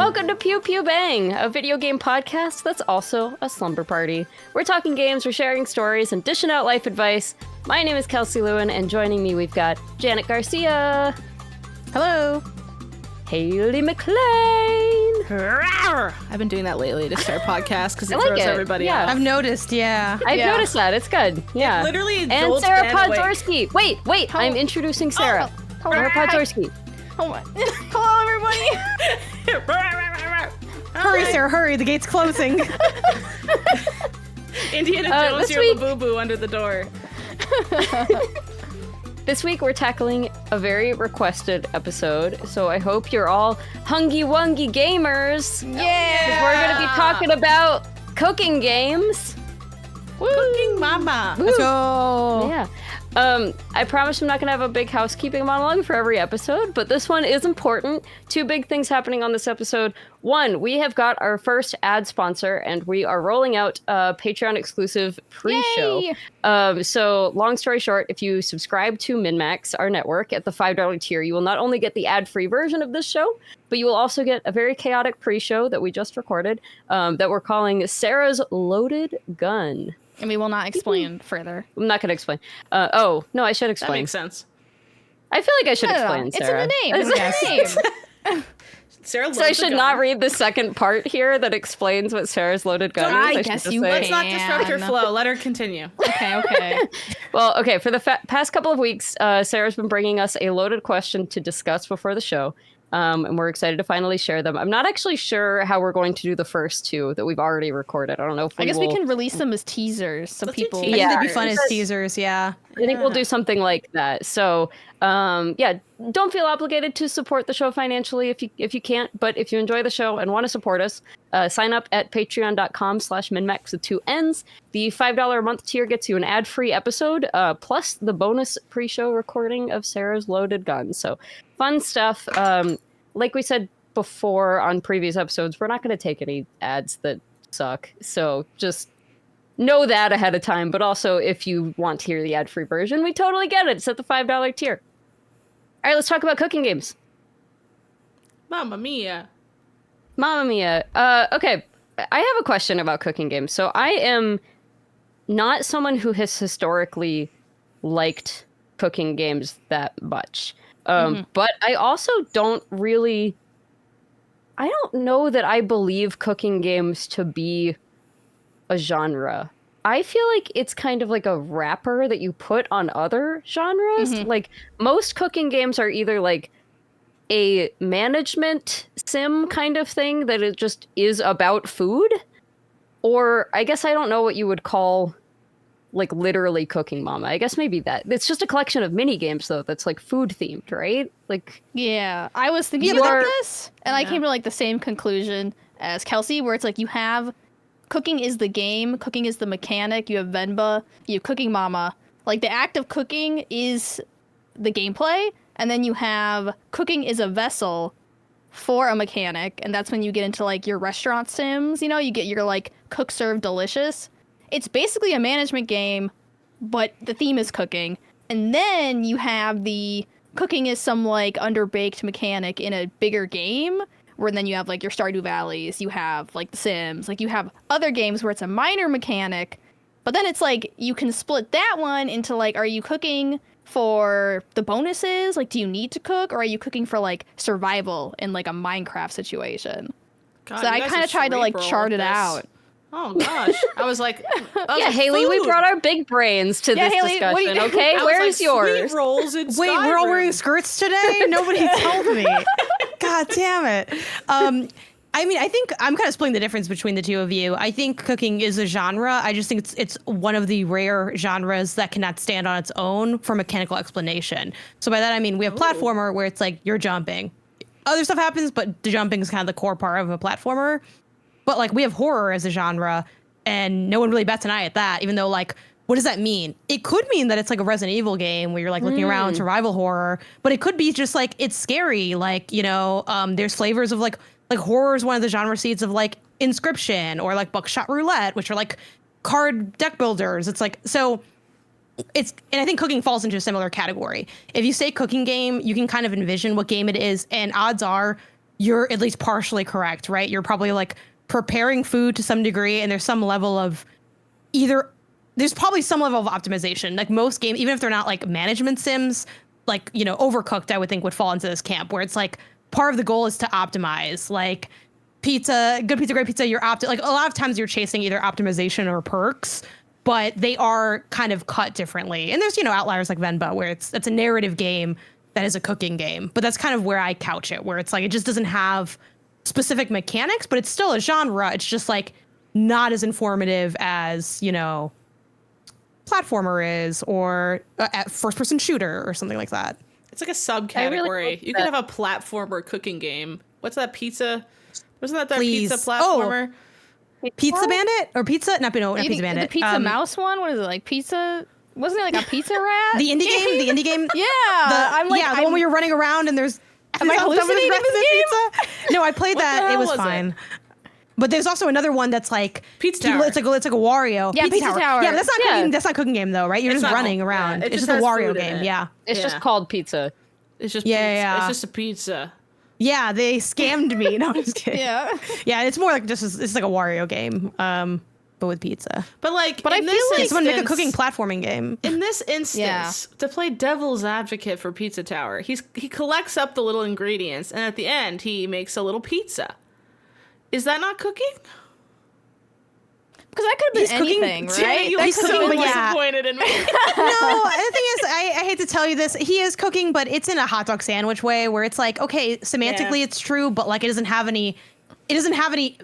Welcome to Pew Pew Bang, a video game podcast that's also a slumber party. We're talking games, we're sharing stories, and dishing out life advice. My name is Kelsey Lewin, and joining me we've got Janet Garcia. Hello. Haley Maclean. I've been doing that lately to start podcasts because it throws everybody off. I've noticed, I've noticed that. It's good. Yeah. It literally and Sarah Podzorski. Wait. I'm introducing Sarah. Sarah Podzorski. Oh my. Hello, everybody. Hurry, Sarah, hurry. The gate's closing. Indiana Jones, you're the boo-boo under the door. This week we're tackling a very requested episode, so I hope you're all hungy-wungy gamers. Yeah! We're going to be talking about cooking games. Woo. Cooking mama. Let's go. Yeah. I promise I'm not going to have a big housekeeping monologue for every episode, but this one is important. Two big things happening on this episode. One, we have got our first ad sponsor, and we are rolling out a Patreon-exclusive pre-show. So, long story short, if you subscribe to MinnMax, our network, at the $5 tier, you will not only get the ad-free version of this show, but you will also get a very chaotic pre-show that we just recorded that we're calling Sarah's Loaded Gun. And we will not explain further. I'm not going to explain. No, I should explain. That makes sense. I feel like I should explain, Sarah. It's in the name. It's in the name. Sarah so I should not read the second part here that explains what Sarah's loaded gun is. I guess you Let's not disrupt her flow. Let her continue. Okay. Well, okay. For the past couple of weeks, Sarah's been bringing us a loaded question to discuss before the show. And we're excited to finally share them. I'm not actually sure how we're going to do the first two that we've already recorded. I don't know if we can release them as teasers so people... I think they'd be fun as teasers, yeah. I think we'll do something like that. So, don't feel obligated to support the show financially if you can't. But if you enjoy the show and want to support us, sign up at patreon.com/MinnMax with 2 N's. The $5 a month tier gets you an ad-free episode, plus the bonus pre-show recording of Sarah's Loaded Gun. So, fun stuff. Like we said before on previous episodes, we're not going to take any ads that suck. So just know that ahead of time. But also, if you want to hear the ad-free version, we totally get it. It's at the $5 tier. All right, let's talk about cooking games. Mamma mia. Okay, I have a question about cooking games. So I am not someone who has historically liked cooking games that much. But I also don't know that I believe cooking games to be a genre. I feel like it's kind of like a wrapper that you put on other genres. Like most cooking games are either like a management sim kind of thing that it just is about food, or I guess I don't know what you would call like literally cooking mama. I guess maybe that. It's just a collection of mini games though that's like food themed, right? Like yeah, I was thinking about this and I came to like the same conclusion as Kelsey, where it's like you have cooking is the game, cooking is the mechanic, you have Venba, you have cooking mama. Like the act of cooking is the gameplay, and then you have cooking is a vessel for a mechanic, and that's when you get into like your restaurant sims, you know, you get your like cook serve delicious. It's basically a management game, but the theme is cooking. And then you have the cooking is some like underbaked mechanic in a bigger game, where then you have like your Stardew Valleys, you have like the Sims, like you have other games where it's a minor mechanic, but then it's like you can split that one into like, are you cooking for the bonuses? Like, do you need to cook, or are you cooking for like survival in like a Minecraft situation? God, so I kind of tried to like chart it out. Oh gosh, I was like, yeah, Haley, food. we brought our big brains to this Haley, discussion. Okay, where's yours? Sweet rolls in Wait, we're all wearing skirts today? Nobody told me. God damn it. I mean, I think I'm kind of splitting the difference between the two of you. I think cooking is a genre. I just think it's one of the rare genres that cannot stand on its own for mechanical explanation. So by that, I mean, we have platformer where it's like you're jumping. Other stuff happens, but the jumping is kind of the core part of a platformer. But like we have horror as a genre, and no one really bats an eye at that, even though like, what does that mean? It could mean that it's like a Resident Evil game where you're like looking around survival horror, but it could be just like it's scary. Like, you know, there's flavors of like horror is one of the genre seeds of like Inscription or like Buckshot Roulette, which are like card deck builders. It's like, so it's, and I think cooking falls into a similar category. If you say cooking game, you can kind of envision what game it is, and odds are you're at least partially correct, right? You're probably like preparing food to some degree, and there's some level of there's probably some level of optimization. Like most games, even if they're not like management sims, like, you know, Overcooked, I would think would fall into this camp where it's like part of the goal is to optimize. Like pizza, good pizza, great pizza, like a lot of times you're chasing either optimization or perks, but they are kind of cut differently. And there's, you know, outliers like Venba where it's a narrative game that is a cooking game. But that's kind of where I couch it, where it's like it just doesn't have specific mechanics, but it's still a genre. It's just like not as informative as, you know, platformer is, or a first-person shooter or something like that. It's like a subcategory. You could have a platformer cooking game. What's that pizza? Wasn't that pizza platformer? Pizza Bandit or Pizza? Not Pizza Bandit. The Pizza Mouse one? What is it, like Pizza? Wasn't it like a Pizza Rat? The indie game? The indie game? Yeah. The one where you're running around and there's... Am I hallucinating this game? Pizza? No, I played that. It was fine. But there's also another one that's like Pizza Tower. It's like a Wario. Yeah, Pizza Tower. Yeah, but that's not cooking. That's not cooking game though, right? You're just running around. Yeah, it's just a Wario game. Yeah. It's just called pizza. It's just pizza. It's just a pizza. Yeah, they scammed me. No, I'm just kidding. Yeah. Yeah, it's more like it's like a Wario game, but with pizza. But I feel like someone make a cooking platforming game. In this instance, to play devil's advocate for Pizza Tower, he collects up the little ingredients, and at the end, he makes a little pizza. Is that not cooking? Because that could have been anything, right? He's so disappointed in me. No, the thing is, I hate to tell you this, he is cooking, but it's in a hot dog sandwich way where it's like, okay, semantically it's true, but like it doesn't have any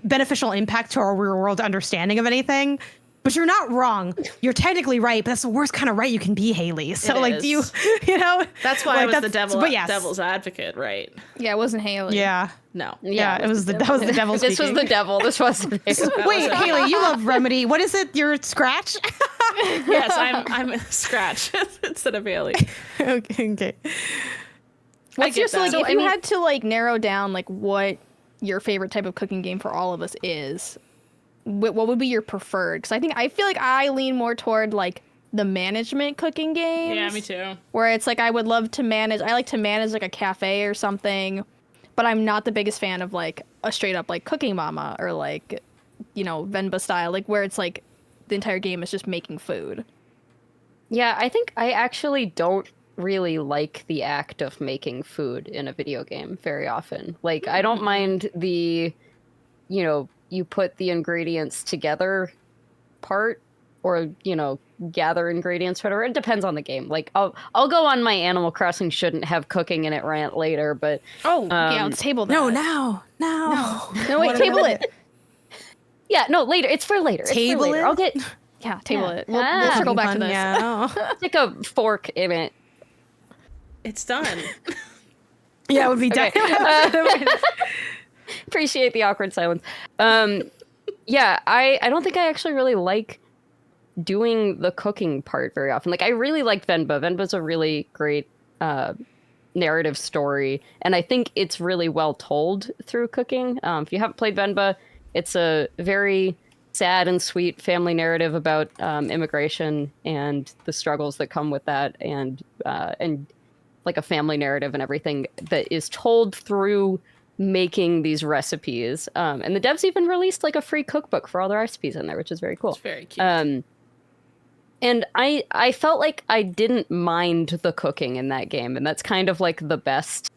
beneficial impact to our real world understanding of anything. But you're not wrong. You're technically right, but that's the worst kind of right you can be, Haley. So like, do you know? That's why I was the devil's advocate, right? Yeah, it wasn't Haley. Yeah. No. Yeah, that was the devil speaking. This was the devil. This wasn't Haley. Wait, Haley, you love Remedy. What is it? You're Scratch? Yes, I'm Scratch instead of Haley. Okay. What's your if you had to like narrow down like what your favorite type of cooking game for all of us is, what would be your preferred? Because I feel like I lean more toward like the management cooking games. Yeah, me too. Where it's like I would love to manage. I like to manage like a cafe or something, but I'm not the biggest fan of like a straight up like Cooking Mama or like, you know, Venba style, like where it's like the entire game is just making food. Yeah, I think I actually don't really like the act of making food in a video game very often. Like, I don't mind the, you know, you put the ingredients together part, or, you know, gather ingredients, whatever. It depends on the game. Like, I'll go on my Animal Crossing shouldn't have cooking in it rant later, but yeah, let's table that. No, wait, table it. Yeah, no, later. It's for later. Table it. I'll get table it. We'll circle back to this. Yeah. stick a fork in it. It's done. Yeah, it would be done. Appreciate the awkward silence. Yeah, I don't think I actually really like doing the cooking part very often. Like, I really liked Venba. Venba's a really great narrative story, and I think it's really well told through cooking. If you haven't played Venba, it's a very sad and sweet family narrative about immigration and the struggles that come with that, and like a family narrative and everything that is told through making these recipes. And the devs even released like a free cookbook for all the recipes in there, which is very cool. It's very cute. And I felt like I didn't mind the cooking in that game, and that's kind of like the best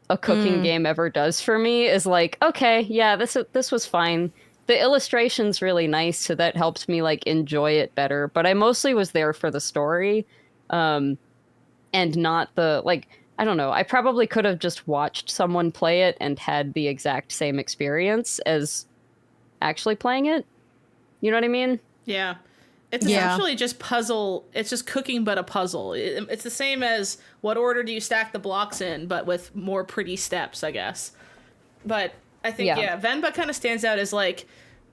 a cooking game ever does for me, is like, okay, yeah, this was fine. The illustration's really nice, so that helped me like enjoy it better. But I mostly was there for the story, and not the, like, I don't know. I probably could have just watched someone play it and had the exact same experience as actually playing it. You know what I mean? Yeah. It's essentially just puzzle. It's just cooking, but a puzzle. It's the same as what order do you stack the blocks in, but with more pretty steps, I guess. But I think, Venba kind of stands out as like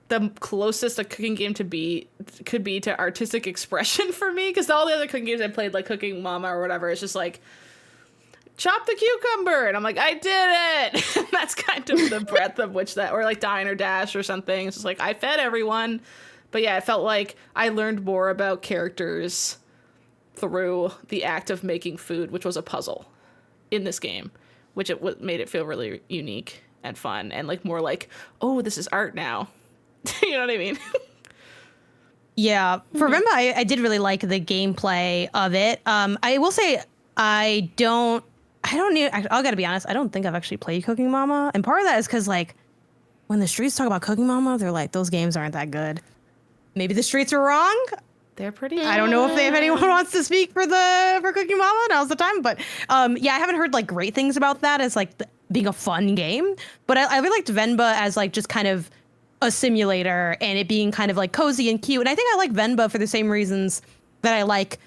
the closest a cooking game could be to artistic expression for me. Because all the other cooking games I played, like Cooking Mama or whatever, it's just like, chop the cucumber, and I'm like, I did it. And that's kind of the breadth of which that, or like Diner Dash or something. It's just like, I fed everyone. But yeah, it felt like I learned more about characters through the act of making food, which was a puzzle in this game. which made it feel really unique and fun and like more like, oh, this is art now. You know what I mean? Yeah. For Venba, I did really like the gameplay of it. I will say I gotta be honest, I don't think I've actually played Cooking Mama. And part of that is because like when the streets talk about Cooking Mama, they're like, those games aren't that good. Maybe the streets are wrong. They're pretty I don't know if anyone wants to speak for Cooking Mama. Now's the time. But yeah, I haven't heard like great things about that as like being a fun game. But I really liked Venba as like just kind of a simulator and it being kind of like cozy and cute. And I think I like Venba for the same reasons that I like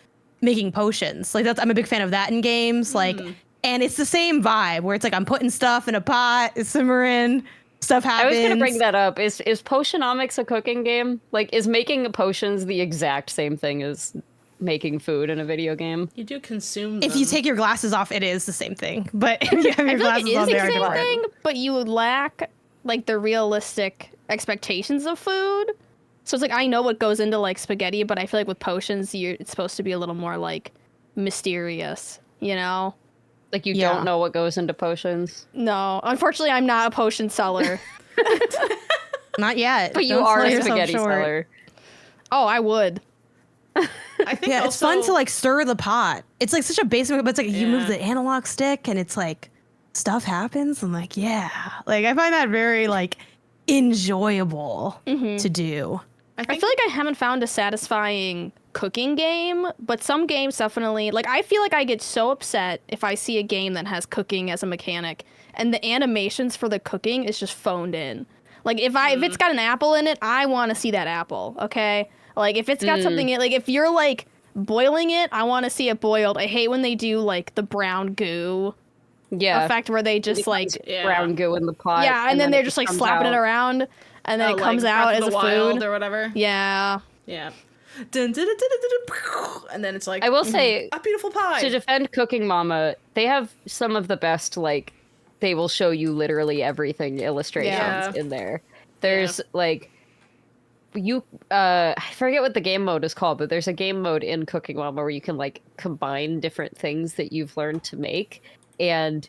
making potions. Like I'm a big fan of that in games. Like, and it's the same vibe where it's like I'm putting stuff in a pot, it's simmering. Stuff happens. I was gonna bring that up. Is Potionomics a cooking game? Like, is making potions the exact same thing as making food in a video game? You do consume If them. you take your glasses off, it is the same thing. But if you have your glasses on, they are different. Thing, but you lack like the realistic expectations of food. So it's like I know what goes into like spaghetti, but I feel like with potions, it's supposed to be a little more like mysterious, you know? Like you don't know what goes into potions? No, unfortunately, I'm not a potion seller. Not yet. But you are a spaghetti seller. Oh, I would. I think it's fun to like stir the pot. It's like such a basic, but it's like you move the analog stick and it's like stuff happens. I'm like, yeah. Like I find that very like enjoyable to do. I feel like I haven't found a satisfying cooking game, but some games definitely, like I feel like I get so upset if I see a game that has cooking as a mechanic and the animations for the cooking is just phoned in. Like if it's got an apple in it, I want to see that apple, okay? Like if it's got something in, like if you're like boiling it, I want to see it boiled. I hate when they do like the brown goo effect where they just like brown goo in the pot. Yeah, and then they're just like slapping it around and then it comes out as a food or whatever. Yeah. Yeah. And then it's like, I will say, a beautiful pie. To defend Cooking Mama, they have some of the best, like, they will show you literally everything illustrations in there. There's like, I forget what the game mode is called, but there's a game mode in Cooking Mama where you can like combine different things that you've learned to make, and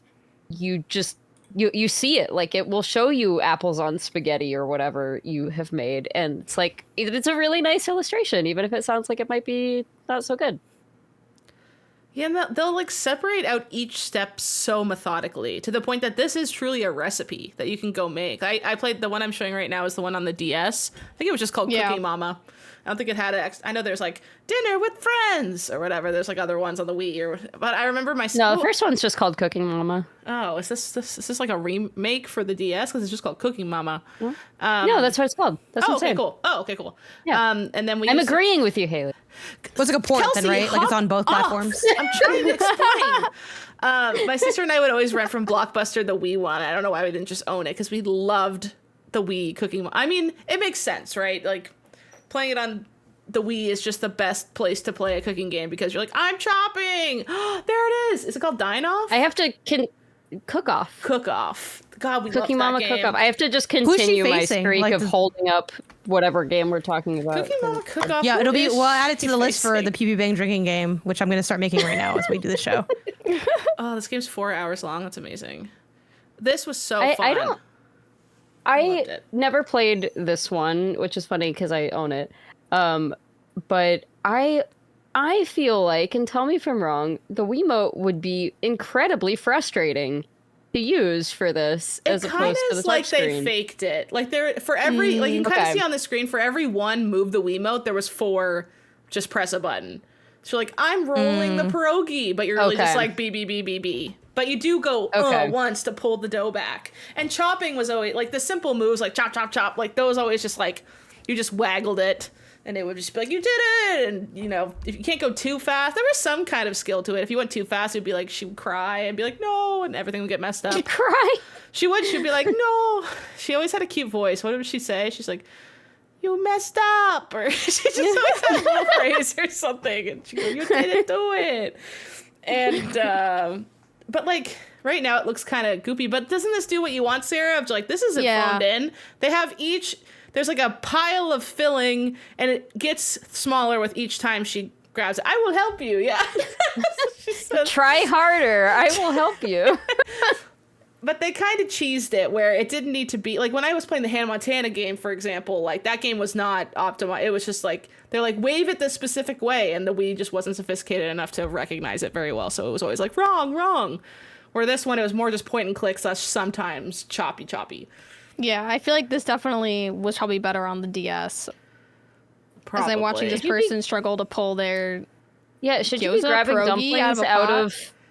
you just you see it, like it will show you apples on spaghetti or whatever you have made, and it's like it's a really nice illustration, even if it sounds like it might be not so good. Yeah, and they'll like separate out each step so methodically to the point that this is truly a recipe that you can go make. I played the one I'm showing right now is the one on the DS. I think it was just called Cooking Mama. I don't think it had I know there's like dinner with friends or whatever. There's like other ones on the Wii, but I remember No, the first one's just called Cooking Mama. Oh, is this like a remake for the DS? Because it's just called Cooking Mama. No, that's what it's called. That's what I'm saying. Cool. Oh, okay, cool. Yeah. And then I'm agreeing with you, Haley. What's like a port then, right? Like it's on both platforms. I'm trying to explain. My sister and I would always rent from Blockbuster the Wii one. I don't know why we didn't just own it, because we loved the Wii Cooking. I mean, it makes sense, right? Like playing it on the Wii is just the best place to play a cooking game because you're like, I'm chopping. There it is. Is it called Dine Off? I have to cook off. Cook Off. God, we Cooking love Mama that game. Cook Off. I have to just continue my streak like of holding up whatever game we're talking about. Cooking Mama Cook Off. Yeah, it'll be. We'll add it to the list for the Pew Pew Bang drinking game, which I'm going to start making right now as we do the show. Oh, this game's 4 hours long. That's amazing. This was so fun. I never played this one, which is funny because I own it. But I feel like, and tell me if I'm wrong, the Wiimote would be incredibly frustrating to use for this as opposed to the touchscreen. Like they faked it. Like there for every like you can kind of see on the screen for every one move the Wiimote, there was 4 just press a button. So you're like, I'm rolling the pierogi, but you're really just like B. But you do go once to pull the dough back. And chopping was always like the simple moves like chop chop chop, like those always just like you just waggled it. And it would just be like, you did it! And, you know, if you can't go too fast, there was some kind of skill to it. If you went too fast, it'd be like, she would cry and be like, no, and everything would get messed up. She'd cry? She'd be like, no. She always had a cute voice. What did she say? She's like, you messed up! Or she just always had a little phrase or something. And she'd go, you didn't do it! And, but like, right now it looks kind of goopy, but doesn't this do what you want, Sarah? Of like, this isn't phoned in. They have there's like a pile of filling, and it gets smaller with each time she grabs it. I will help you. Yeah. She says. Try harder. I will help you. But they kind of cheesed it where it didn't need to be like when I was playing the Hannah Montana game, for example, like that game was not optimized. It was just like they're like wave it this specific way, and the Wii just wasn't sophisticated enough to recognize it very well. So it was always like wrong. Where this one, it was more just point and click / sometimes choppy. Yeah, I feel like this definitely was probably better on the DS. Probably. As I'm watching this person struggle to pull their should you be grabbing dumplings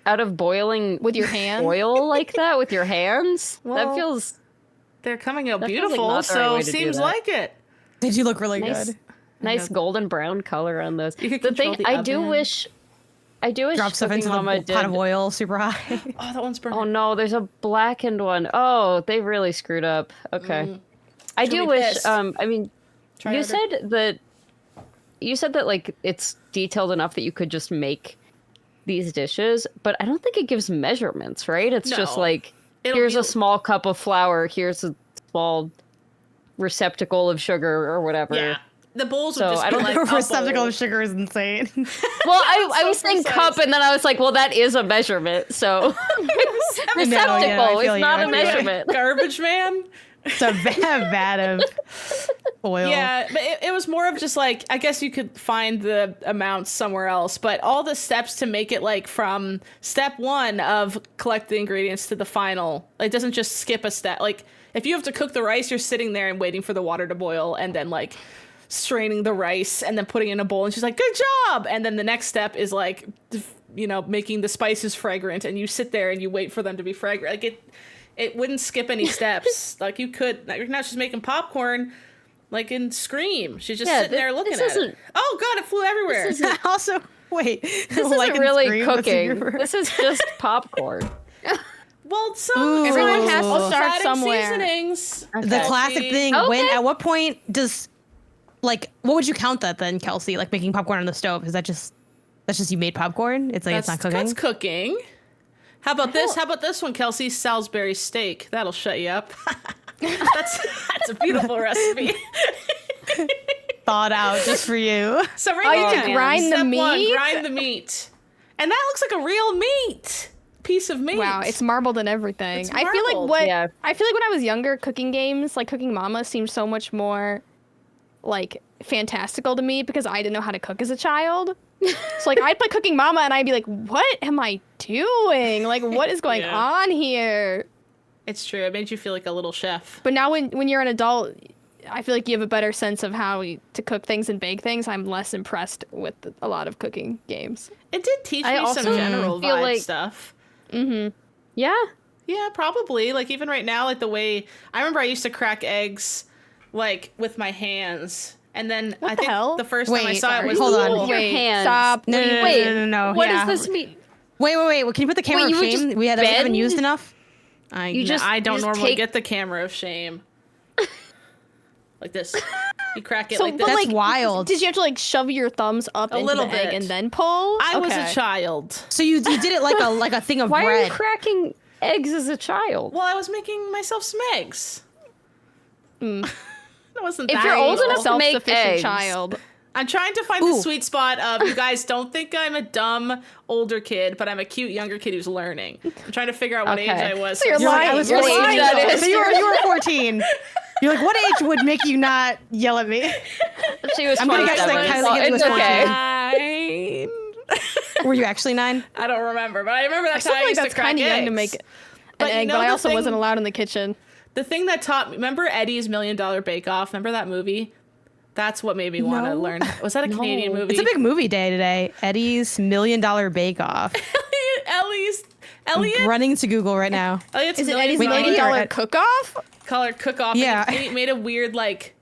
out of boiling with your hand oil like that with your hands? Well, that feels they're coming out feels beautiful, like so seems like it. They do look really good. Nice golden brown color on those. You could the control thing the I oven. do wish Drop stuff Cooking into Mama the pot of oil super high. Oh, that one's burning. Oh no, there's a blackened one. Oh, they really screwed up. Okay. I do be wish pissed. I mean Try you harder. said that like it's detailed enough that you could just make these dishes, but I don't think it gives measurements, right? It's just No. like It'll here's be- a small cup of flour, here's a small receptacle of sugar or whatever. Yeah. The bowls So, would just I be don't like think a Receptacle bowl. of sugar is insane. Well, I so was saying precise. cup, and then I was like, well, that is a measurement, so receptacle. yeah, I feel It's you, not I a feel you. measurement. Garbage man. It's a vat of oil. Yeah, but it was more of just like, I guess you could find the amounts somewhere else, but all the steps to make it like from step 1 of collect the ingredients to the final, it doesn't just skip a step. Like if you have to cook the rice, you're sitting there and waiting for the water to boil and then like straining the rice and then putting it in a bowl, and she's like, good job. And then the next step is like, making the spices fragrant, and you sit there and you wait for them to be fragrant. Like it wouldn't skip any steps. Like you could, like now she's making popcorn like in Scream. She's just sitting there looking at it. Oh god, it flew everywhere. Also, wait. This isn't really cooking. This is just popcorn. Well, Everyone has to sometimes start adding somewhere. seasonings. The classic thing. Okay. At what point does, like, what would you count that then, Kelsey? Like making popcorn on the stove? Is that's just you made popcorn? It's like it's not cooking. That's cooking. How about this? How about this one, Kelsey? Salisbury steak. That'll shut you up. That's a beautiful recipe. Thought out just for you. So Oh, you have to here, grind the step one, meat? grind the meat, and that looks like a real meat piece of meat. Wow, it's marbled and everything. It's I feel like marbled. I feel like when I was younger, cooking games like Cooking Mama seemed so much more like fantastical to me because I didn't know how to cook as a child. So like I'd play Cooking Mama and I'd be like, what am I doing? Like what is going Yeah. on here? It's true. It made you feel like a little chef. But now when you're an adult, I feel like you have a better sense of how to cook things and bake things. I'm less impressed with a lot of cooking games. It did teach I me some also general feel vibe like- stuff. Yeah. Yeah, probably. Like even right now, like the way I remember I used to crack eggs like with my hands. And then I the think hell? the first time I Wait, saw it was hold on. cool. Your Wait, hands. stop. No, no, Wait, no. What yeah. does this mean? Wait. Can you put the camera Wait, you of would shame? just We haven't bend? used enough. I You don't just normally take- get the camera of shame. Like this. You crack it So, like but this. That's like, wild. Did you have to like shove your thumbs up into little the egg bit. and then pull? I was Okay. a child. So you did it like a thing of Why are bread. you cracking eggs as a child? Well, I was making myself some eggs. That wasn't If that you're old evil. enough to make Self-sufficient eggs. child. I'm trying to find the sweet spot of you guys don't think I'm a dumb older kid, but I'm a cute younger kid who's learning. I'm trying to figure out what age Okay. I was. So you're You're like, lying. I was You're 14. lying. That is So you were 14. You're like, what age would make you not yell at me? She was I'm gonna guess, 27. like, Kylie so Gibbs it's was okay. Fine. Were you actually 9? I don't remember, but I remember I that's still how I feel like used to that's crack kind of young to eggs. make an But you egg, know but I the also thing- wasn't allowed in the kitchen. The thing that taught me, remember Eddie's $1 Million Bake Off? Remember that movie? That's what made me want to No. learn. Was that a Canadian movie? It's a big movie day today. Eddie's $1 Million Bake Off. Elliot? Running to Google right now. Elliot's Is it $1 Eddie's Million $1 million dollar- cook-off? Color cook-off. Yeah. And he made a weird, like,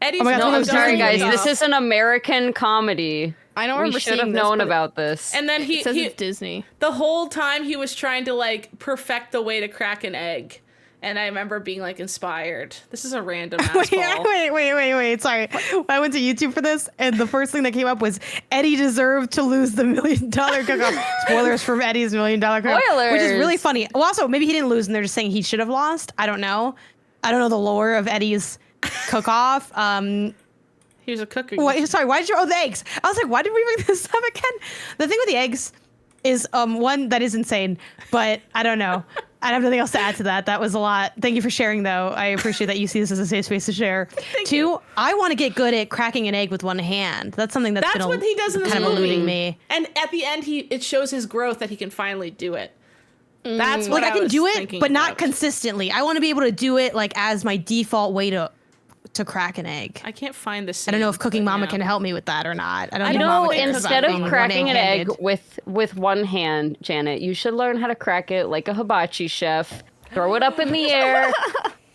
Eddie's Oh my God, No, I I'm think it was sorry, Disney guys. movie. This is an American comedy. I don't We remember should have seeing this, known but about this. And then It says it's Disney. the whole time he was trying to, like, perfect the way to crack an egg. And I remember being, like, inspired. This is a random ass ball. Wait. Sorry. I went to YouTube for this, and the first thing that came up was Eddie deserved to lose the $1 Million Cook-Off. Spoilers from Eddie's $1 Million Cook-Off. Which is really Spoilers. funny. Well, also, maybe he didn't lose, and they're just saying he should have lost. I don't know. I don't know the lore of Eddie's Cook-Off. He was a cooker. Sorry, why did you... Oh, the eggs. I was like, why did we bring this up again? The thing with the eggs is, one, that is insane, but I don't know. I have nothing else to add to that. That was a lot. Thank you for sharing, though. I appreciate that you see this as a safe space to share. Thank Two, you. I want to get good at cracking an egg with one hand. That's something that's been what he does in this kind of movie. eluding me. And at the end, it shows his growth that he can finally do it. That's what Like I can was do it, thinking but not about. consistently. I want to be able to do it like as my default way to crack an egg. I can't find the scene. I don't know if Cooking but Mama yeah. can help me with that or not. I don't You think know, Mama can instead cook of cracking an egg one-handed. with one hand, Janet, you should learn how to crack it like a hibachi chef. Throw it up in the air,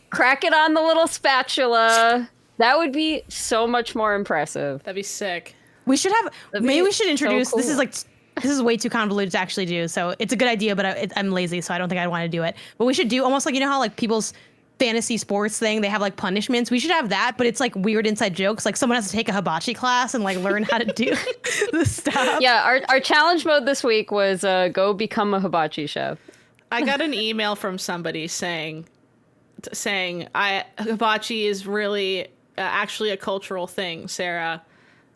crack it on the little spatula. That would be so much more impressive. That'd be sick. We should have. That'd Maybe be we should introduce. so This is cool. like. This is way too convoluted to actually do. So it's a good idea, but I'm lazy, so I don't think I'd want to do it. But we should do almost like, you know how like people's fantasy sports thing, they have like punishments. We should have that, but it's like weird inside jokes. Like someone has to take a hibachi class and like learn how to do the stuff. Yeah, our challenge mode this week was go become a hibachi chef. I got an email from somebody saying hibachi is really actually a cultural thing, Sarah.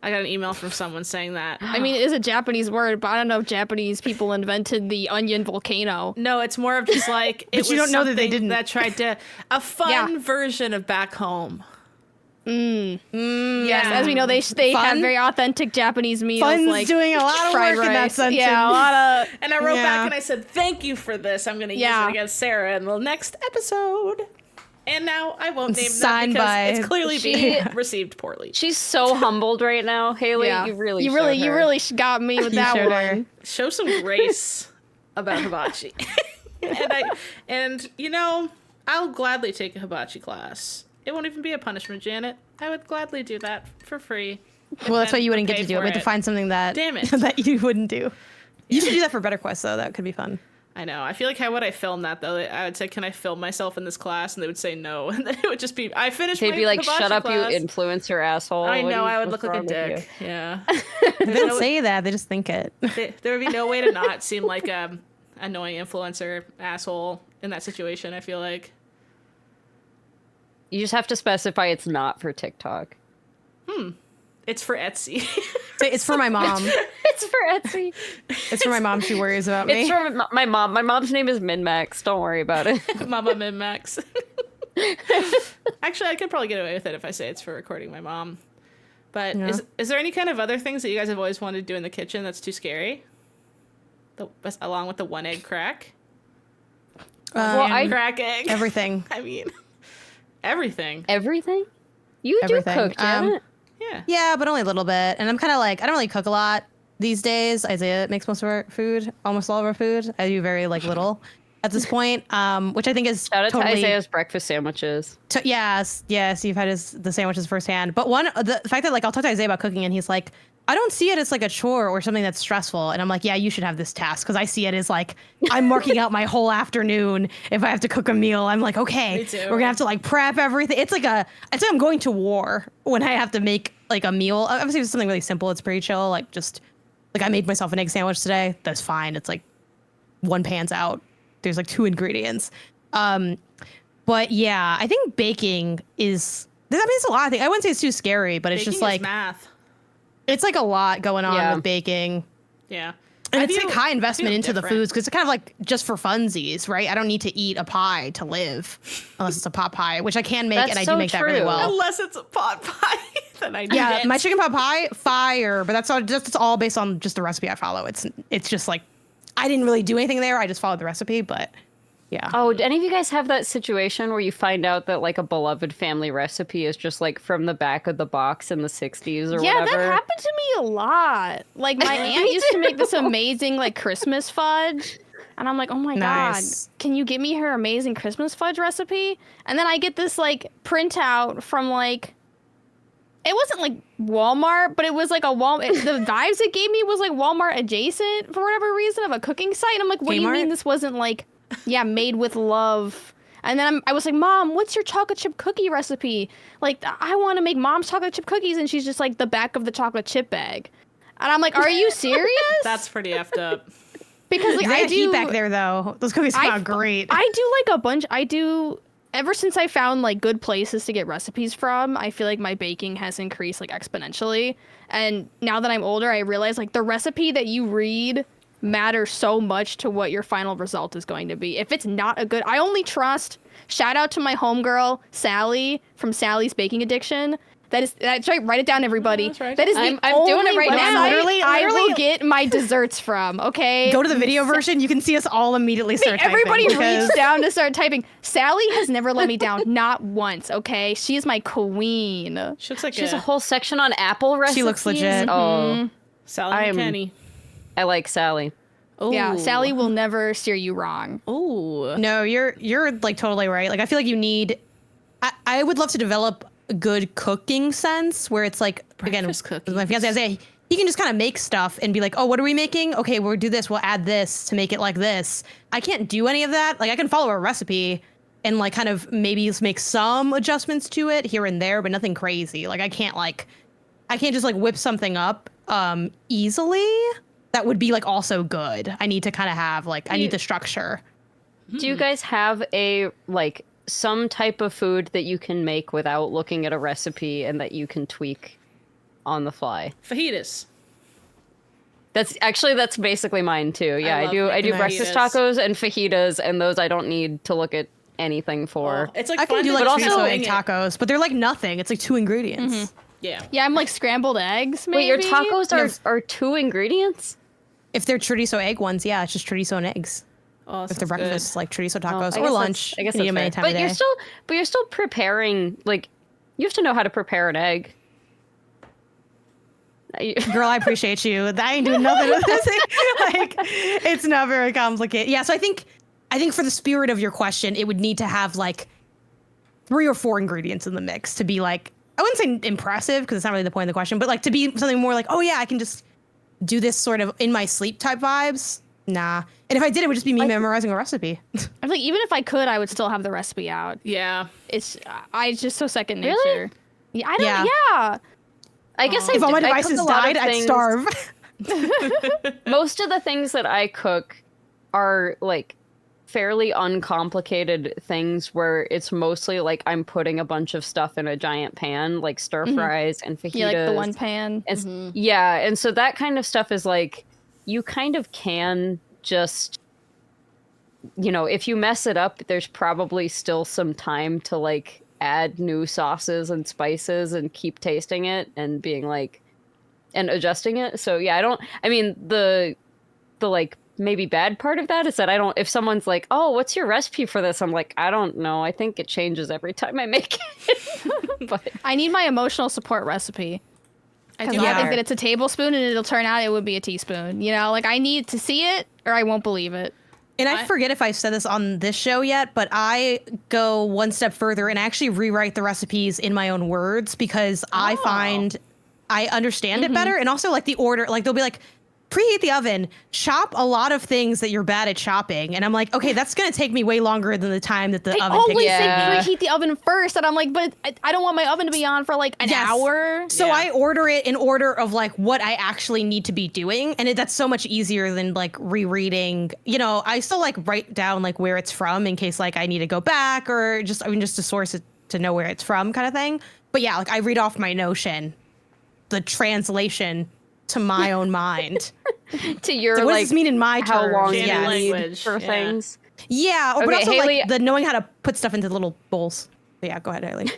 I got an email from someone saying that. I mean, it is a Japanese word, but I don't know if Japanese people invented the onion volcano. No, it's more of just like But you don't know that they didn't. That tried to a fun version of back home. Yes, as we know, they have Fun? very authentic Japanese meals. Fun's like doing a lot of fried work in that rice. sentence. Yeah, a lot of. And I wrote Yeah. back and I said, "Thank you for this. I'm going to use Yeah. it against Sarah in the next episode." And now I won't name them Signed because by- it's clearly being received poorly. She's so humbled right now, Haley. Yeah. You really you showed her. really got me with that showed one. her. Show some grace about hibachi. and you know, I'll gladly take a hibachi class. It won't even be a punishment, Janet. I would gladly do that for free. Well, that's why you wouldn't get Pay to do it. for We have to it. find something that Damn it. that you wouldn't do. You should do that for Better Quest, though. That could be fun. I know. I feel like how would I film that though? I would say, "Can I film myself in this class?" And they would say no, and then it would just be, "I finished." They'd my be like, hibachi "Shut up, class." you influencer asshole." I What know. do you- I would what's look like a wrong with dick. Yeah. They don't say that. They just think it. There would be no way to not seem like a annoying influencer asshole in that situation. I feel like. You just have to specify it's not for TikTok. It's for Etsy. It's for my mom. It's for Etsy. It's for my mom. She worries about me. It's for my mom. My mom's name is MinnMax. Don't worry about it. Mama MinnMax. Actually, I could probably get away with it if I say it's for recording my mom. But Yeah. is there any kind of other things that you guys have always wanted to do in the kitchen that's too scary? Along with the one egg crack? Well, I Crack egg. Everything. I mean, everything. everything. You Everything. do cook, Janet. Yeah. Yeah, but only a little bit. And I'm kind of like, I don't really cook a lot these days. Isaiah makes most of our food, almost all of our food. I do very like little at this point, which I think is Shout out totally. to Isaiah's breakfast sandwiches. Yes, you've had the sandwiches firsthand. But the fact that like I'll talk to Isaiah about cooking and he's like, I don't see it as like a chore or something that's stressful. And I'm like, yeah, you should have this task because I see it as like I'm marking out my whole afternoon if I have to cook a meal. I'm like, okay, Me too. we're gonna have to like prep everything. It's like I'm going to war when I have to make like a meal. Obviously, if it's something really simple, it's pretty chill. Like just like I made myself an egg sandwich today. That's fine. It's like one pan's out. There's like 2 ingredients. But yeah, I think baking is. I mean, it's a lot. I wouldn't say it's too scary, but it's Baking just is like math. it's like a lot going on Yeah. with baking. Yeah. And I it's feel- like high I investment feel into the different. foods because it's kind of like just for funsies, right? I don't need to eat a pie to live unless it's a pot pie, which I can make, That's and I so do make that really true. well. Unless it's a pot pie, then I need Yeah, it. my chicken pot pie, fire, but that's all based on just the recipe I follow. It's just like I didn't really do anything there. I just followed the recipe, but yeah. Oh, do any of you guys have that situation where you find out that like a beloved family recipe is just like from the back of the box in the 60s or Yeah, whatever? that happened to me a lot. Like my aunt used to make this amazing like Christmas fudge. And I'm like, oh my Nice. God, can you give me her amazing Christmas fudge recipe? And then I get this like printout from like, it wasn't like Walmart, but it was like a Walmart. The vibes it gave me was like Walmart adjacent for whatever reason of a cooking site. And I'm like, what do you Kmart? mean this wasn't like, yeah, made with love? And then I was like, Mom, what's your chocolate chip cookie recipe? Like, I want to make Mom's chocolate chip cookies. And she's just like the back of the chocolate chip bag. And I'm like, are you serious? That's pretty effed up. Because like They I had heat do back there though. Those cookies come out great. I do like a bunch. I do ever since I found like good places to get recipes from. I feel like my baking has increased like exponentially. And now that I'm older, I realize like the recipe that you read matter so much to what your final result is going to be. If it's not a good, I only trust, shout out to my homegirl, Sally, from Sally's Baking Addiction. That's right. Write it down, everybody. That's right. That is I'm only doing it right now. website I will Literally. get my desserts from, okay? Go to the video version. You can see us all immediately start typing. Everybody because- reached down to start typing. Sally has never let me down, not once, okay? She is my queen. She looks like She has a whole section on apple recipes. She looks legit. Oh, Sally I'm- Kenny. I like Sally. Yeah, Sally will never steer you wrong. Ooh. No, you're like totally right. Like I feel like you need. I would love to develop a good cooking sense where it's like Breakfast again, cookies. my fiance Isaiah, he can just kind of make stuff and be like, oh, what are we making? Okay, we'll do this. We'll add this to make it like this. I can't do any of that. Like I can follow a recipe and like kind of maybe make some adjustments to it here and there, but nothing crazy. Like I can't just like whip something up easily. That would be like also good. I need to kind of have like I need the structure. Do you guys have a like some type of food that you can make without looking at a recipe and that you can tweak on the fly? Fajitas. That's basically mine too. Yeah, I love do making breakfast fajitas. tacos and fajitas, and those I don't need to look at anything for. It's like I can fun do to like but also- chorizo egg tacos, but they're like nothing. It's like 2 ingredients. Yeah. Yeah, I'm like scrambled eggs, maybe? Wait, your tacos No. are 2 ingredients? If they're chorizo egg ones, yeah, it's just chorizo and eggs. Oh, If they're breakfast, like chorizo Oh, tacos I or guess lunch, I guess you can eat that's them any fair. time of But day. you're still preparing. Like, you have to know how to prepare an egg. Girl, I appreciate you. I ain't doing nothing with this. Like, it's not very complicated. Yeah, so I think for the spirit of your question, it would need to have like 3 or 4 ingredients in the mix to be like, I wouldn't say impressive because it's not really the point of the question, but like to be something more like, oh yeah, I can just do this sort of in my sleep type vibes. Nah. And if I did, it would just be me memorizing a recipe. I'm like, even if I could, I would still have the recipe out. Yeah. It's just so second nature. Really? Yeah, I don't. Yeah. Yeah. I guess If all my I cook devices a lot of died, I'd things- starve. Most of the things that I cook are like fairly uncomplicated things where it's mostly like I'm putting a bunch of stuff in a giant pan, like stir fries and fajitas. Yeah, like the one pan. And yeah, and so that kind of stuff is like you kind of can just, you know, if you mess it up, there's probably still some time to like add new sauces and spices and keep tasting it and being like and adjusting it. So yeah, I mean the like maybe bad part of that is that if someone's like, oh, what's your recipe for this? I'm like, I don't know. I think it changes every time I make it. But I need my emotional support recipe. Because I think that it's a tablespoon and it'll turn out it would be a teaspoon. You know, like I need to see it or I won't believe it. And I forget if I've said this on this show yet, but I go one step further and actually rewrite the recipes in my own words because I find I understand it better. And also like the order, like they'll be like, preheat the oven, chop a lot of things that you're bad at chopping. And I'm like, okay, that's going to take me way longer than the time that the They oven always takes. say Yeah. preheat the oven first. And I'm like, but I don't want my oven to be on for like an Yes. hour. So Yeah. I order it in order of like what I actually need to be doing. And that's so much easier than like rereading. You know, I still like write down like where it's from in case like I need to go back or just to source it to know where it's from kind of thing. But yeah, like I read off my Notion, the translation to my own mind. to your So what like does this mean in my how terms? long Canon you need language, for yeah. things. Yeah, but Okay, also Haley- like the knowing how to put stuff into little bowls. But yeah, go ahead, Eileen.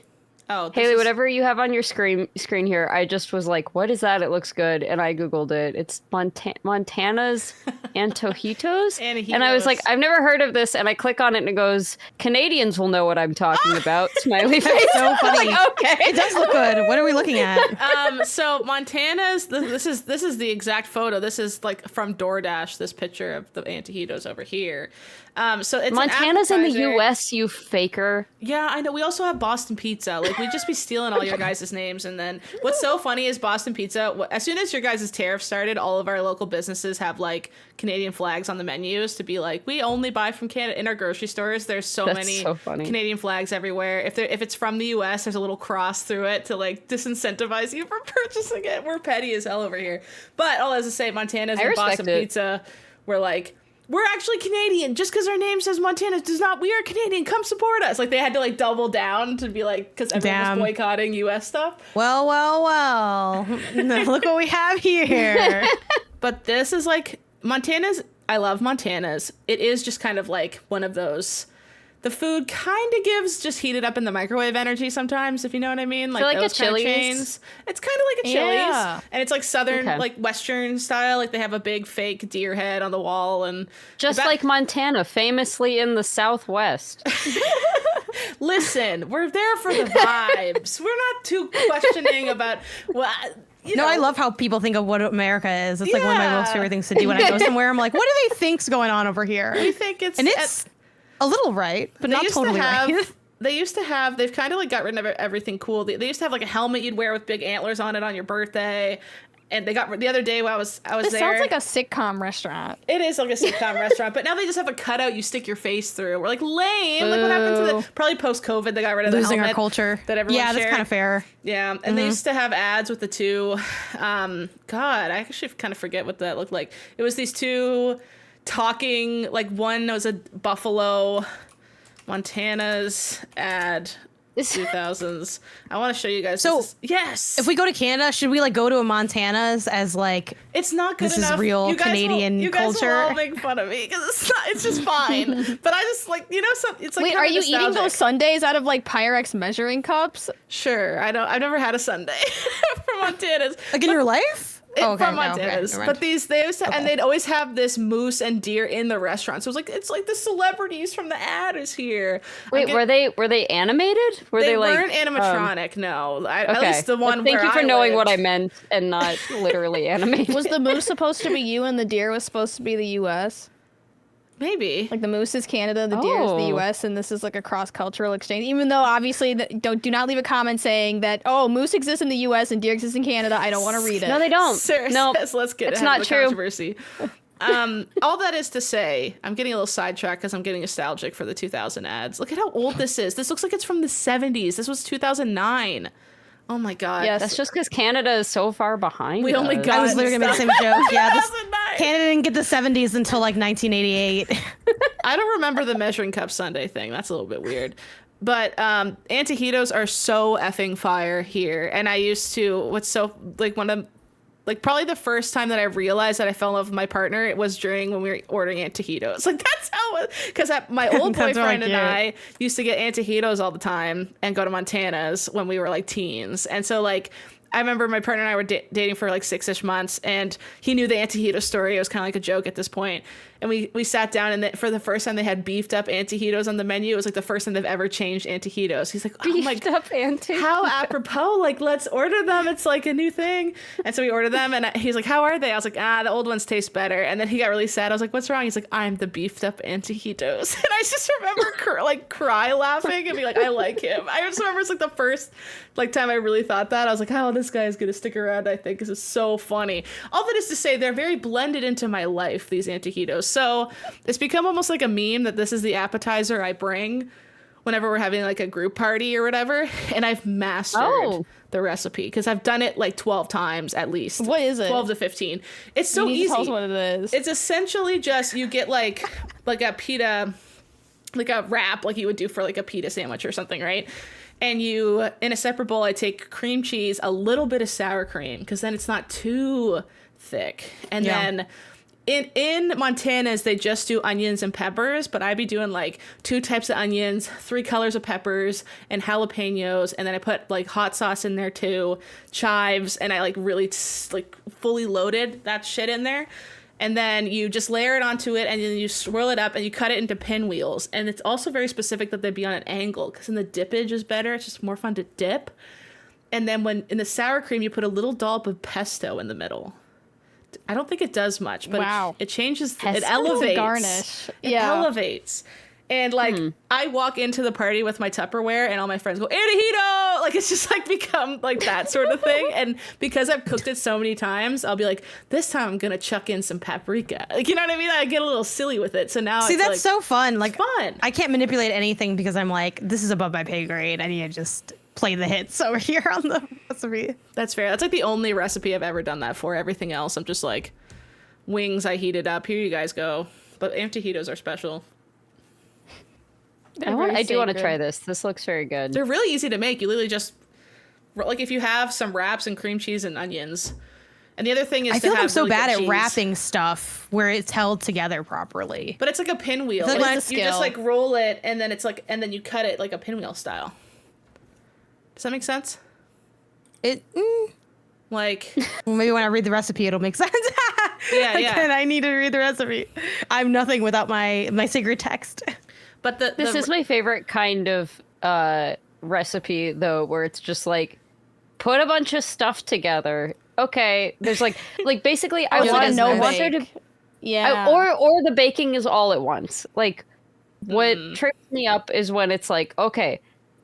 Oh, this Haley, is- whatever you have on your screen here, I just was like, what is that? It looks good. And I Googled it. It's Montana's Antojitos. And I was like, I've never heard of this. And I click on it and it goes, Canadians will know what I'm talking about. Smiley face. So funny. Like, okay. It does look good. What are we looking at? So Montana's. This is the exact photo. This is like from DoorDash. This picture of the antojitos over here. So it's Montana's in the appetizer. U.S., you faker. Yeah, I know. We also have Boston Pizza. Like, we just be stealing all your guys' names. And then what's so funny is Boston Pizza, as soon as your guys' tariff started, all of our local businesses have, like, Canadian flags on the menus to be like, we only buy from Canada. In our grocery stores, there's so That's many so funny. Canadian flags everywhere. If it's from the U.S., there's a little cross through it to, like, disincentivize you from purchasing it. We're petty as hell over here. But all as to say, Montana's I and respect Boston it. Pizza were like, we're actually Canadian. Just because our name says Montana does not. We are Canadian. Come support us. Like they had to like double down to be like because everyone Damn. was boycotting U.S. stuff. Well. Look what we have here. But this is like I love Montana's. It is just kind of like one of those. The food kind of gives just heated up in the microwave energy sometimes, if you know what I mean. Like those a Chili's? chains. It's kind of like a Chili's. Yeah. And it's like southern, Okay. like Western style. Like they have a big fake deer head on the wall. And Just like Montana, famously in the Southwest. listen, we're there for the vibes. We're not too questioning about what. No, I love how people think of what America is. It's like one of my most favorite things to do when I go somewhere. I'm like, what do they think's going on over here? We think it's... And it's a little right, but not totally right. They used to have, they've kind of like got rid of everything cool. They used to have like a helmet you'd wear with big antlers on it on your birthday. And they got, the other day while I was This there. sounds like a sitcom restaurant. It is like a sitcom restaurant, but now they just have a cutout you stick your face through. We're like, lame. Like what happened to the, probably post-COVID, they got rid of the Losing helmet our culture. that everyone Yeah, that's shared. kind of fair. Yeah, and they used to have ads with the two, God, I actually kind of forget what that looked like. It was these two talking, like one was a Buffalo, Montana's ad, 2000s. I want to show you guys. So, yes, If we go to Canada, should we like go to a Montana's as like it's not good this enough. is real you guys Canadian you culture? guys will all make fun of me because it's not. It's just fine. But I just like it's like. Wait, kind are of you eating nostalgic. those sundaes out of like Pyrex measuring cups? Sure, I don't. I've never had a sundae from Montana's. like in your life? From Montana's, never but mind. they used to, and they'd always have this moose and deer in the restaurant. So it's like the celebrities from the ad is here. Wait, were they animated? Were They like weren't animatronic. No, at okay. least the one. Thank where you for I knowing what I lived. meant and not literally animated. Was the moose supposed to be you and the deer was supposed to be the U.S.? Maybe. Like the moose is Canada, the deer is the Oh. U.S., and this is like a cross-cultural exchange. Even though obviously, do not leave a comment saying that moose exists in the U.S. and deer exists in Canada. I don't want to read it. No, they don't. Sarah No, says, let's get it's ahead not of the true. controversy. All that is to say, I'm getting a little sidetracked because I'm getting nostalgic for the 2000 ads. Look at how old this is. This looks like it's from the 70s. This was 2009. Oh my god. Yes. That's just because Canada is so far behind. We only us. got- I was literally gonna make the same joke. Yeah, 2009. Canada didn't get the 70s until like 1988. I don't remember the measuring cup Sunday thing. That's a little bit weird. But antojitos are so effing fire here. And I used to, probably the first time that I realized that I fell in love with my partner, it was during when we were ordering antojitos. Like that's how it, because my old That's boyfriend really and I used to get antojitos all the time and go to Montana's when we were like teens. And so like, I remember my partner and I were dating for like 6-ish months, and he knew the antojito story. It was kind of like a joke at this point. And we sat down, and for the first time they had beefed up antojitos on the menu. It was like the first time they've ever changed antojitos. He's like, oh my Beefed up antiques. how apropos, like let's order them, it's like a new thing. And so we ordered them, and he's like, how are they? I was like, the old ones taste better. And then he got really sad. I was like, what's wrong? He's like, I'm the beefed up antojitos. And I just remember cry laughing and be like, I like him. I just remember it's like the first time I really thought that. I was like, oh, this guy is gonna stick around, I think. This is so funny. All that is to say, they're very blended into my life, these antojitos. So it's become almost like a meme that this is the appetizer I bring whenever we're having like a group party or whatever, and I've mastered the recipe because I've done it like 12 times at least. What is it? 12 to 15. It's so You need easy. to tell us what it is. It's essentially just you get like a pita, like a wrap like you would do for like a pita sandwich or something, right? And you, in a separate bowl, I take cream cheese, a little bit of sour cream because then it's not too thick, and then in Montana's, they just do onions and peppers, but I'd be doing like 2 types of onions, 3 colors of peppers, and jalapenos, and then I put like hot sauce in there too, chives, and I like really like fully loaded that shit in there. And then you just layer it onto it, and then you swirl it up, and you cut it into pinwheels. And it's also very specific that they be on an angle, because then the dippage is better. It's just more fun to dip. And then when in the sour cream, you put a little dollop of pesto in the middle. I don't think it does much, but it changes. It elevates. Garnish. It elevates. And like I walk into the party with my Tupperware, and all my friends go antojito. Like it's just like become like that sort of thing. And because I've cooked it so many times, I'll be like, this time I'm gonna chuck in some paprika. Like you know what I mean? I get a little silly with it. So now See, it's that's like, so fun. Like fun. I can't manipulate anything because I'm like, this is above my pay grade. I need to just play the hits over here on the recipe. That's fair. That's like the only recipe I've ever done that for. Everything else, I'm just like, wings I heated up. Here you guys go. But antojitos are special. I do want to try this. This looks very good. They're really easy to make. You literally just, like if you have some wraps and cream cheese and onions, And the other thing is I feel like I'm so really bad good at cheese. wrapping stuff where it's held together properly. But it's like a pinwheel. It's like You just like roll it and then it's like, and then you cut it like a pinwheel style. Does that make sense? Like, well, maybe when I read the recipe, it'll make sense. Yeah. Again, I need to read the recipe. I'm nothing without my sacred text. But this is my favorite kind of recipe, though, where it's just like, put a bunch of stuff together. Okay, there's like basically, I want there to, or the baking is all at once. Like, what trips me up is when it's like, okay,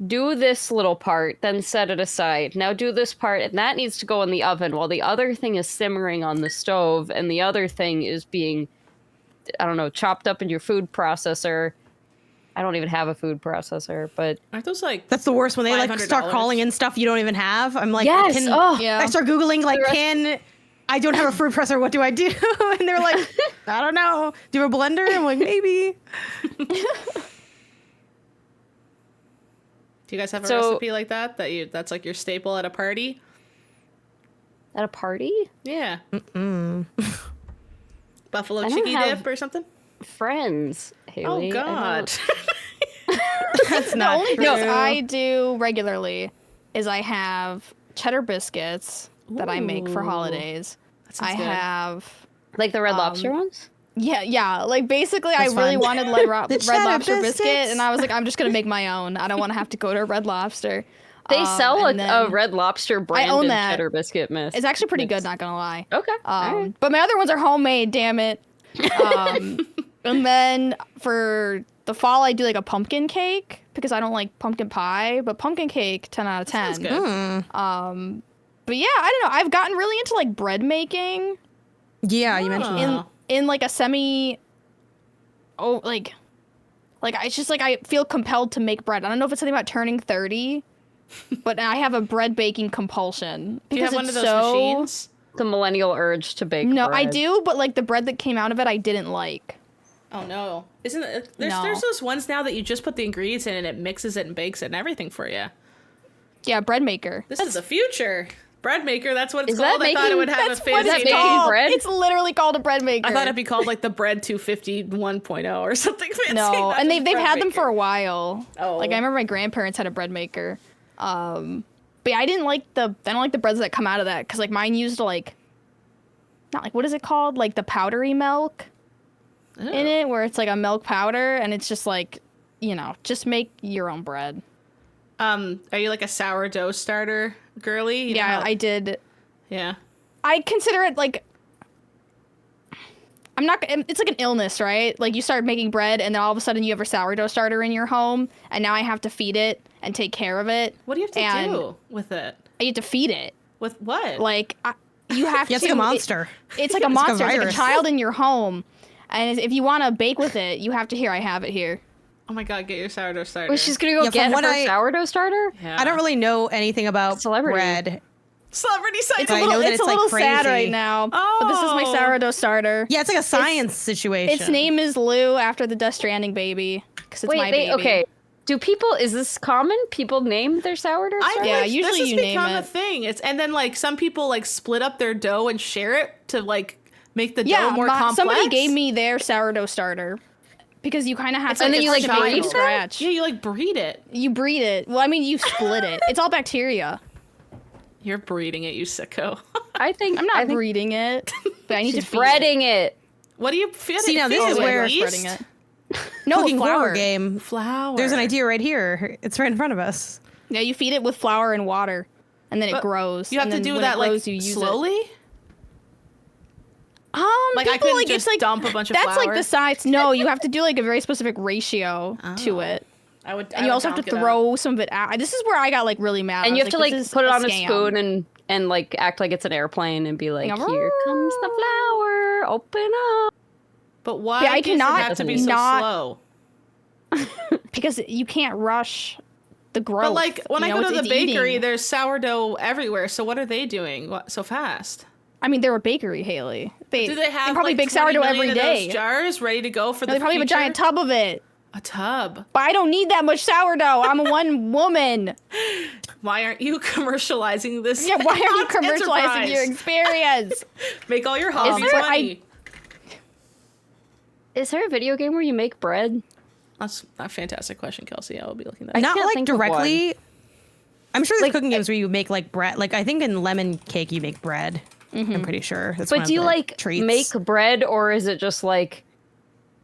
do this little part, then set it aside. Now do this part, and that needs to go in the oven while the other thing is simmering on the stove, and the other thing is being, I don't know, chopped up in your food processor. I don't even have a food processor, but aren't those like that's the worst when they like start calling in stuff you don't even have. I'm like, yes, I start Googling like, I don't have a food processor. What do I do? And they're like, I don't know. Do you have a blender? I'm like, maybe. Do you guys have a recipe like that that's like your staple at a party? At a party? Yeah. Buffalo chicky dip or something? Friends, Haley. Oh God. That's not the only things I do regularly is I have cheddar biscuits that I make for holidays. I have like the Red Lobster ones. Yeah. Like basically, I really wanted Red Lobster biscuit, and I was like, I'm just gonna make my own. I don't want to have to go to Red Lobster. They sell a Red Lobster branded cheddar biscuit mix. It's actually pretty good, not gonna lie. Okay. Right. But my other ones are homemade. Damn it. And then for the fall, I do like a pumpkin cake because I don't like pumpkin pie, but pumpkin cake, 10 out of 10. Sounds good. But yeah, I don't know. I've gotten really into like bread making. Yeah, you mentioned that. In like a semi. Oh, like it's just like I feel compelled to make bread. I don't know if it's something about turning 30, but I have a bread baking compulsion. Do you have one of those machines? The millennial urge to bake bread. No, I do, but like the bread that came out of it, I didn't like. Oh no! Isn't it? There's those ones now that you just put the ingredients in and it mixes it and bakes it and everything for you. Yeah, bread maker. This is the future. Bread maker. That's what it's called. I thought it would have a fancy name. Making bread? It's literally called a bread maker. I thought it'd be called like the Bread 250 1.0 or something fancy. No, and they've had them for a while. Oh. Like I remember my grandparents had a bread maker. But yeah, I don't like the breads that come out of that because like mine used like, not like, what is it called? Like the powdery milk in it, where it's like a milk powder, and it's just like, just make your own bread. Are you like a sourdough starter girly? Yeah, I did. Yeah. I consider it like, it's like an illness, right? Like you start making bread and then all of a sudden you have a sourdough starter in your home and now I have to feed it and take care of it. What do you have to do with it? I have to feed it. With what? Like, you have to. It's like a monster. It's like a monster. It's like a child in your home. And if you want to bake with it, you have to I have it here. Oh my God, get your sourdough starter. Wait, she's going to go get her sourdough starter? Yeah. I don't really know anything about bread. Celebrity science. It's a little sad right now. Oh. But this is my sourdough starter. Yeah, it's like a science situation. Its name is Lou after the Death Stranding baby. Because it's my baby. Okay. Is this common? People name their sourdough starter? Yeah, usually this you has name become it. a thing. And then like some people like split up their dough and share it to like make the dough more complex. Somebody gave me their sourdough starter. Because you kind of have to, and then you like breed it? Scratch. Yeah, you like breed it. You breed it. Well, I mean, you split it. It's all bacteria. You're breeding it, you sicko. I'm not breeding it, but I need to feed breading it. What do you feed it? See, now this is where spreading it. No, Cooking flour. Horror game. Flour. There's an idea right here. It's right in front of us. Yeah, you feed it with flour and water, and then it grows. You have to do that like slowly. Like I couldn't just dump a bunch of flour. That's like the size. No, you have to do like a very specific ratio to it. And you also have to throw some of it out. This is where I got like really mad. And you have to like put it on a spoon and like act like it's an airplane and be like, here comes the flour, open up. But why does it have to be so slow? Because you can't rush the growth. But like when I go to the bakery, there's sourdough everywhere. So what are they doing so fast? I mean, they're a bakery, Haley. Do they have probably like bake sourdough every day? Those jars ready to go for the They probably have a giant tub of it. A tub. But I don't need that much sourdough. I'm one woman. Why aren't you commercializing this? Yeah, why are you commercializing enterprise? your experience? Make all your hobbies money. Is there a video game where you make bread? That's a fantastic question, Kelsey. I will be looking at I that. can't Not like think of directly. I'm sure there's Like, cooking games where you make like bread. Like I think in Lemon Cake you make bread. I'm pretty sure. That's one But of do you the like treats. make bread, or is it just like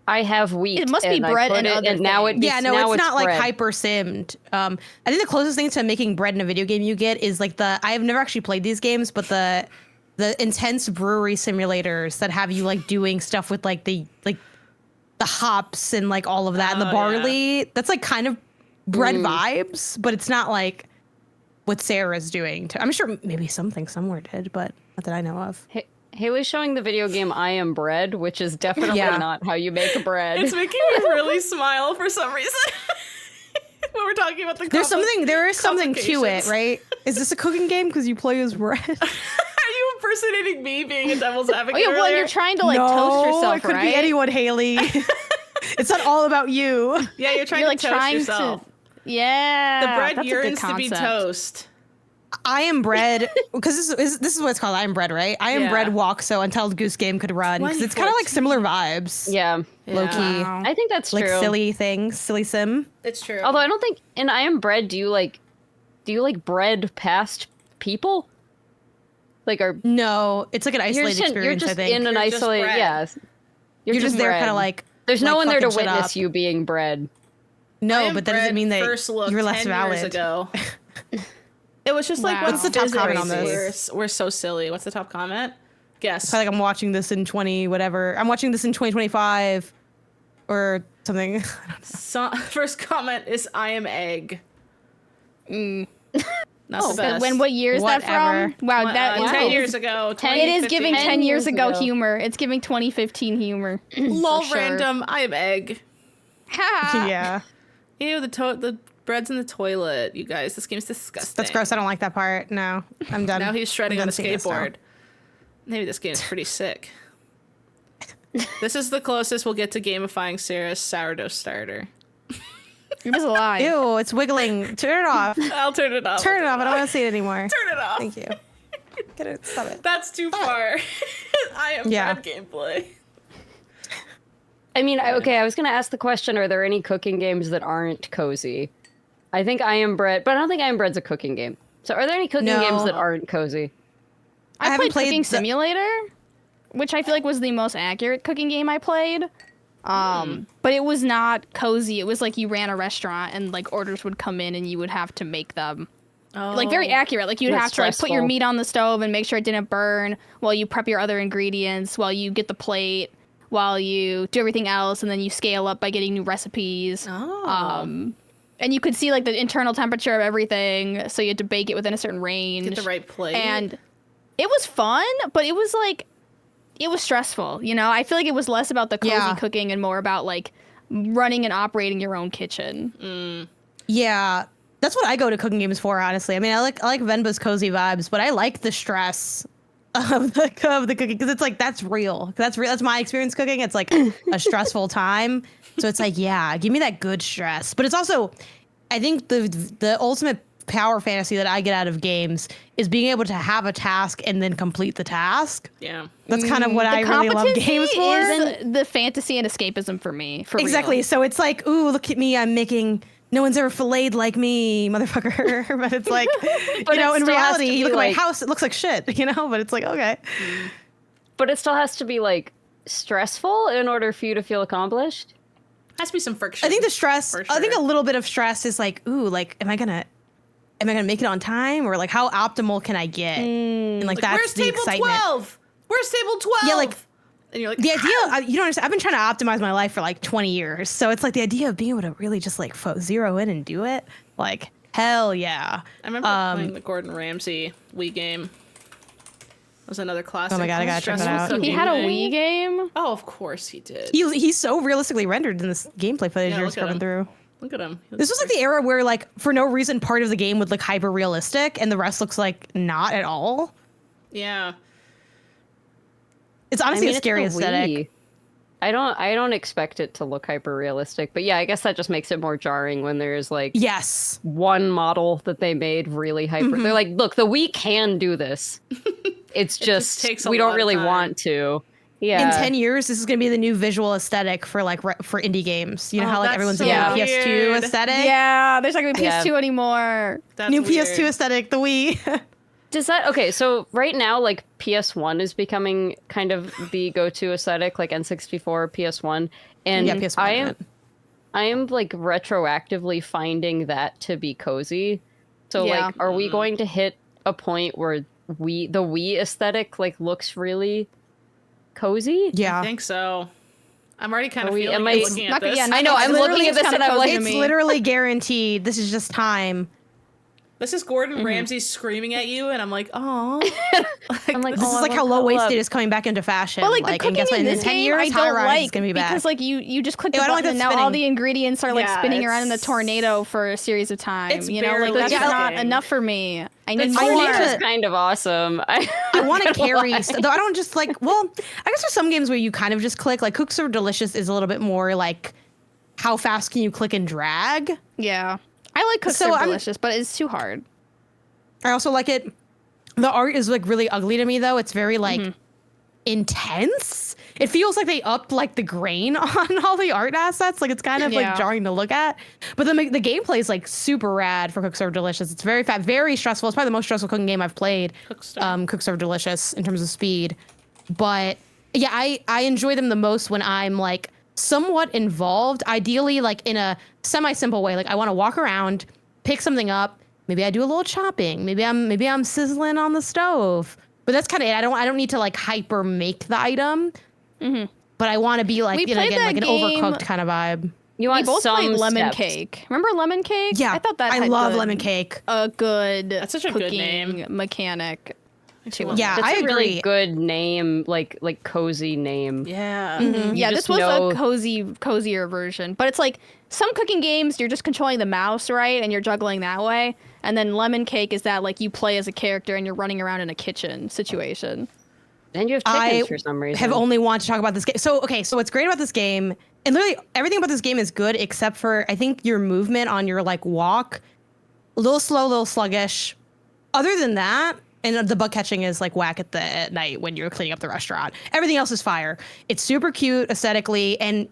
I have wheat? It must be and I bread put and it, other now things. Yeah, no, now it's not like bread. hyper simmed. I think the closest thing to making bread in a video game you get is like I have never actually played these games, but the intense brewery simulators that have you like doing stuff with like the hops and like all of that and the barley. Yeah. That's like kind of bread vibes, but it's not like what Sarah's doing. I'm sure maybe something somewhere did, but not that I know of. Haley's showing the video game I Am Bread, which is definitely not how you make bread. It's making me really smile for some reason. When we're talking about there is something to it, right? Is this a cooking game because you play as bread? Are you impersonating me being a devil's advocate? Oh yeah, well, earlier? you're trying to like toast yourself, it could right? be anyone, Haley. It's not all about you. Yeah, you're trying You're to like toast trying yourself. Yeah, The bread that's a good yearns to be concept. toast. I Am Bread, because this is what it's called. I Am Bread, right? I Am Bread walk so Untitled Goose Game could run, because it's kind of like similar vibes. Yeah. Low key. Wow. I think that's Like true. silly things, silly sim. It's true. Although I don't think in I Am Bread do you like bread past people? Like No, it's like an isolated you're experience, just I think. in an You're just isolated bread. yes. You're just there bread. kind of like There's no one there to fucking shit witness up. you being bread. I No, Am but that Bread doesn't mean that first looked you're less 10 valid. years ago. It was just like, Wow. what's What's the top comment on this? We're so silly. What's the top comment? Guess. I feel like I'm watching this in 20 whatever. I'm watching this in 2025 or something. First comment is I am egg. Not the best. When what year is that Whatever. from? Wow, that is 10 years ago. It is giving 2015. 10 years ago ago. humor. It's giving 2015 humor. Lol, for sure. random. I am egg. Yeah. Ew, the bread's in the toilet. You guys, this game's disgusting. That's gross. I don't like that part. No, I'm done. Now he's shredding I'm on a done seeing this now. skateboard. Maybe this game's pretty sick. This is the closest we'll get to gamifying Sarah's sourdough starter. It was a lie. Ew, it's wiggling. Turn it off. I'll turn it off. Turn it off. I don't want to see it anymore. Turn it off. Thank you. Get it. Stop it. That's too far. I am bad gameplay. I mean, I was going to ask the question, are there any cooking games that aren't cozy? I think I Am Bread, but I don't think I Am Bread's a cooking game. So are there any cooking games that aren't cozy? I haven't played Cooking the- Simulator, which I feel like was the most accurate cooking game I played. But it was not cozy. It was like you ran a restaurant and like orders would come in and you would have to make them. Like very accurate. Like you'd That's have to like put your stressful. meat on the stove and make sure it didn't burn while you prep your other ingredients, while you get the plate, while you do everything else, and then you scale up by getting new recipes. And you could see like the internal temperature of everything, so you had to bake it within a certain range. Get the right plate. And it was fun, but it was like, it was stressful, you know? I feel like it was less about the cozy cooking and more about like running and operating your own kitchen. Yeah, that's what I go to cooking games for, honestly. I mean, I like Venba's cozy vibes, but I like the stress of the cooking because it's like that's real. That's my experience cooking. It's like a stressful time, so it's like give me that good stress. But it's also, I think the ultimate power fantasy that I get out of games is being able to have a task and then complete the task. Yeah. That's kind of what I really love games for. Is the fantasy and escapism for me. For Exactly. real. So it's like, ooh, look at me. I'm making. No one's ever filleted like me, motherfucker. But it's like, But you know, it in still has to reality, be you look at like- my house, it looks like shit, you know? But it's like, okay. But it still has to be like stressful in order for you to feel accomplished. Has to be some friction. I think the stress, for I think a sure. little bit of stress is like, ooh, like, am I gonna make it on time? Or like, how optimal can I get? And like, that's where's the table excitement. 12? Where's table 12? Yeah, like, and you're like, the idea, you don't understand. I've been trying to optimize my life for like 20 years. So it's like the idea of being able to really just like zero in and do it. Like, hell yeah. I remember playing the Gordon Ramsay Wii game. That was another classic. Oh my God, I gotta check that stressful out. cooking He had a game. Wii game? Oh, of course he did. He's so realistically rendered in this gameplay footage Yeah, you're look at scrubbing him. through. Look at him. This was like the era where, like, for no reason, part of the game would look hyper realistic, and the rest looks like not at all. Yeah. It's honestly a it's scary the aesthetic. Wii. I don't expect it to look hyper realistic, but yeah, I guess that just makes it more jarring when there's like Yes. one model that they made really hyper. They're like, look, the Wii can do this. It's just takes a we lot don't of really time. want to. Yeah. In 10 years, this is going to be the new visual aesthetic for like for indie games. You know how like that's everyone's so getting weird. PS2 aesthetic? Yeah, there's not gonna be Yeah. PS2 anymore. That's New weird. PS2 aesthetic, the Wii. Does that okay? So right now, like PS1 is becoming kind of the go-to aesthetic, like N64, PS1, and Yeah, PS1, I I am, meant. I am like retroactively finding that to be cozy. So Yeah. like, are we going to hit a point where the Wii aesthetic like looks really cozy? I Yeah. think so. I'm already kind Are of we- feeling am it I- looking at Not gonna- this. yeah, I know. I'm looking at this and I'm like, kinda It's cozy to me. literally guaranteed. This is just time. This is Gordon Ramsay screaming at you, and I'm like, oh. I'm like, This oh, is I like love how low waisted co-op. is coming back into fashion. But like the and cooking guess what? in In this 10 game, years, I high don't rise like is gonna be back. because like you just click the Ew, I don't button like and that now all spinning. the ingredients are like Yeah, spinning around in a it's- tornado for a series of time. It's You know, like barely that's not cooking. enough for me. I need It's more. more- Tornado's kind of awesome. I want to carry, though I don't just like, well, I guess there's some games where you kind of just click, like Cooks Are Delicious is a little bit more like, how fast can you click and drag? Yeah, I like Cooks So Are I'm- Delicious, but it's too hard. I also like it. The art is like really ugly to me though. It's very like intense. It feels like they upped like the grain on all the art assets. Like it's kind of Yeah. like jarring to look at. But the gameplay is like super rad for Cooks Are Delicious. It's very fat, very stressful. It's probably the most stressful cooking game I've played. Cooks Are Delicious in terms of speed. But yeah, I enjoy them the most when I'm like somewhat involved. Ideally, like in a semi-simple way. Like I want to walk around, pick something up. Maybe I do a little chopping. Maybe I'm sizzling on the stove. But that's kind of it. I don't need to like hyper make the item. But I want to be like, We you know, played again, like that an game- overcooked kind of vibe. You We want both some played Lemon steps. Cake. Remember Lemon Cake? Yeah, I thought that I had love good- lemon cake. A good That's such a good cooking name. mechanic. To Yeah, That's I a really agree. good name, like cozy name. Yeah. Yeah, just this was know- a cozier version. But it's like some cooking games, you're just controlling the mouse, right? And you're juggling that way. And then Lemon Cake is that like you play as a character and you're running around in a kitchen situation. And you have chickens I for some reason. have only wanted to talk about this game. So, okay, so what's great about this game, and literally everything about this game is good except for, I think, your movement on your, like, walk. A little slow, a little sluggish. Other than that, and the bug catching is, like, whack at night when you're cleaning up the restaurant. Everything else is fire. It's super cute aesthetically, and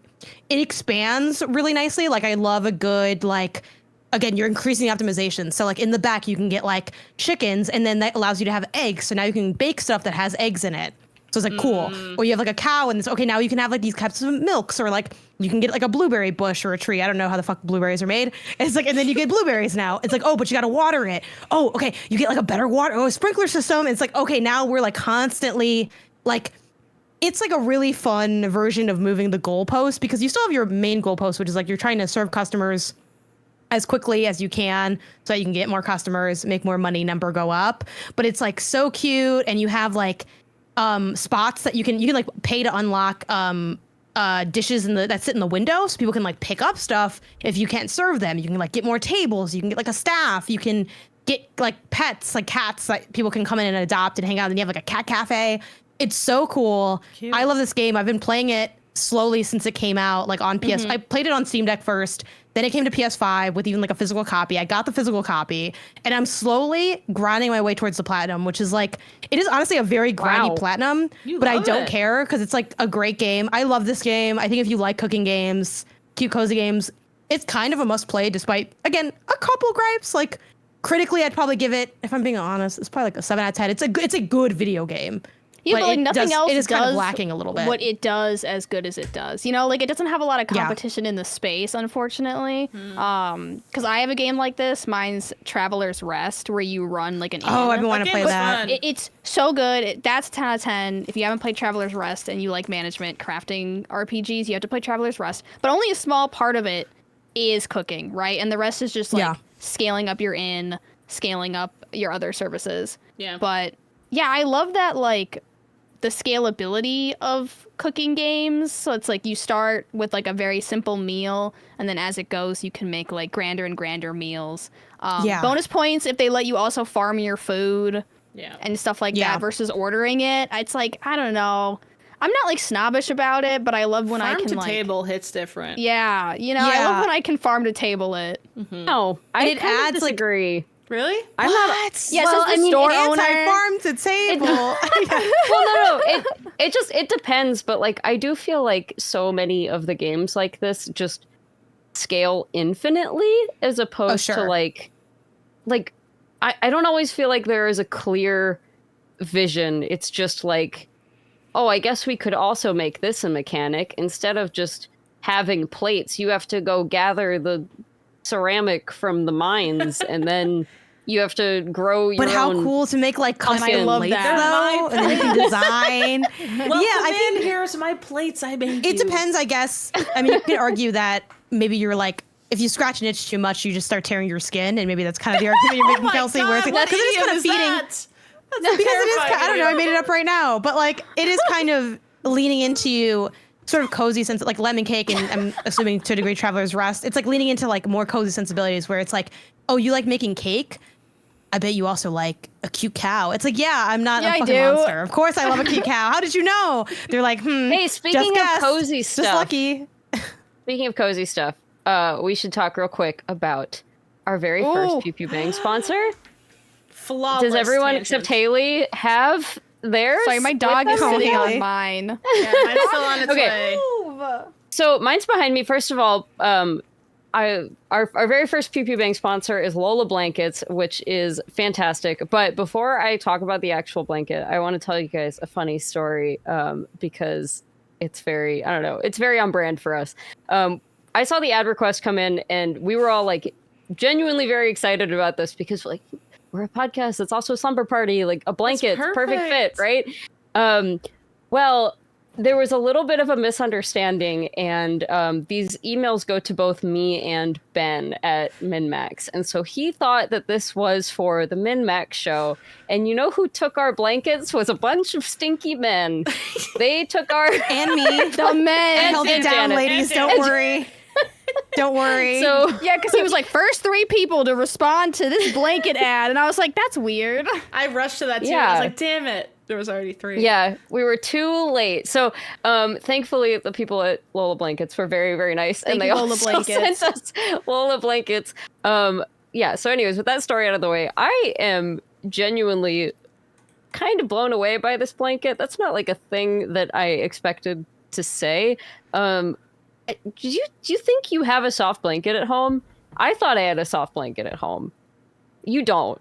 it expands really nicely. Like, I love a good, like... Again, you're increasing the optimization. So like in the back, you can get like chickens and then that allows you to have eggs. So now you can bake stuff that has eggs in it. So it's like cool. Or you have like a cow and it's okay, now you can have like these types of milks or like you can get like a blueberry bush or a tree. I don't know how the fuck blueberries are made. It's like, and then you get blueberries now. It's like, oh, but you got to water it. Oh, okay. You get like a better water. Oh, a sprinkler system. It's like, okay, now we're like constantly like, it's like a really fun version of moving the goalpost because you still have your main goalpost, which is like you're trying to serve customers as quickly as you can so that you can get more customers, make more money, number go up. But it's like so cute. And you have like spots that you can like pay to unlock dishes that sit in the window so people can like pick up stuff if you can't serve them. You can like get more tables. You can get like a staff. You can get like pets, like cats that people can come in and adopt and hang out. And you have like a cat cafe. It's so cool. Cute. I love this game. I've been playing it slowly since it came out, like on PS. I played it on Steam Deck first. Then it came to PS5 with even like a physical copy. I got the physical copy and I'm slowly grinding my way towards the platinum, which is like, it is honestly a very grindy Wow. platinum, You but I love don't it. care because it's like a great game. I love this game. I think if you like cooking games, cute, cozy games, it's kind of a must play despite, again, a couple gripes. Like critically, I'd probably give it, if I'm being honest, it's probably like a 7 out of 10. It's a good video game. Yeah, but like it nothing does- else it is kind of does lacking a little bit. what it does as good as it does. You know, like it doesn't have a lot of Yeah. competition in the space, unfortunately. Because I have a game like this. Mine's Traveler's Rest, where you run like an inn. Oh, I've been That wanting to game play was that. fun. It's so good. That's 10 out of 10. If you haven't played Traveler's Rest and you like management crafting RPGs, you have to play Traveler's Rest. But only a small part of it is cooking, right? And the rest is just like Yeah. scaling up your inn, scaling up your other services. Yeah. But yeah, I love that like the scalability of cooking games. So it's like you start with like a very simple meal, and then as it goes, you can make like grander and grander meals. Yeah. Bonus points if they let you also farm your food Yeah. and stuff like Yeah. that versus ordering it. It's like, I don't know. I'm not like snobbish about it, but I love when I can Farm to like table hits different. Yeah, you know, I love when I can farm to table it. No, I kind of disagree. Really? I'm not. Yes, well, as the store owner. Anti-farm to table. Well, no. It depends, but like I do feel like so many of the games like this just scale infinitely as opposed to like I don't always feel like there is a clear vision. It's just like, oh, I guess we could also make this a mechanic instead of just having plates. You have to go gather the ceramic from the mines and then you have to grow your own. But how cool to make like custom I love plates that. though, and then you can design. I think here's my plates I made. It depends, I guess. I mean, you can argue that maybe you're like, if you scratch an itch too much, you just start tearing your skin, and maybe that's kind of the argument you're making, Kelsey. Where it's like, because it is kind of feeding. Because it is, I don't know, I made it up right now, but like it is kind of leaning into sort of cozy sense, like lemon cake, and I'm assuming to a degree Traveler's Rest. It's like leaning into like more cozy sensibilities, where it's like, oh, you like making cake? I bet you also like a cute cow. It's like, yeah, I'm not a fucking monster. Of course I love a cute cow. How did you know? They're like, Hey, speaking of cozy stuff. Just lucky. Speaking of cozy stuff, we should talk real quick about our very first Pew Pew Bang sponsor. Flawless. Does everyone tangent. except Haley have theirs? Sorry, my dog is sitting on mine. Yeah, mine's still on its way. So mine's behind me. First of all, our very first Pew Pew Bang sponsor is Lola Blankets, which is fantastic. But before I talk about the actual blanket, I want to tell you guys a funny story because it's very, I don't know, it's very on brand for us. I saw the ad request come in and we were all like genuinely very excited about this because like we're a podcast. It's also a slumber party, like a blanket, perfect fit, right? Well, there was a little bit of a misunderstanding, and these emails go to both me and Ben at MinnMax. And so he thought that this was for the MinnMax show. And you know who took our blankets? Was a bunch of stinky men. They took our... And me. The men. Held it down, ladies. Don't worry. Don't worry. So yeah, because he was like, first 3 people to respond to this blanket ad. And I was like, that's weird. I rushed to that too. Yeah. I was like, damn it. There was already 3. Yeah, we were too late. So thankfully, the people at Lola Blankets were very, very nice. Thank and they you, Lola also Blankets. sent us Lola Blankets. Yeah, so anyways, with that story out of the way, I am genuinely kind of blown away by this blanket. That's not like a thing that I expected to say. Do you think you have a soft blanket at home? I thought I had a soft blanket at home. You don't.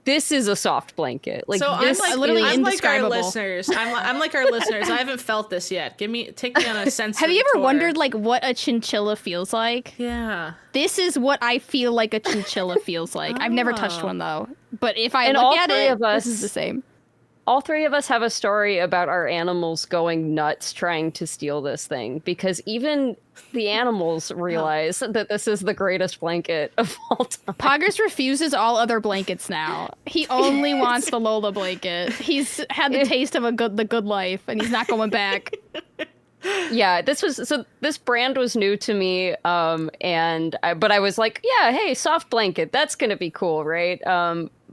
This is a soft blanket. Like so this, I'm literally I'm like our indescribable. listeners. I'm like our listeners. I haven't felt this yet. Take me on a sense. Have you ever wondered like what a chinchilla feels like? Yeah. This is what I feel like a chinchilla feels like. I've never touched one though. But if I And look all at three it, of us- this is the same. all 3 of us have a story about our animals going nuts trying to steal this thing, because even the animals realize that this is the greatest blanket of all time. Poggers refuses all other blankets now. He only wants the Lola blanket. He's had the taste of the good life, and he's not going back. Yeah, this brand was new to me, but I was like, yeah, hey, soft blanket, that's gonna be cool, right?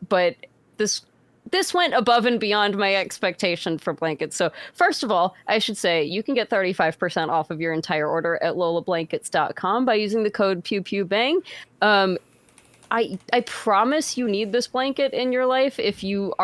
But this went above and beyond my expectation for blankets. So first of all, I should say you can get 35% off of your entire order at lolablankets.com by using the code PEWPEWBANG. I promise you need this blanket in your life if you're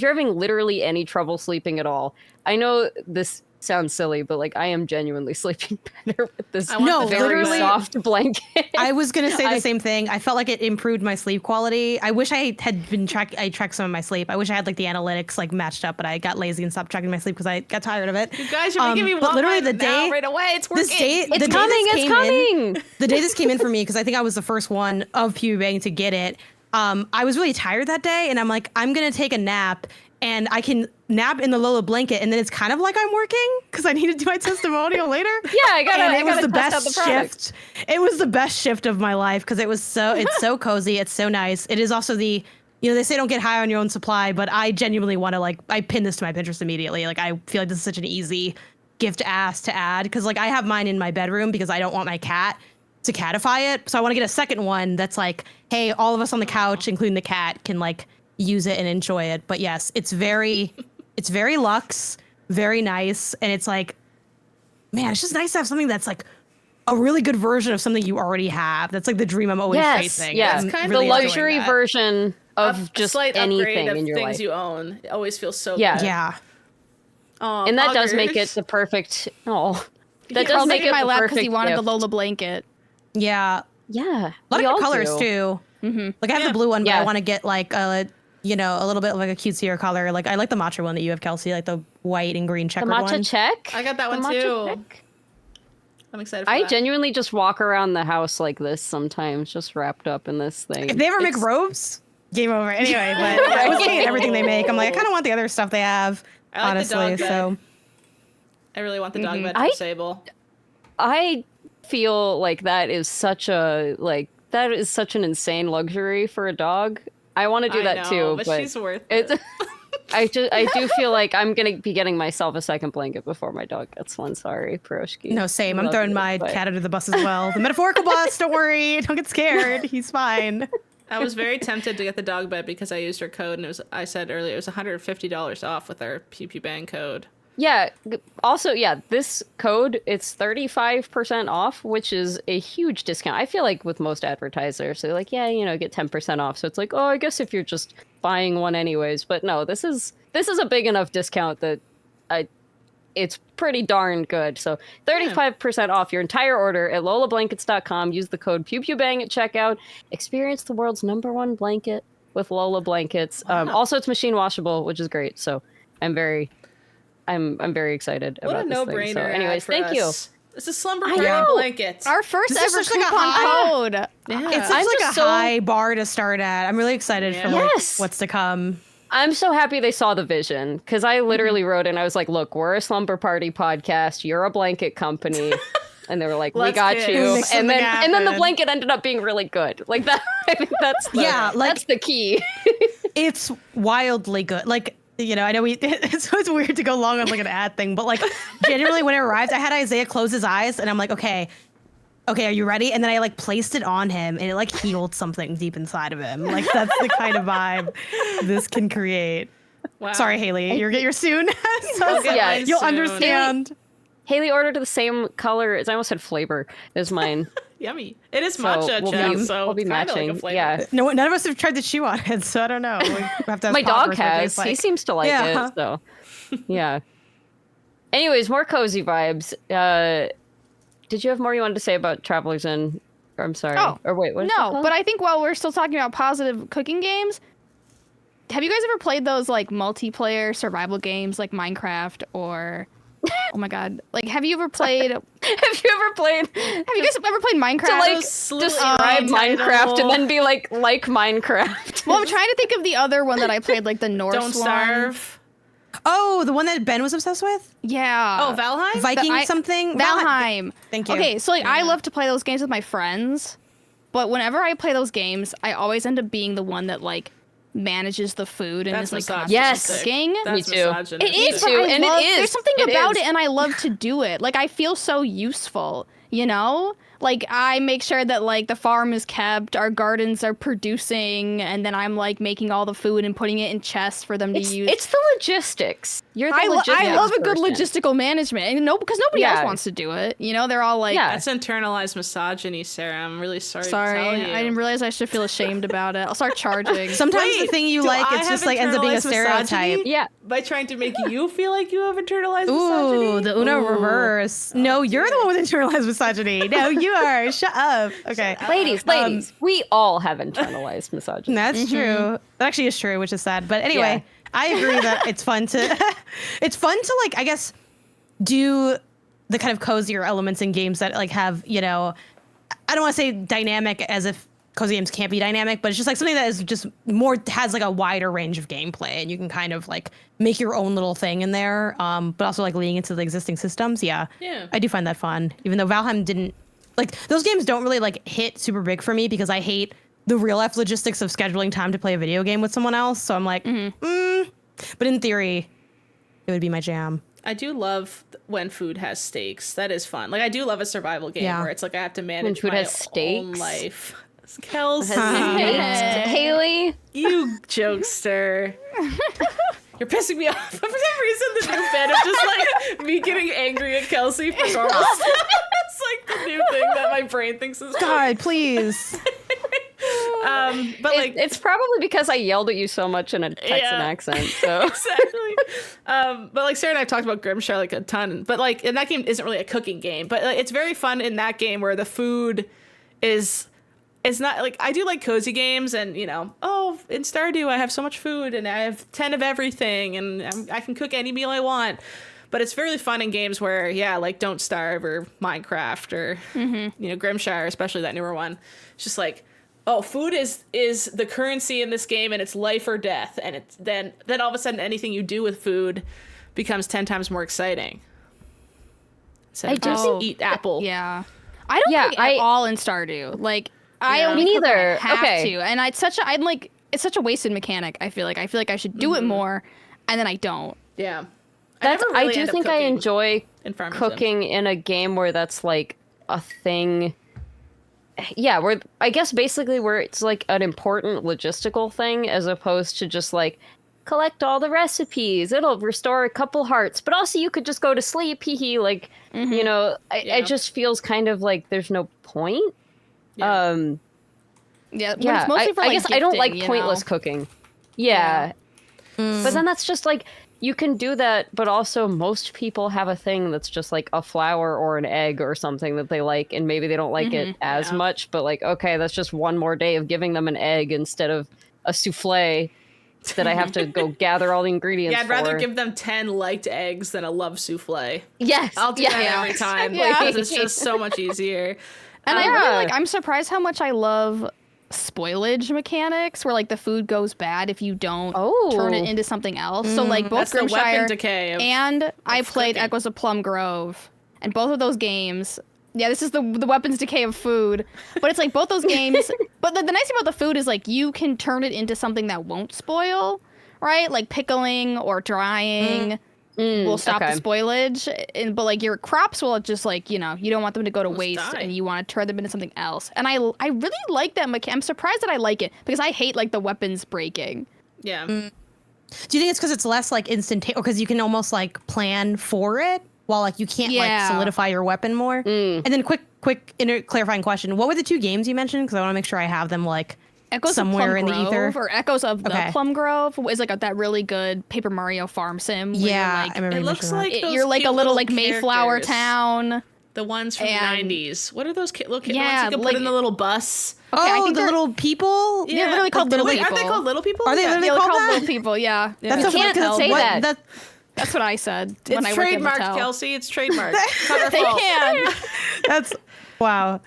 having literally any trouble sleeping at all. I know this sounds silly, but like I am genuinely sleeping better with this very soft blanket. I was gonna say the same thing. I felt like it improved my sleep quality. I wish I had been tracked some of my sleep. I wish I had like the analytics like matched up, but I got lazy and stopped tracking my sleep because I got tired of it. You guys are making me want literally mine the now day right away. It's working. It's coming. The day this came in for me, because I think I was the first one of Pew Bang to get it. I was really tired that day, and I'm like, I'm gonna take a nap. And I can nap in the Lola blanket, and then it's kind of like I'm working because I need to do my testimonial later. Yeah, it was the best shift. It was the best shift of my life because it's so cozy, it's so nice. It is also they say don't get high on your own supply, but I genuinely want to I pin this to my Pinterest immediately. Like I feel like this is such an easy gift to add because like I have mine in my bedroom because I don't want my cat to catify it. So I want to get a second one that's like, hey, all of us on the couch, including the cat, can like use it and enjoy it. But yes, it's very luxe. very nice. And it's like, man, it's just nice to have something that's like a really good version of something you already have. That's like the dream I'm always chasing. Yeah, I'm kind of really the luxury enjoying that. version of A just slight anything upgrade in of your things life. you own. It always feels so Yeah. good. Yeah. Aw, And that does make it poggers. the perfect. Oh, that Yeah. does Curl's make in it my the lap because perfect he wanted the gift. Lola blanket. Yeah. Yeah, A lot we of all good colors do. too. Mm-hmm. Like I have Yeah. the blue one, but Yeah. I want to get like a little bit of like a cutesier color. Like I like the matcha one that you have, Kelsey, like the white and green The checkered matcha one. check. I got that The one matcha too. check? I'm excited for I that. genuinely just walk around the house like this sometimes, just wrapped up in this thing. If they ever make It's- robes, game over. Anyway, but I was looking at everything they make. I'm like, I kind of want the other stuff they have, I like the honestly. dog bed. So I really want the dog bed I- for Sable. I feel like that is such an insane luxury for a dog. I want to do that too, but she's worth it. it's I do feel like I'm gonna be getting myself a second blanket before my dog gets one. Sorry, Piroshki. no, same. I'm Love throwing you, my but- cat under the bus as well. The metaphorical bus. Don't worry. Don't get scared. He's fine. I was very tempted to get the dog bed because I used her code, and I said earlier it was $150 off with our Pew Pew Bang code. Yeah. Also, yeah, this code, it's 35% off, which is a huge discount. I feel like with most advertisers, they're like, yeah, get 10% off. So it's like, oh, I guess if you're just buying one anyways. But no, this is a big enough discount that it's pretty darn good. So 35% off your entire order at lolablankets.com. Use the code PEWPEWBANG at checkout. Experience the world's #1 blanket with Lola Blankets. Wow. Also, it's machine washable, which is great. So I'm very excited What about a this thing. no-brainer. So anyways, ad for thank you. us. It's a slumber I party know. blanket. Our first This is ever such like a coupon high- code. Yeah. It's such I'm like just a so- high bar to start at. I'm really excited for like Yes. what's to come. I'm so happy they saw the vision because I literally wrote in. I was like, "Look, we're a slumber party podcast. You're a blanket company," and they were like, "We Let's got get you." Make And then something the happen. blanket ended up being really good. Like that. I think that's that's the key. It's wildly good. Like, I know it's always weird to go long on like an ad thing, but like genuinely when it arrived, I had Isaiah close his eyes and I'm like, okay, are you ready? And then I like placed it on him and it like healed something deep inside of him. Like that's the kind of vibe this can create. Wow. Sorry, Haley, you'll get yours soon. So get Yeah, mine you'll soon. understand. Haley ordered the same color as I almost said flavor as mine. Yummy. It is So matcha, we'll Jen, be, so we'll be kinda matching. Like a flavor. Yeah. No, none of us have tried to chew on it, so I don't know. We have to ask My Pop dog first what it has. tastes He like. seems to like Yeah. it. So, yeah. Anyways, more cozy vibes. Did you have more you wanted to say about Travelers Inn? Or, I'm sorry. Oh, Or wait, what is it No, called? but I think while we're still talking about positive cooking games, have you guys ever played those like multiplayer survival games like Minecraft or oh my god, like have you ever played Have you ever played Have you guys ever played Minecraft? to like Slowly describe Minecraft title. and then be like Minecraft? Well, I'm trying to think of the other one that I played, like the Norse Don't one. starve. Oh, the one that Ben was obsessed with? Yeah. Oh, Valheim? Viking something? Valheim. Thank you. Okay, so like I love to play those games with my friends, but whenever I play those games, I always end up being the one that like manages the food and That's is like Yes. cooking. That's Me too. misogynistic. It is, Me too, but I and it love, is. there's something It about is. it, and I love to do it. Like I feel so useful, you know. Like I make sure that like the farm is kept, our gardens are producing, and then I'm like making all the food and putting it in chests for them to use. It's the logistics. You're the I logistics love a good person. logistical management, and because nobody Yeah. else wants to do it. You know, they're all like, Yeah. That's internalized misogyny, Sarah. I'm really sorry, sorry, to tell you. I didn't realize I should feel ashamed about it. I'll start charging. Sometimes the Wait, thing you do like, I it's have just like ends up being a internalized misogyny? stereotype. Yeah. By trying to make you feel like you have internalized Ooh, misogyny? the Uno Ooh. reverse. No, you're the one with internalized misogyny. No, you are. Shut up. Okay. Ladies, we all have internalized misogyny. That's true. That actually is true, which is sad. But anyway, Yeah. I agree that it's fun to like, I guess, do the kind of cozier elements in games that like have, I don't want to say dynamic as if cozy games can't be dynamic, but it's just like something that is just more, has like a wider range of gameplay and you can kind of like make your own little thing in there. But also like leaning into the existing systems. Yeah. I do find that fun, even though Valheim didn't, like, those games don't really like hit super big for me because I hate the real life logistics of scheduling time to play a video game with someone else. So I'm like, but in theory, it would be my jam. I do love when food has stakes. That is fun. Like, I do love a survival game Yeah. where it's like I have to manage food my has own stakes? life. Kelsey, Haley, you jokester. You're pissing me off. For some reason, the new bit of just like me getting angry at Kelsey for normal stuff. It's like the new thing that my brain thinks is God, please. But like it's probably because I yelled at you so much in a Texan accent. So exactly. But like Sarah and I have talked about Grimshire like a ton. But like, and that game isn't really a cooking game, but like, it's very fun in that game where the food is. It's not like I do like cozy games and, you know, oh, in Stardew, I have so much food and I have 10 of everything and I can cook any meal I want. But it's really fun in games where, yeah, like Don't Starve or Minecraft or, you know, Grimshire, especially that newer one. It's just like, oh, food is the currency in this game and it's life or death. And it's then all of a sudden anything you do with food becomes 10 times more exciting. So I do eat apple. Yeah. I don't cook at all in Stardew. Like, I only cook when I have to, and it's such a wasted mechanic. I feel like I should do it more, and then I don't. Yeah, I do think I enjoy cooking in a game where that's like a thing. Yeah, where I guess basically where it's like an important logistical thing as opposed to just like collect all the recipes. It'll restore a couple hearts, but also you could just go to sleep. Hee like you know, it just feels kind of like there's no point. Yeah. It's mostly for, like, I guess I don't like gifting, pointless cooking. Yeah. But then that's just like, you can do that, but also most people have a thing that's just like a flour or an egg or something that they like, and maybe they don't like it as much, but like, okay, that's just one more day of giving them an egg instead of a souffle that I have to go gather all the ingredients I'd rather give them 10 liked eggs than a love souffle. Yes. I'll do that every time because it's just so much easier. And I really I'm surprised how much I love spoilage mechanics where like the food goes bad if you don't turn it into something else. So like both Grimshire and I played cooking. Echoes of Plum Grove, and both of those games, this is the weapons decay of food. But it's like both those games, but the nice thing about the food is like you can turn it into something that won't spoil, right? Like pickling or drying. Will stop the spoilage, but like your crops will just like, you know, you don't want them to go to waste and you want to turn them into something else. And I really like that I'm surprised that I like it because I hate like the weapons breaking. Yeah. Do you think it's because it's less like instantaneous, or because you can almost like plan for it while like you can't like solidify your weapon more? And then quick clarifying question: what were the two games you mentioned? Because I want to make sure I have them like Echoes somewhere of Plum in the ether. Or Echoes of the Plum Grove is like that really good Paper Mario farm sim. Yeah, like, I remember. It looks like you're like a little like Mayflower town. The ones from the 90s. What are those little kids? Yeah, the ones you can put in the little bus. Okay, the little people? Yeah, they're literally called little people. Aren't they called little people? Are they literally called that? Little people, yeah. That's you can't say that. That's what I said when I worked in the It's trademarked, Kelsey. It's trademarked. They can. That's, wow.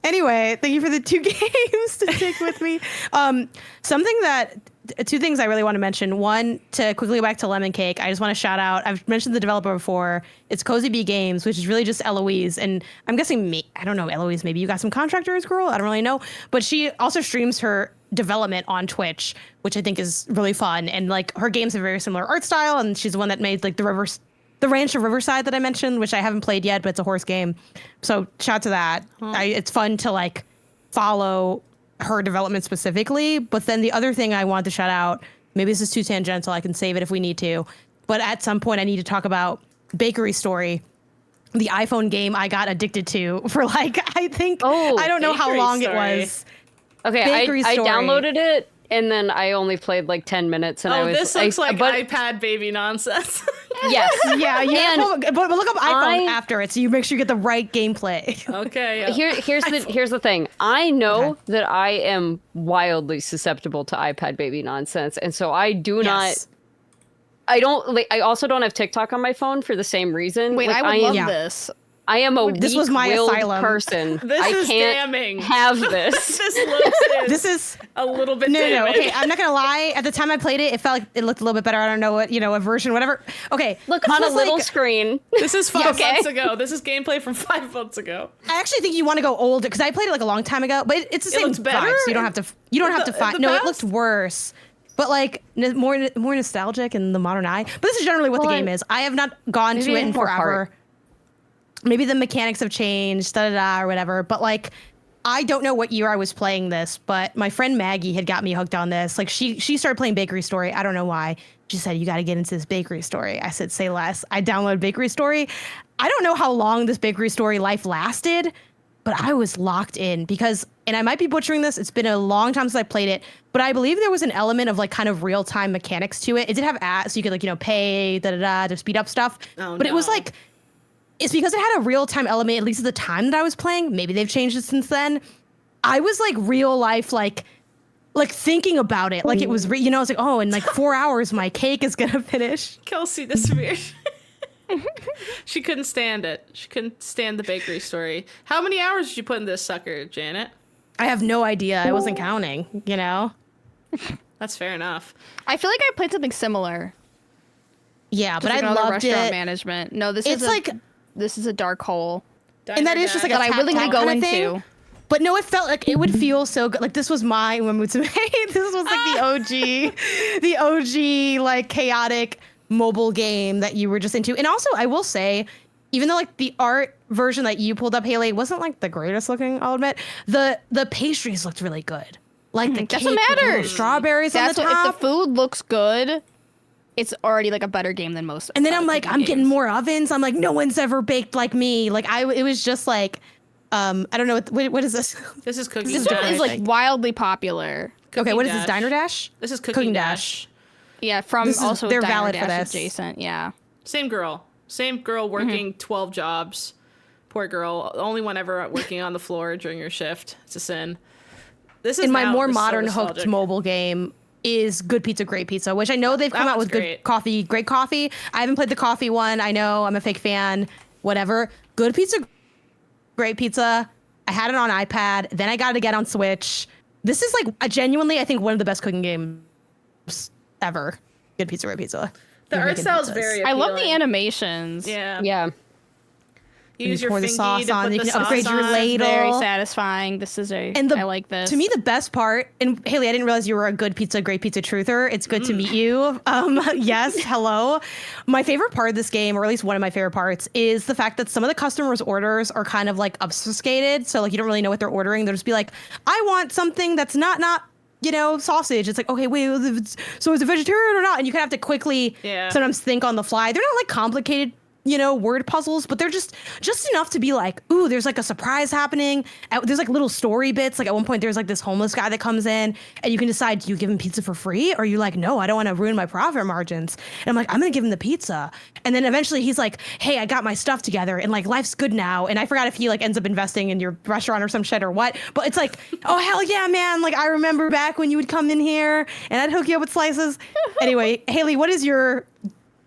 Anyway, thank you for the two games to stick with me. Two things I really want to mention. One, to quickly go back to Lemon Cake, I just want to shout out, I've mentioned the developer before. It's Cozy Bee Games, which is really just Eloise. And I'm guessing, I don't know, Eloise, maybe you got some contractors, girl? I don't really know. But she also streams her development on Twitch, which I think is really fun. And like her games have a very similar art style. And she's the one that made like the Ranch of Riverside that I mentioned, which I haven't played yet, but it's a horse game. So shout out to that. It's fun to like follow her development specifically. But then the other thing I wanted to shout out, maybe this is too tangential, I can save it if we need to, but at some point I need to talk about Bakery Story, the iPhone game I got addicted to for like, I don't know how long it was. Okay, I downloaded it. And then I only played like 10 minutes, and this looks like iPad baby nonsense. Yes, but look up iPhone after it, so you make sure you get the right gameplay. Okay. Here's the thing. I know that I am wildly susceptible to iPad baby nonsense, and so I do not. I don't like. I also don't have TikTok on my phone for the same reason. Wait, like, I would love this. I am a this was my asylum person. I can't damning. have this. This is a little bit damning. No. Okay, I'm not gonna lie. At the time I played it, it felt like it looked a little bit better. I don't know what version, whatever. Okay, look on a little screen. This is 5 months ago. This is gameplay from 5 months ago. I actually think you want to go older because I played it like a long time ago, but it's the same vibe. So you don't have to. You don't have to find. No, it looks worse. But like more nostalgic in the modern eye. But this is generally what the game is. I have not gone to it in forever. Maybe the mechanics have changed, or whatever. But like, I don't know what year I was playing this, but my friend Maggie had got me hooked on this. Like she started playing Bakery Story. I don't know why. She said, you got to get into this Bakery Story. I said, say less. I downloaded Bakery Story. I don't know how long this Bakery Story life lasted, but I was locked in because, and I might be butchering this, it's been a long time since I played it, but I believe there was an element of like kind of real-time mechanics to it. It did have ads, so you could like, pay to speed up stuff. But it was like, it's because it had a real-time element, at least at the time that I was playing. Maybe they've changed it since then. I was like real life, like thinking about it. Like it was, I was like, oh, in like 4 hours, my cake is going to finish. Kelsey disappeared. She couldn't stand it. She couldn't stand the Bakery Story. How many hours did you put in this sucker, Janet? I have no idea. I wasn't counting, That's fair enough. I feel like I played something similar. Yeah, but I loved restaurant it. Management. No, this is a dark hole. And that is just like that I willingly go into. But no, it felt like it would feel so good. Like this was my when we made. This was like the OG like chaotic mobile game that you were just into. And also, I will say, even though like the art version that you pulled up, Haley, wasn't like the greatest looking, I'll admit, the pastries looked really good. Like the that's cake what matters. With strawberries on the top. If the food looks good, it's already like a better game than most. And then I'm like, I'm getting more ovens. I'm like, no one's ever baked like me. Like it was just like, I don't know what is this? This is Cooking This Dash. one is like wildly popular. Okay, what is this? Diner Dash? This is Cooking Dash. Yeah, from also they're Diner valid Dash for this. adjacent. Yeah. Same girl working 12 jobs. Poor girl. Only one ever working on the floor during your shift. It's a sin. This is in my more this is so modern nostalgic. hooked mobile game is Good Pizza, Great Pizza, which I know they've come out with Good Coffee, Great Coffee. I haven't played the coffee one. I know I'm a fake fan. Whatever. Good Pizza, Great Pizza. I had it on iPad. Then I got it again on Switch. This is like genuinely, I think, one of the best cooking games ever. Good Pizza, Great Pizza. The art style is very appealing. I love the animations. Yeah. Yeah. You use your pour the fingy sauce to on. put You the can sauce upgrade your on. ladle. Very satisfying. I like this. To me, the best part, and Haley, I didn't realize you were a Good Pizza, Great Pizza truther. It's good to meet you. Yes, hello. My favorite part of this game, or at least one of my favorite parts, is the fact that some of the customers' orders are kind of like obfuscated. So like you don't really know what they're ordering. They'll just be like, I want something that's not sausage. It's like, okay, wait, so is it vegetarian or not? And you kind of have to quickly sometimes think on the fly. They're not like complicated word puzzles, but they're just enough to be like, ooh, there's like a surprise happening. There's like little story bits. Like at one point there's like this homeless guy that comes in and you can decide, do you give him pizza for free? Or are you like, no, I don't want to ruin my profit margins. And I'm like, I'm going to give him the pizza. And then eventually he's like, hey, I got my stuff together and like life's good now. And I forgot if he like ends up investing in your restaurant or some shit or what, but it's like, oh, hell yeah, man. Like I remember back when you would come in here and I'd hook you up with slices. Anyway, Haley, what is your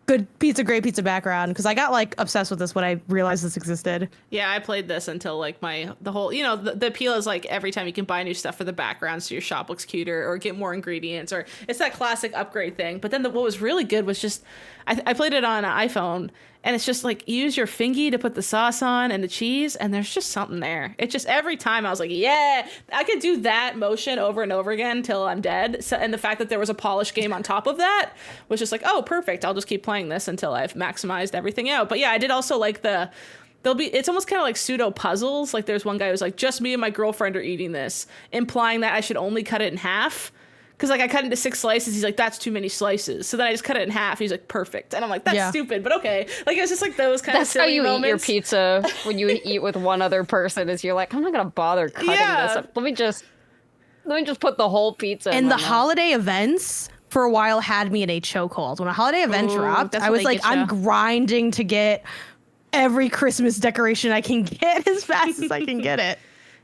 Good Pizza, Great Pizza background? Because I got like obsessed with this when I realized this existed. Yeah, I played this until like the whole, the appeal is like every time you can buy new stuff for the background so your shop looks cuter or get more ingredients, or it's that classic upgrade thing. But then what was really good was just, I played it on an iPhone, and it's just like use your fingy to put the sauce on and the cheese, and there's just something there. It just, every time I was like, yeah, I could do that motion over and over again until I'm dead. So, and the fact that there was a polished game on top of that was just like, oh, perfect. I'll just keep playing this until I've maximized everything out. But yeah, I did also like it's almost kind of like pseudo puzzles. Like there's one guy who's like, just me and my girlfriend are eating this, implying that I should only cut it in half. Because like I cut into 6 slices, he's like, that's too many slices. So then I just cut it in half. He's like, perfect. And I'm like, that's stupid, but okay. Like it's just like those kind of silly moments. That's how you eat your pizza when you eat with one other person. Is you're like, I'm not gonna bother cutting this up. Let me just put the whole pizza. And the holiday events for a while had me in a chokehold. When a holiday event dropped, I was like, I'm grinding to get every Christmas decoration I can get as fast as I can get it.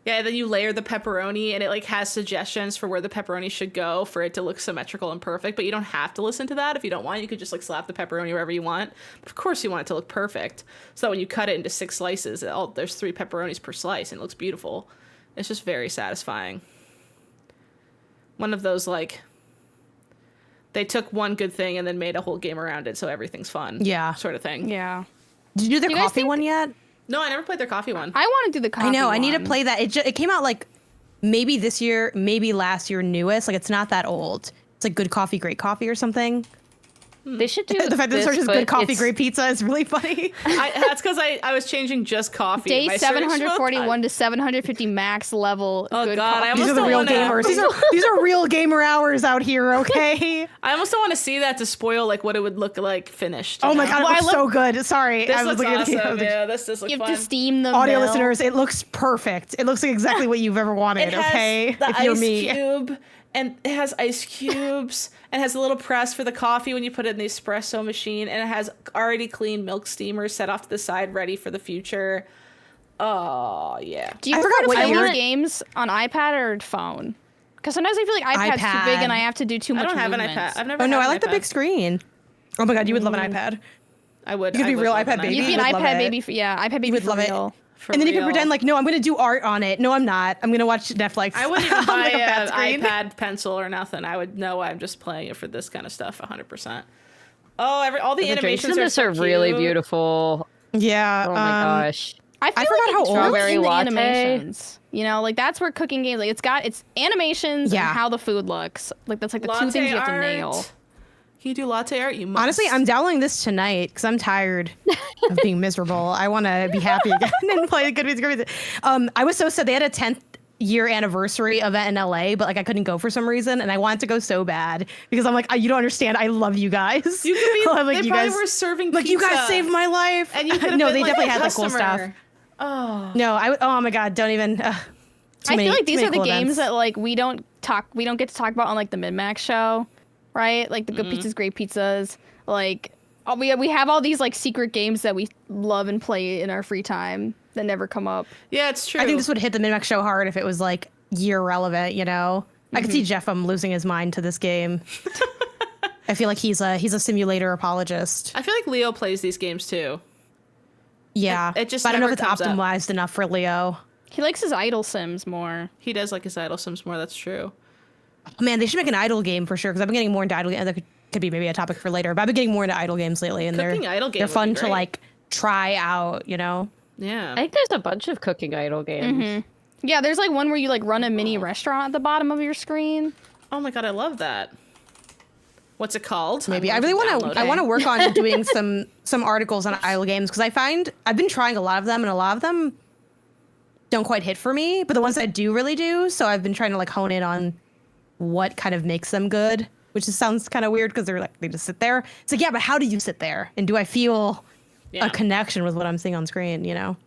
Yeah, then you layer the pepperoni, and it like has suggestions for where the pepperoni should go for it to look symmetrical and perfect. But you don't have to listen to that if you don't want. You could just like slap the pepperoni wherever you want. But of course, you want it to look perfect. So when you cut it into 6 slices, there's 3 pepperonis per slice, and it looks beautiful. It's just very satisfying. One of those like they took one good thing and then made a whole game around it, so everything's fun. Yeah, sort of thing. Yeah. Did you do the coffee one yet? No, I never played their coffee one. I want to do the coffee one. I know. I need to play that. It came out like maybe this year, maybe last year newest. Like it's not that old. It's like Good Coffee, Great Coffee or something. They should do The fact that this, the search is but good coffee, it's- great pizza is really funny. That's because I was changing just coffee. Day My search 741 to 750 max level. Oh, good God, I coffee. These almost are the don't real wanna- gamers. These are real gamer hours out here, okay? I almost don't want to see that to spoil like what it would look like finished. Oh you my know? god, it looks so good. Sorry, This I was looks looking at awesome. the Yeah, this does look You have fun. to steam the audio milk. listeners. It looks perfect. It looks like exactly what you've ever wanted. It has Okay, the if you're ice me. cube, and it has ice cubes, and has a little press for the coffee when you put it in the espresso machine, and it has already clean milk steamers set off to the side, ready for the future. Oh yeah. Do you I prefer forgot to what play year- your games on iPad or phone? Because sometimes I feel like iPad's too big and I have to do too I much don't have an movement. iPad. I've never. Oh no, had I an like the iPad. big screen. Oh my god, you would love an iPad. I would. You could I be would real love iPad an baby. You'd be You an would love iPad it. baby. iPad baby would for love it. real. For And then you real. can pretend like, no, I'm going to do art on it. No, I'm not. I'm going to watch Netflix. I wouldn't even on, buy like, a fat an screen. iPad pencil or nothing. I would know I'm just playing it for this kind of stuff 100%. Oh, all the The drinks animations in this so are really cute. beautiful. Yeah. Oh my gosh. I feel forgot like how it's old- really Strawberry in the latte. animations. You know, like that's where cooking games like it's animations Yeah. and how the food looks. Like that's like the two Latte things you have to art. nail. Can you do latte art? You must. Honestly, I'm downloading this tonight because I'm tired of being miserable. I want to be happy again and play Good Pizza, Great Pizza. I was so sad. They had a 10th year anniversary event in LA, but like I couldn't go for some reason, and I wanted to go so bad because I'm like, you don't understand. I love you guys. You could be. I'm like, They you probably guys were serving like pizza. you guys saved my life. And you could have no, been, they like, definitely a had like cool stuff. customer. Oh. No, oh my god, don't even. I feel like these are the games that like we don't get to talk about on like the MinnMax show, right? Like the Good Pizzas, Great Pizzas. Like we have all these like secret games that we love and play in our free time that never come up. Yeah, it's true. I think this would hit the MinnMax show hard if it was like year relevant. You know, I could see Jeff losing his mind to this game. I feel like he's a simulator apologist. I feel like Leo plays these games too. Yeah, It just but I don't know if never it's comes up. optimized enough for Leo. He likes his idle sims more. He does like his idle sims more. That's true. Man, they should make an idle game for sure because I've been getting more into idle games. That could be maybe a topic for later, but I've been getting more into idle games lately, and Cooking they're idle game they're would fun be to great. like try out. You know, Yeah. I think there's a bunch of cooking idle games. Yeah, there's like one where you like run a mini restaurant at the bottom of your screen. Oh my god, I love that. What's it called? maybe I'm I really going want download to. I it. want to work on doing some articles on idle games because I find I've been trying a lot of them, and a lot of them don't quite hit for me. But the ones that do really do. So I've been trying to like hone in on what kind of makes them good, which just sounds kind of weird because they just sit there. It's like, yeah, but how do you sit there? And do I feel Yeah. a connection with what I'm seeing on screen? You know?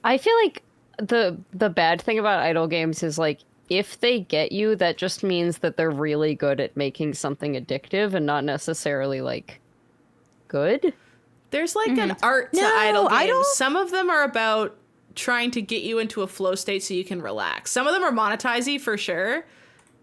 I feel like the bad thing about idle games is like if they get you, that just means that they're really good at making something addictive and not necessarily like good. There's like an art to No, idle games. idle- Some of them are about trying to get you into a flow state so you can relax. Some of them are monetizing for sure.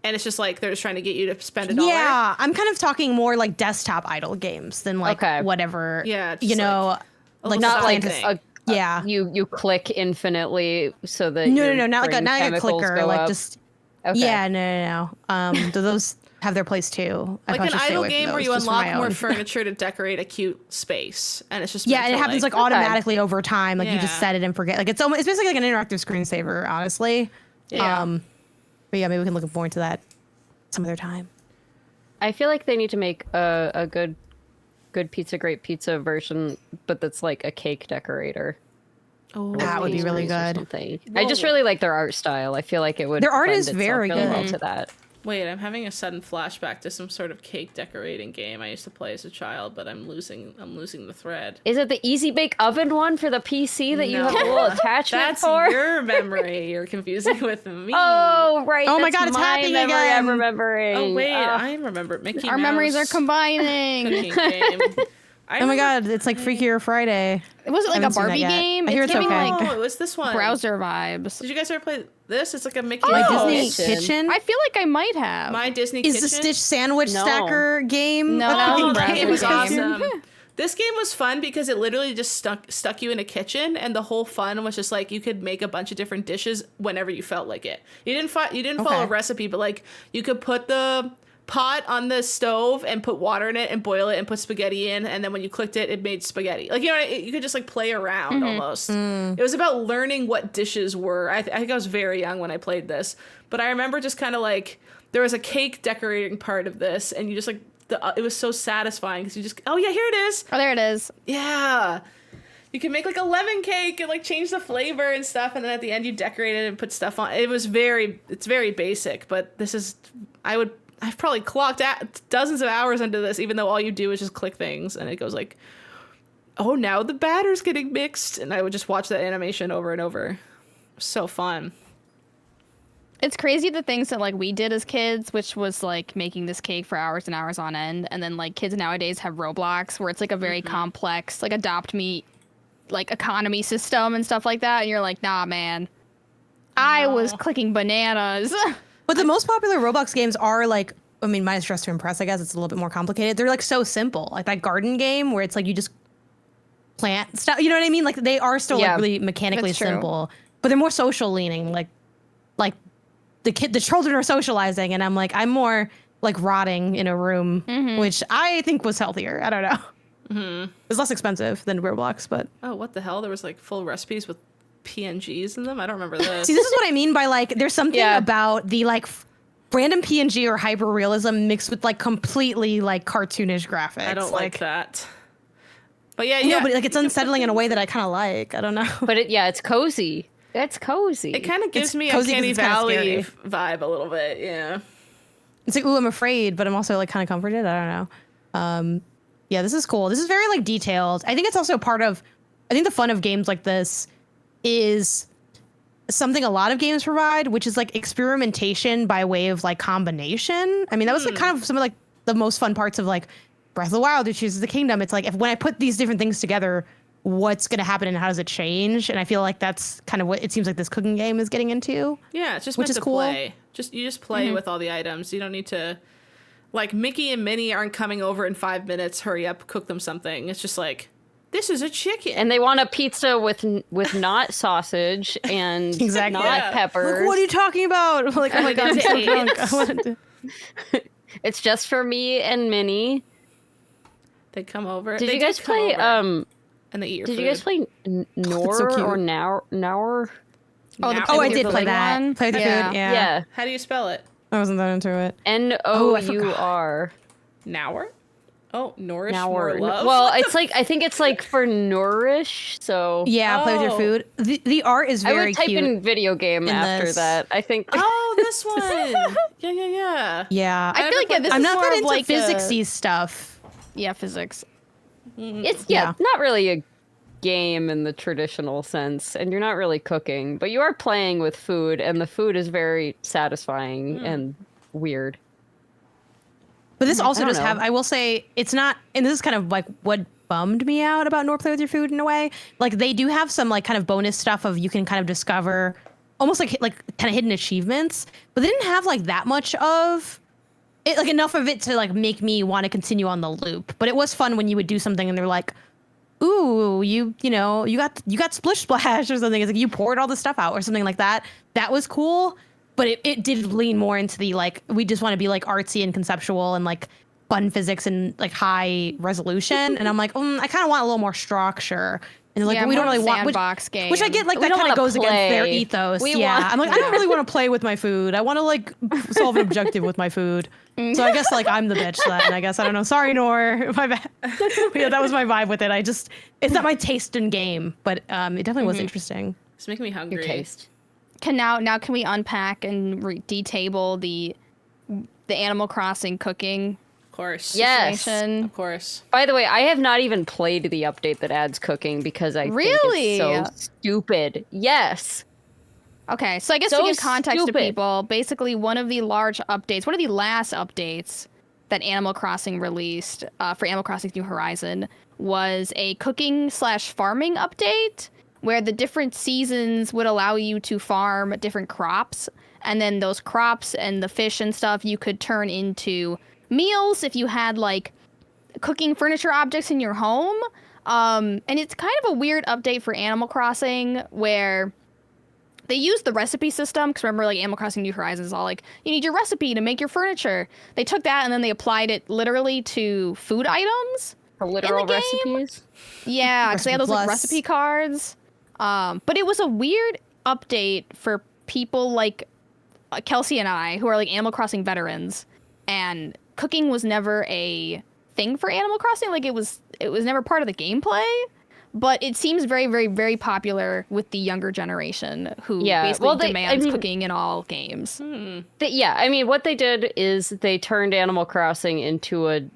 And it's just like they're just trying to get you to spend $1. Yeah, I'm kind of talking more like desktop idle games than like Okay. whatever. Yeah, just you know, a like little Not like thing. yeah. you click infinitely so that No, your not like brain not like a chemicals clicker, go like up. just Okay. yeah, no. Do those have their place too? I Like probably an should stay idle away from game where those you just for unlock my more own. furniture to decorate a cute space. And it's just Yeah, meant and it to, happens like Okay. automatically over time. Like you just Yeah. set it and forget. Like it's basically like an interactive screensaver, honestly. Yeah. But yeah, maybe we can look more into that some other time. I feel like they need to make a good pizza, great pizza version, but that's like a cake decorator. Oh, That would be really Pastries or good. something. I just really like their art style. I feel like it would. Their art lend is itself very really well good. to that. Wait, I'm having a sudden flashback to some sort of cake decorating game I used to play as a child, but I'm losing the thread. Is it the Easy Bake Oven one for the PC that you have a No. little attachment That's for? your memory. You're confusing with me. Oh right! Oh my that's God, it's my happening memory again. I'm remembering. Oh wait, Oh. I remember Mickey Our memories are Mouse combining. cooking game. Oh my god, it's like Freakier Friday. Was it like I a haven't seen that Barbie yet. game? I hear It's it's giving okay. like Oh, it was this one. browser vibes. Did you guys ever play this? It's like a Mickey My Mouse. Disney Kitchen. Kitchen. I feel like I might have. My Disney Is Kitchen. the Stitch Sandwich No. Stacker game? No, a that cooking was that browser game? game was game. awesome. This game was fun because it literally just stuck you in a kitchen, and the whole fun was just like you could make a bunch of different dishes whenever you felt like it. You didn't follow a Okay. recipe, but like you could put the pot on the stove and put water in it and boil it and put spaghetti in, and then when you clicked it, it made spaghetti. Like, you know, you could just like play around almost. It was about learning what dishes were. I think I was very young when I played this, but I remember just kind of like there was a cake decorating part of this, and you just like it was so satisfying because you just, oh yeah, here it is. Oh, there it is. Yeah. You can make like a lemon cake and like change the flavor and stuff, and then at the end you decorate it and put stuff on. It's very basic, but I've probably clocked out dozens of hours into this, even though all you do is just click things, and it goes like, oh, now the batter's getting mixed, and I would just watch that animation over and over. So fun. It's crazy the things that like we did as kids, which was like making this cake for hours and hours on end, and then like kids nowadays have Roblox, where it's like a very complex like adopt me like economy system and stuff like that, and you're like, nah, man, I was clicking bananas. But the most popular Roblox games are like, I mean, minus Dress to Impress, I guess it's a little bit more complicated. They're like so simple, like that garden game where it's like you just plant stuff. You know what I mean? Like they are still like really mechanically simple, but they're more social leaning. Like the children are socializing, and I'm more like rotting in a room, which I think was healthier. I don't know. It's less expensive than Roblox, but oh, what the hell? There was like full recipes with PNGs in them. I don't remember this. See, this is what I mean by like there's something about the like random PNG or hyper realism mixed with like completely like cartoonish graphics. I don't like that. But yeah, no, but like it's unsettling in a way that I kind of like. I don't know. But it's cozy. It's cozy. It kind of gives me a Uncanny Valley vibe a little bit. Yeah. It's like, ooh, I'm afraid, but I'm also like kind of comforted. I don't know. Yeah, this is cool. This is very like detailed. I think it's also part of, I think the fun of games like this is something a lot of games provide, which is like experimentation by way of like combination. I mean, that was like kind of some of like the most fun parts of like Breath of the Wild or Tears of the Kingdom. It's like when I put these different things together, what's going to happen and how does it change? And I feel like that's kind of what it seems like this cooking game is getting into. Yeah, it's just meant to play. You just play with all the items. You don't need to, like, Mickey and Minnie aren't coming over in 5 minutes. Hurry up, cook them something. It's just like, this is a chicken. And they want a pizza with not sausage and not peppers. Like, what are you talking about? Like, oh my God, I'm so drunk. It's just for me and Minnie. They come over. Did you guys play and they eat your food. Did you guys play Nor so or Now? I did play that. One? Play with the food, yeah. How do you spell it? I wasn't that into it. Nour. Nour? Oh, nourish Nour. more love? Well, it's like, I think it's like for nourish, so. Yeah, play with your food. The art is very cute. I would type cute in video game after that. I think. Oh, this one. Yeah. Yeah. I feel like this I'm is not more that of into like physicsy stuff. Yeah, physics. It's not really a game in the traditional sense, and you're not really cooking, but you are playing with food, and the food is very satisfying and weird. But this also does have, I will say, it's not, and this is kind of like what bummed me out about Nor Play With Your Food in a way. Like they do have some like kind of bonus stuff of you can kind of discover almost like kind of hidden achievements, but they didn't have like that much of it, like enough of it to like make me want to continue on the loop. But it was fun when you would do something and they're like, ooh, you got splish splash or something. It's like you poured all the stuff out or something like that. That was cool. But it did lean more into the like, we just want to be like artsy and conceptual and like fun physics and like high resolution. And I'm like, I kind of want a little more structure. And like, we don't really want which I get like that kind of goes against their ethos. I'm like, I don't really want to play with my food. I want to like solve an objective with my food. So I guess like I'm the bitch then. I guess I don't know. Sorry, Nor. My bad. Yeah, that was my vibe with it. It's not my taste in game, but it definitely was interesting. It's making me hungry. Your taste. Now can we unpack and detable the Animal Crossing cooking? Of course. Yes. Situation? Of course. By the way, I have not even played the update that adds cooking because I think it's so stupid. Yes. Okay, so I guess to give context to people, basically one of the last updates that Animal Crossing released for Animal Crossing New Horizon was a cooking/farming update where the different seasons would allow you to farm different crops, and then those crops and the fish and stuff you could turn into meals if you had like cooking furniture objects in your home. And it's kind of a weird update for Animal Crossing where they use the recipe system, because remember, like, Animal Crossing New Horizons is all like, you need your recipe to make your furniture. They took that and then they applied it literally to food items. For literal recipes? Yeah, because they had those like, recipe cards. But it was a weird update for people like Kelsey and I, who are like Animal Crossing veterans. and cooking was never a thing for Animal Crossing. Like it was never part of the gameplay. But it seems very, very, very popular with the younger generation who basically demands cooking in all games. What they did is they turned Animal Crossing into an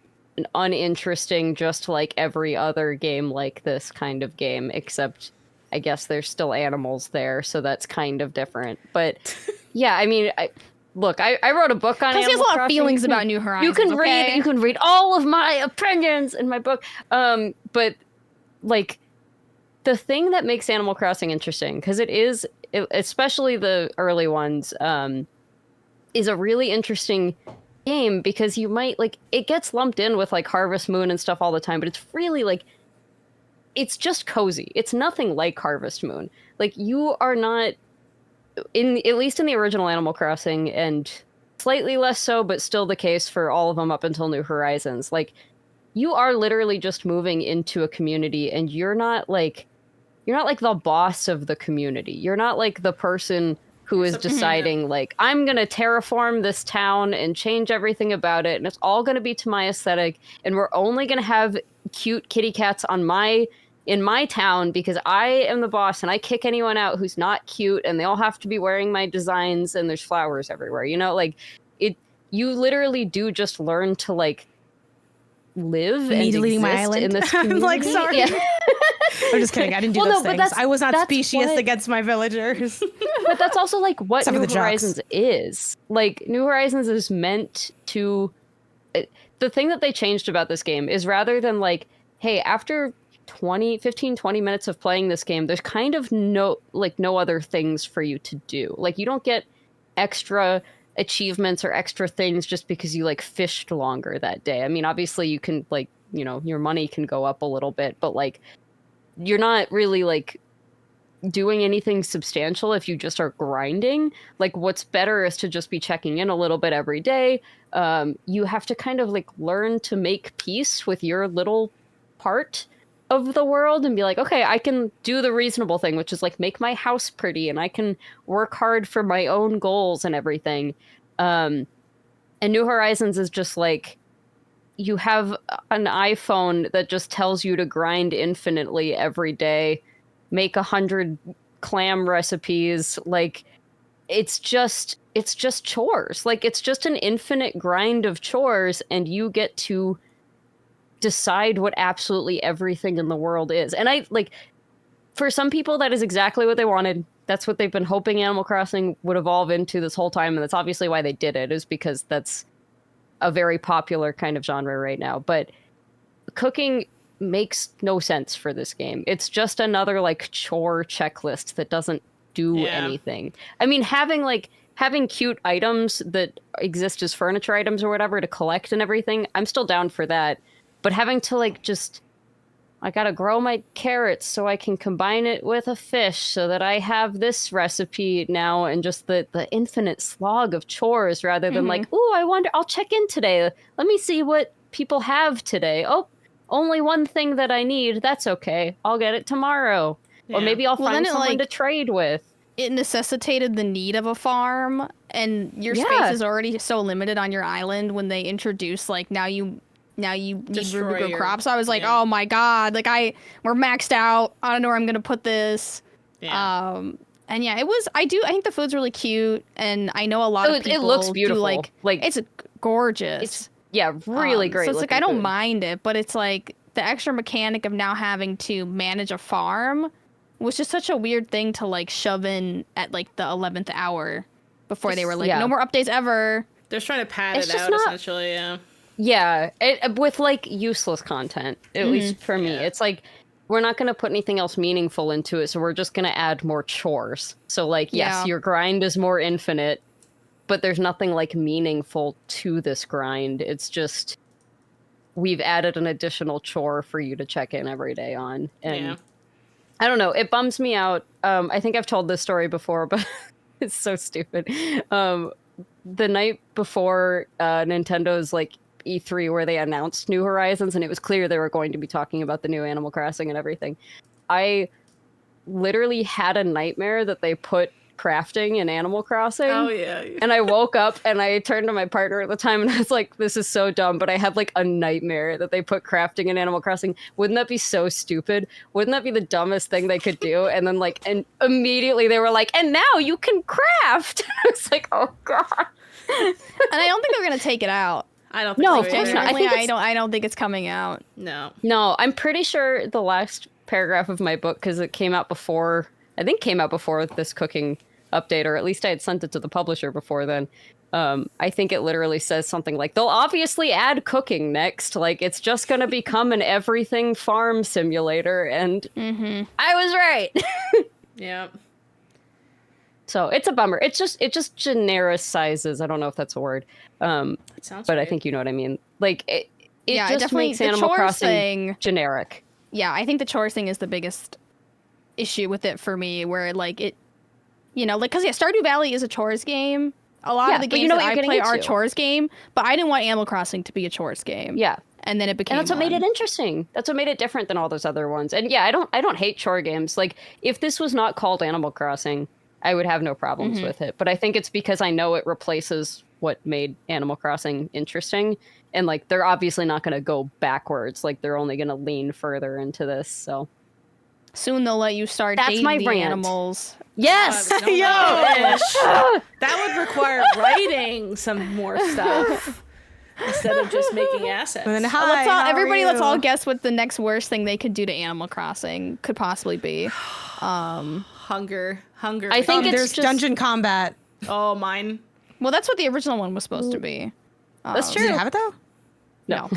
uninteresting, just like every other game like this kind of game, except I guess there's still animals there, so that's kind of different. But yeah, I mean, I wrote a book on Animal Crossing. Because he has a lot of feelings about New Horizons. You can read all of my opinions in my book. But like, the thing that makes Animal Crossing interesting, because especially the early ones, is a really interesting game because you might, like, it gets lumped in with, like, Harvest Moon and stuff all the time, but it's really, like, it's just cozy. It's nothing like Harvest Moon. Like, you are not, at least in the original Animal Crossing, and slightly less so, but still the case for all of them up until New Horizons, like, you are literally just moving into a community, and you're not like the boss of the community. You're not like the person who is deciding, like, I'm going to terraform this town and change everything about it, and it's all going to be to my aesthetic, and we're only going to have cute kitty cats in my town because I am the boss, and I kick anyone out who's not cute, and they all have to be wearing my designs, and there's flowers everywhere. You know, like, you literally do just learn to, like, live and exist my island. In this community. I'm like, sorry. Yeah. I'm just kidding. I didn't do those things. I was not specious against my villagers. But that's also like what New Horizons is. Like, New Horizons is meant to... The thing that they changed about this game is rather than like, hey, after 15, 20 minutes of playing this game, there's kind of no other things for you to do. Like, you don't get extra achievements or extra things just because you like fished longer that day. I mean, obviously you can, like, you know, your money can go up a little bit, but like, you're not really like doing anything substantial if you just are grinding. Like, what's better is to just be checking in a little bit every day. You have to kind of like learn to make peace with your little part of the world and be like, okay, I can do the reasonable thing, which is like make my house pretty, and I can work hard for my own goals and everything. And New Horizons is just like, you have an iPhone that just tells you to grind infinitely every day, make 100 clam recipes. Like, it's just chores. Like, it's just an infinite grind of chores, and you get to decide what absolutely everything in the world is. And I, like, for some people, that is exactly what they wanted. That's what they've been hoping Animal Crossing would evolve into this whole time, and that's obviously why they did it, is because that's a very popular kind of genre right now. But cooking makes no sense for this game. It's just another, like, chore checklist that doesn't do anything. I mean, having cute items that exist as furniture items or whatever to collect and everything, I'm still down for that. But having to, like, just, I gotta grow my carrots so I can combine it with a fish so that I have this recipe now, and just the infinite slog of chores rather than like, ooh, I wonder, I'll check in today. Let me see what people have today. Oh, only one thing that I need. That's okay. I'll get it tomorrow. Yeah. Or maybe I'll find someone to trade with. It necessitated the need of a farm, and your space is already so limited on your island when they introduce, like, now you need room to grow crops. So I was like, oh my god, like, we're maxed out. I don't know where I'm gonna put this. Yeah. And yeah, I think the food's really cute, and I know a lot of people. It looks beautiful. Like, it's gorgeous. It's really great. So it's like, I don't mind it, but it's like the extra mechanic of now having to manage a farm was just such a weird thing to, like, shove in at, like, the 11th hour before they were like, no more updates ever. They're trying to pad it out, essentially, yeah. Yeah, with, like, useless content, at least for me. It's like, we're not going to put anything else meaningful into it, so we're just going to add more chores. So, like, yes, your grind is more infinite, but there's nothing, like, meaningful to this grind. It's just, we've added an additional chore for you to check in every day on. And I don't know, it bums me out. I think I've told this story before, but it's so stupid. The night before Nintendo's, like, E3, where they announced New Horizons, and it was clear they were going to be talking about the new Animal Crossing and everything, I literally had a nightmare that they put crafting in Animal Crossing. Oh yeah. And I woke up and I turned to my partner at the time and I was like, this is so dumb, but I had like a nightmare that they put crafting in Animal Crossing. Wouldn't that be so stupid? Wouldn't that be the dumbest thing they could do? And then and immediately they were like, and now you can craft. I was like, oh God. And I don't think they're going to take it out. I don't think No, so of course either. not. I don't think it's coming out. No. No, I'm pretty sure the last paragraph of my book, because it came out before this cooking update, or at least I had sent it to the publisher before then. I think it literally says something like, they'll obviously add cooking next. Like, it's just going to become an everything farm simulator. And I was right. Yeah. So it's a bummer. It just genericizes. I don't know if that's a word. It sounds but right. I think you know what I mean. Like, it Yeah, just definitely makes the Animal chores Crossing thing. generic. Yeah, I think the chores thing is the biggest issue with it for me, where like it, because Stardew Valley is a chores game. A lot of the games that I play are chores game, but I didn't want Animal Crossing to be a chores game. Yeah. And then it became. And that's what made it interesting. That's what made it different than all those other ones. And yeah, I don't hate chore games. Like, if this was not called Animal Crossing, I would have no problems with it. But I think it's because I know it replaces what made Animal Crossing interesting. And like, they're obviously not going to go backwards. Like, they're only going to lean further into this. So soon they'll let you start That's dating my the rant. animals. yes, No, yo, that would require writing some more stuff instead of just making assets. And then, Let's all guess what the next worst thing they could do to Animal Crossing could possibly be. Hunger. I think it's there's just dungeon combat. Oh, mine. Well, that's what the original one was supposed to be. That's Did true. you have it though? No.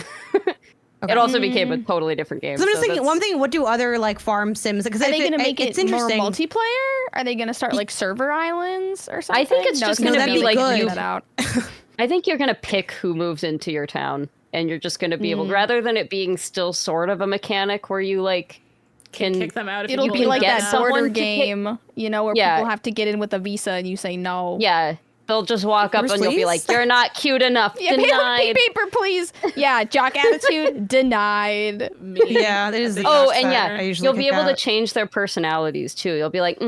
Okay. It also became a totally different game. So I'm just thinking, that's- one thing, what do other like farm sims? Because Are they going to make it's it more interesting. multiplayer? Are they going to start like server islands or something? I think it's just gonna be like figuring you- that out. I think you're going to pick who moves into your town, and you're just going to be able, rather than it being still sort of a mechanic where you like can Kick them out if It'll you be kill like them get that out. border someone to game, where Yeah. people have to get in with a visa and you say no. Yeah, they'll just walk up Bruce and you'll be Lee's? like, "You're not cute enough." Yeah, Denied. paper, please. Yeah, jock attitude denied. Me. Yeah, that is the Oh, best and part. yeah, I usually you'll be kick able to out. change their personalities too. You'll be like,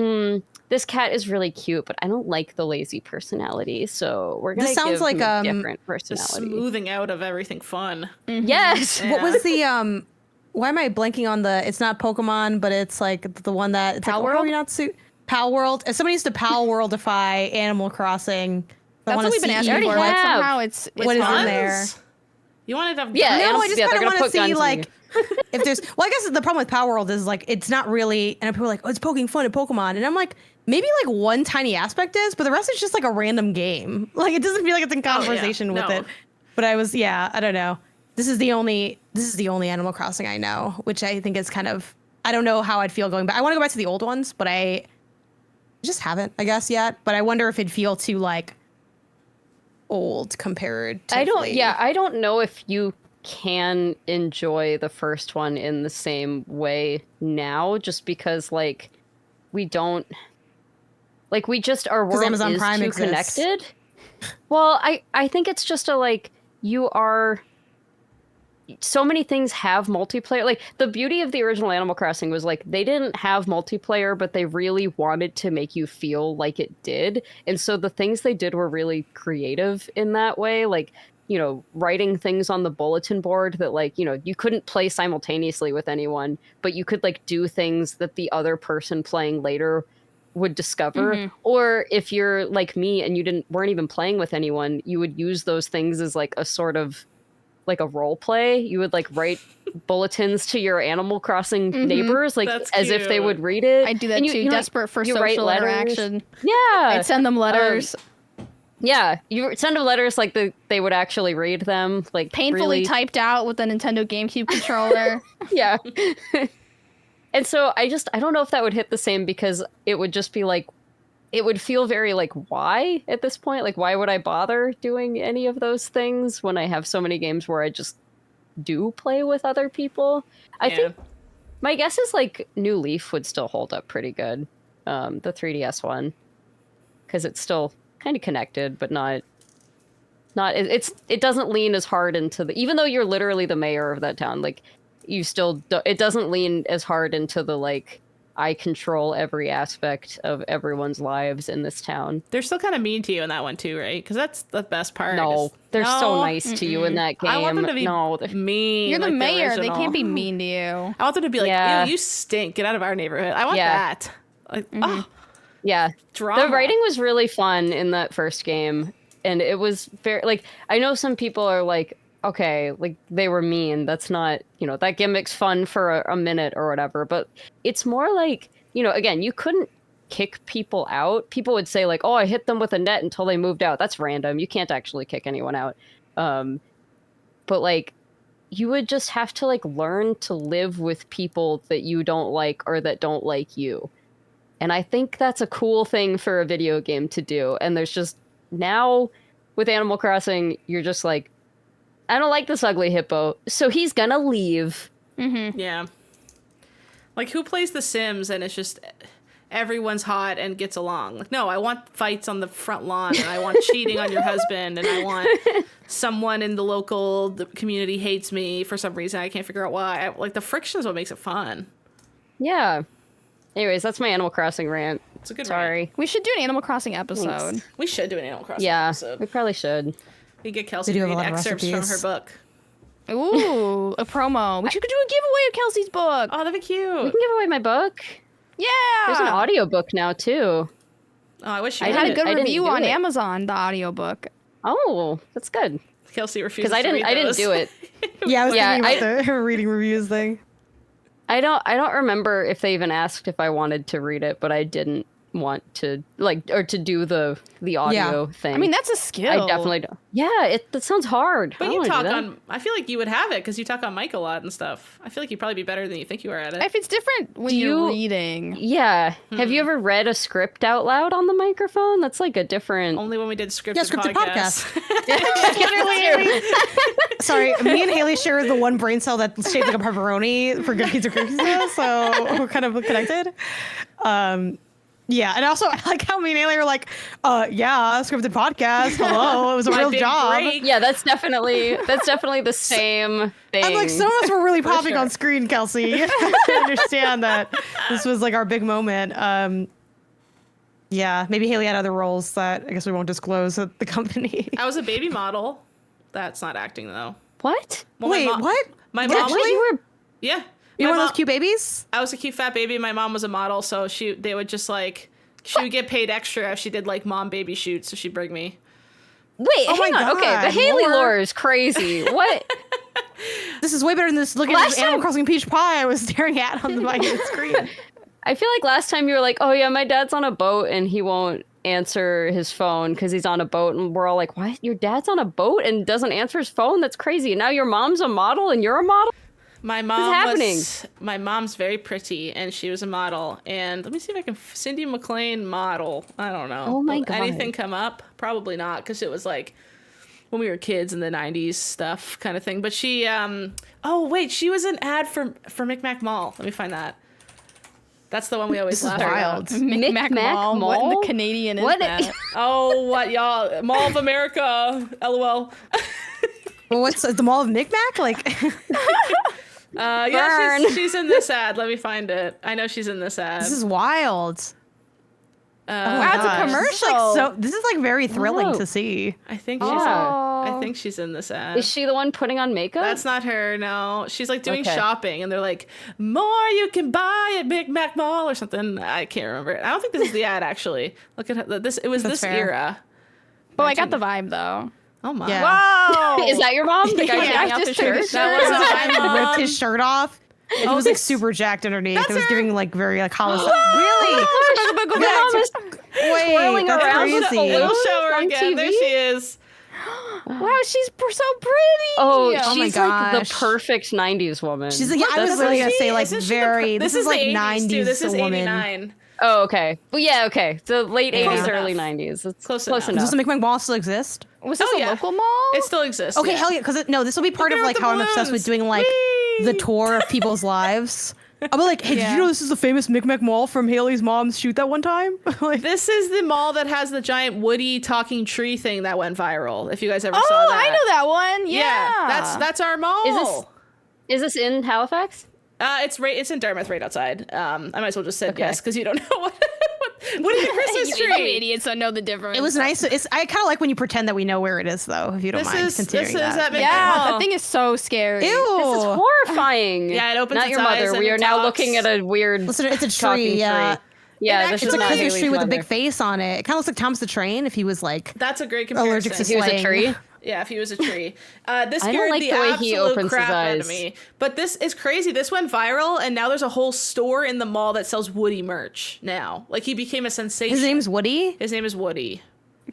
this cat is really cute, but I don't like the lazy personality, so we're gonna This sounds give like, him a different The personality. smoothing out of everything fun. Yes. Yeah. What was the why am I blanking on the? It's not Pokemon, but it's like the one that it's Pal like, World? Oh, you're not Pal World. If somebody used to Pal Worldify Animal Crossing, That's what we've been asking already for. But have. somehow it's What is in fun. there? You wanted to have Yeah, No, animals- I just yeah, they're kind of gonna want to put guns see in like if there's. Well, I guess the problem with Power World is like it's not really, and people are like, oh, it's poking fun at Pokemon, and I'm like, maybe like one tiny aspect is, but the rest is just like a random game. Like it doesn't feel like it's in conversation with No. it. But I don't know. This is the only Animal Crossing I know, which I think is kind of. I don't know how I'd feel going back. I want to go back to the old ones, but I just haven't, I guess, yet. But I wonder if it'd feel too like old compared to I don't know if you can enjoy the first one in the same way now, just because like we don't like we just our world Amazon is Prime too exists. connected. Well, I think it's just a like you are so many things have multiplayer. Like the beauty of the original Animal Crossing was like they didn't have multiplayer, but they really wanted to make you feel like it did. And so the things they did were really creative in that way. Like, writing things on the bulletin board that like, you couldn't play simultaneously with anyone, but you could like do things that the other person playing later would discover. Or if you're like me and you weren't even playing with anyone, you would use those things as like a sort of like a role play. You would like write bulletins to your Animal Crossing neighbors, like That's as if they cute. would read it. I do that And too. you, Desperate for you write social letters. interaction. Yeah, I'd send them letters. yeah. You send them letters like they would actually read them, like painfully really, typed out with a Nintendo GameCube controller. yeah. And so I don't know if that would hit the same, because it would just be like, it would feel very like, why at this point? Like, why would I bother doing any of those things when I have so many games where I just do play with other people? I think my guess is like New Leaf would still hold up pretty good. The 3DS one, because it's still kind of connected, but not it doesn't lean as hard into the, even though you're literally the mayor of that town, like you still it doesn't lean as hard into the like I control every aspect of everyone's lives in this town. They're still kind of mean to you in that one too, right? Because that's the best part. No, they're so nice to you in that game. I want them to be mean. You're the like mayor. the they can't be mean to you. I want them to be like, ew, you stink. Get out of our neighborhood. I want that. Like, yeah. Drama. The writing was really fun in that first game. And it was very, like, I know some people are like, okay, like, they were mean. That's not, that gimmick's fun for a minute or whatever. But it's more like, again, you couldn't kick people out. People would say, like, oh, I hit them with a net until they moved out. That's random. You can't actually kick anyone out. But, like, you would just have to, like, learn to live with people that you don't like or that don't like you. And I think that's a cool thing for a video game to do. And there's just, now with Animal Crossing, you're just like, I don't like this ugly hippo, so he's gonna leave. Yeah. Like, who plays The Sims and it's just everyone's hot and gets along? Like, no, I want fights on the front lawn, and I want cheating on your husband, and I want someone in the local community hates me for some reason. I can't figure out why. Like, the friction is what makes it fun. Yeah. Anyways, that's my Animal Crossing rant. It's a good Sorry. rant. We should do an Animal Crossing episode. Thanks. We should do an Animal Crossing episode. We probably should. We get Kelsey to read excerpts from her book. Ooh, a promo. We should do a giveaway of Kelsey's book. Oh, that'd be cute. We can give away my book. Yeah. There's an audiobook now, too. Oh, I wish you I had a it. good I didn't review do on it. Amazon, the audiobook. Oh, that's good. Kelsey refuses Because to read I didn't those. do it. Yeah, I was Yeah, thinking about the reading reviews thing. I don't remember if they even asked if I wanted to read it, but I didn't want to, like, or to do the audio thing. I mean, that's a skill. I definitely don't. Yeah, that sounds hard. But I you don't wanna talk do that. on... I feel like you would have it because you talk on mic a lot and stuff. I feel like you'd probably be better than you think you are at it. If it's different when you're reading. Yeah. Have you ever read a script out loud on the microphone? That's like a different... Only when we did scripted podcasts. Literally. Sorry, me and Haley share the one brain cell that's shaped like a pepperoni for Good Pizza Cookies, so we're kind of connected. Yeah, and also I like how me and Haley are like, yeah, scripted podcast. Hello, it was a real job. Break. Yeah, that's definitely the same thing. I'm like, some of us were really popping sure. on screen, Kelsey. You have to understand that this was like our big moment. Yeah, maybe Haley had other roles that I guess we won't disclose at the company. I was a baby model. That's not acting though. What? Well, Wait, what? My What? mom. Wait, you were... Yeah. You My one of mom- those cute babies? I was a cute fat baby. My mom was a model, so they would just like she would get paid extra if she did like mom baby shoots, so she'd bring me. Wait, Oh my hang on. Okay, the God, Haley more. lore is crazy. What? This is way better than this looking at Last this Animal time- Crossing peach pie I was staring at on the screen. I feel like last time you were like, oh yeah, my dad's on a boat and he won't answer his phone because he's on a boat, and we're all like, what? Your dad's on a boat and doesn't answer his phone? That's crazy. And now your mom's a model and you're a model? My mom happening? My mom's very pretty, and she was a model. And let me see if I can Cindy Maclean model. I don't know. Oh my Will God. anything come up? Probably not, because it was like when we were kids in the 90s stuff kind of thing. But she, oh wait, she was an ad for MinnMax Mall. Let me find that. That's the one we always laugh wild. about. Micmac Mall. What in Mall? the Canadian is What? that? Oh, what y'all? Mall of America. LOL. Well, what's the Mall of Micmac? Like, Yeah, Burn. she's in this ad. Let me find it. I know she's in this ad. this is wild. Wow, it's a Gosh, commercial. This is like very thrilling Whoa. to see. I think she's in this ad. Is she the one putting on makeup? That's not her, no. She's like doing Okay. shopping, and they're like, more you can buy at MinnMax Mall or something. I can't remember. I don't think this is the ad, actually. Look at this. It was That's this fair. era. But I got the vibe though. Oh my. Yeah. Wow. Is that your mom? The guy Yeah, taking I off just his took shirt? his That shirt. wasn't my He mom. ripped his shirt off. And he was like super jacked underneath. That's It was her. giving like very like hollow. Really? Your mom is Wait, twirling that's around with crazy. a We'll balloon show her on again. There TV? she is. Wow, she's so pretty. Oh, Oh my she's like the gosh. perfect 90s woman. She's like, I was That's literally like- gonna say like Isn't she the very. this This is the like 80s, 90s too. This is woman. 89. Oh, okay. Well, yeah, okay. The late Yeah. 80s, Close early enough. 90s. It's Close close enough. Does enough. the McMahon Mall still exist? Was this Oh, a yeah. local mall? It still exists. Okay, yeah. hell yeah, because no, this will be part Look of at like the how I'm obsessed with balloons. doing like Whee! the tour of people's lives. I'll be like, hey, did Yeah. you know this is the famous Micmac Mall from Haley's mom's shoot that one time? Like, This is the mall that has the giant woody talking tree thing that went viral. If you guys ever Oh, saw that. I know that one. Yeah, That's our mall. Is this in Halifax? It's in Dartmouth, right outside. I might as well just say yes because you don't know what is the Christmas tree? You idiots don't know the difference. It was nice. I kind of like when you pretend that we know where it is, though. If you don't mind considering that. Yeah, that thing is so scary. Ew. This is horrifying. Yeah, it opens Not its your eyes mother. and We it are now talks. looking at a weird. Listen, it's a talking tree. Yeah, this It's is a not Christmas Haley's tree with a mother. big face on it. It kind of looks like Thomas the Train if he was like That's a great comparison. allergic to He was a slang. tree. Yeah, if he was a tree. This I don't scared like the the way absolute he opens his crap out of eyes. me. But this is crazy. This went viral, and now there's a whole store in the mall that sells Woody merch now. Like, he became a sensation. His name's Woody. His name is Woody.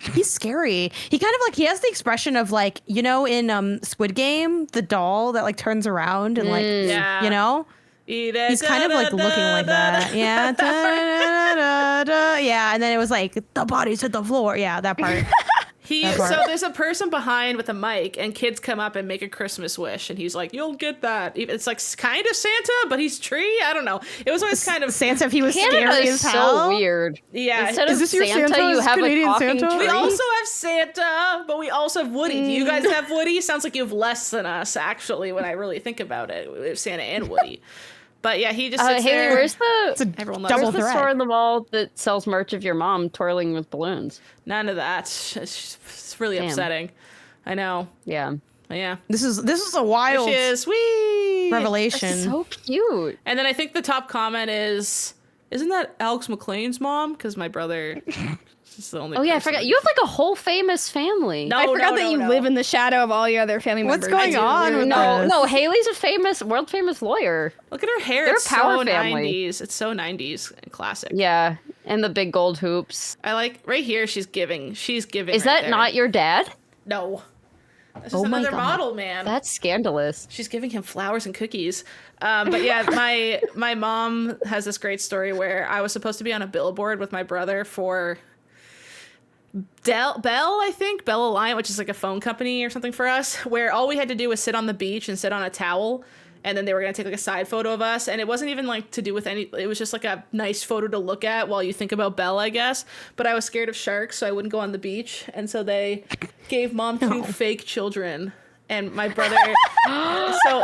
He's scary. He kind of like, he has the expression of like, you know, in Squid Game, the doll that like turns around and like, Yeah. you know? He's kind of like looking like that. Yeah. Da, da, da, da. Yeah. And then it was like, the body's hit the floor. Yeah, that part. So there's a person behind with a mic, and kids come up and make a Christmas wish, and he's like, "You'll get that." It's like kind of Santa, but he's tree. I don't know. It was always kind of Santa if he was Canada scary is as hell. so weird. Yeah. Instead Is of this your Santa? you Is have Canadian a talking Santa? tree. We also have Santa, but we also have Woody. Do you guys have Woody? Sounds like you have less than us, actually, when I really think about it. We have Santa and Woody. But yeah, he just sits Haley, there. where's It's a the Everyone loves double where's the threat. store in the mall that sells merch of your mom twirling with balloons? None of that. It's really Damn. upsetting. I know. Yeah, Yeah. This is a There wild she is. Whee! revelation. so cute. And then I think the top comment is, isn't that Alex McLean's mom? Because my brother is the only Oh yeah, I person. forgot. You have like a whole famous family. No, I forgot that you no. live in the shadow of all your other family What's members. going on with no, this? no. Haley's a world famous lawyer. Look at her hair. They're It's a power so family. 90s. It's so 90s and classic. Yeah, and the big gold hoops. I like right here. She's giving. Is right that there. not your dad? No. This is Oh my another God. model, man. That's scandalous. She's giving him flowers and cookies. But yeah, my mom has this great story where I was supposed to be on a billboard with my brother for Bell, I think, Bell Alliant, which is like a phone company or something for us, where all we had to do was sit on the beach and sit on a towel. And then they were going to take like a side photo of us. And it wasn't even like to do with it was just like a nice photo to look at while you think about Belle, I guess. But I was scared of sharks, so I wouldn't go on the beach. And so they gave mom two fake children. And my brother, so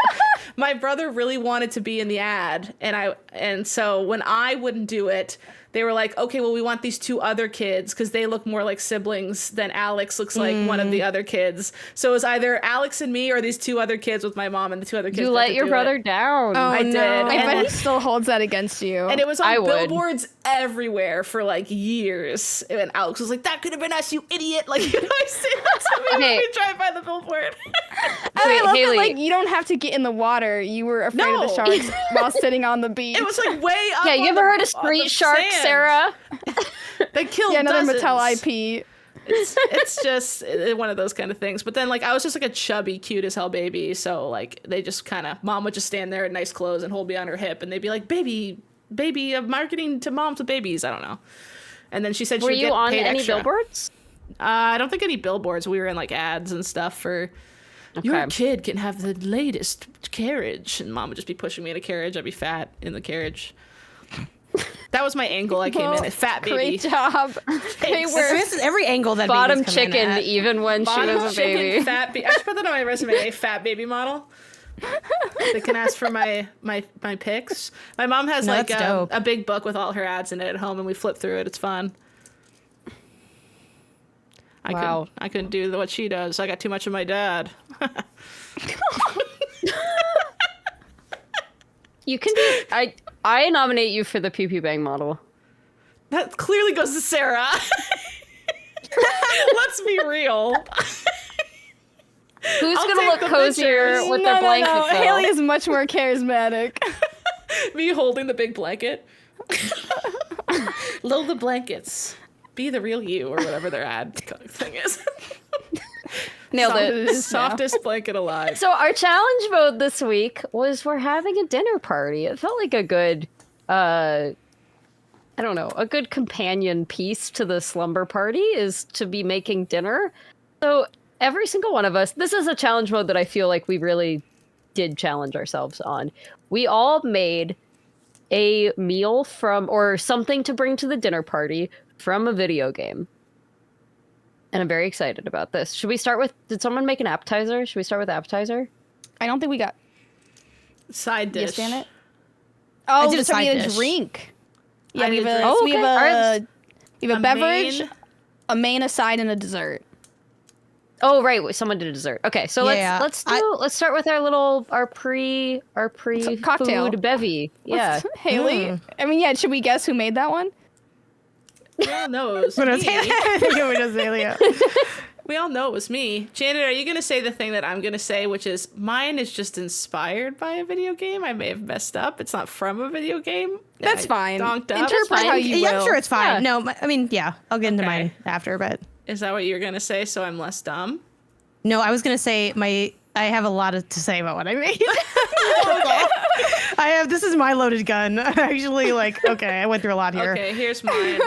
my brother really wanted to be in the ad. And so when I wouldn't do it, they were like, okay, well, we want these two other kids because they look more like siblings than Alex looks like one of the other kids. So it was either Alex and me or these two other kids with my mom, and the two other kids. You got let to your do brother it. down. Oh, I did. no. I And- bet he still holds that against you. And it was I on would. billboards everywhere for like years. And Alex was like, that could have been us, you idiot. Like, you know, I say that to me Okay. when we drive by the billboard. I Wait, love Haley. that, like, you don't have to get in the water. You were afraid of the No. sharks while sitting on the beach. It was like way up. Yeah, you on ever the- heard of on street the shark, sand. Sarah? They killed yeah, another dozens. Mattel IP. It's just one of those kind of things. But then, like, I was just like a chubby, cute as hell baby. So, like, they just kind of, mom would just stand there in nice clothes and hold me on her hip. And they'd be like, baby, marketing to moms with babies. I don't know. And then she said she Were would you get on paid any extra. billboards? I don't think any billboards. We were in like ads and stuff for your Okay. kid can have the latest carriage, and mom would just be pushing me in a carriage. I'd be fat in the carriage. That was my angle. I came in a fat baby. Great job. They were. This is every angle that Bottom babies come in chicken, at. even when she Bottom was a chicken, baby. fat baby. I should put that on my resume. A fat baby model. They can ask for my pics. My mom has No, like that's dope. a big book with all her ads in it at home, and we flip through it. It's fun. Wow. I couldn't do what she does. I got too much of my dad. You can do. I nominate you for the Pew Pew Bang model. That clearly goes to Sarah. Let's be real. Who's I'll gonna take look the cozier pictures. with their blanket? No. though? Haley is much more charismatic. Me holding the big blanket. Lola Blankets. Be the real you, or whatever their ad thing is. Nailed it. Softest blanket alive. So our challenge mode this week was we're having a dinner party. It felt like a good, I don't know, a good companion piece to the slumber party is to be making dinner. So every single one of us, this is a challenge mode that I feel like we really did challenge ourselves on. We all made a meal from, or something to bring to the dinner party from a video game. And I'm very excited about this. Should we start with, did someone make an appetizer? Should we start with appetizer? I don't think we got. Side dish. Yes, Janet. Oh, did a so we side had a dish. drink. Yeah, I we did have a a, drink. so we have Okay. we have a A beverage, main- a main, a side, and a dessert. Oh right, wait, someone did a dessert. Okay, so Yeah, let's start with our pre cocktail. food bevy. Yeah. Haley. I mean, yeah. Should we guess who made that one? We all know it was What is me. We all know it was me. Janet, are you going to say the thing that I'm going to say, which is mine is just inspired by a video game? I may have messed up. It's not from a video game. That's I fine. donked up. Interpret how you Yeah, will. I'm sure it's fine. Yeah. No, I mean, yeah, I'll get into Okay. mine after, but Is that what you're going to say, so I'm less dumb? no, I was gonna say I have a lot to say about what I made. This is my loaded gun. Actually, okay, I went through a lot here. Okay, here's mine.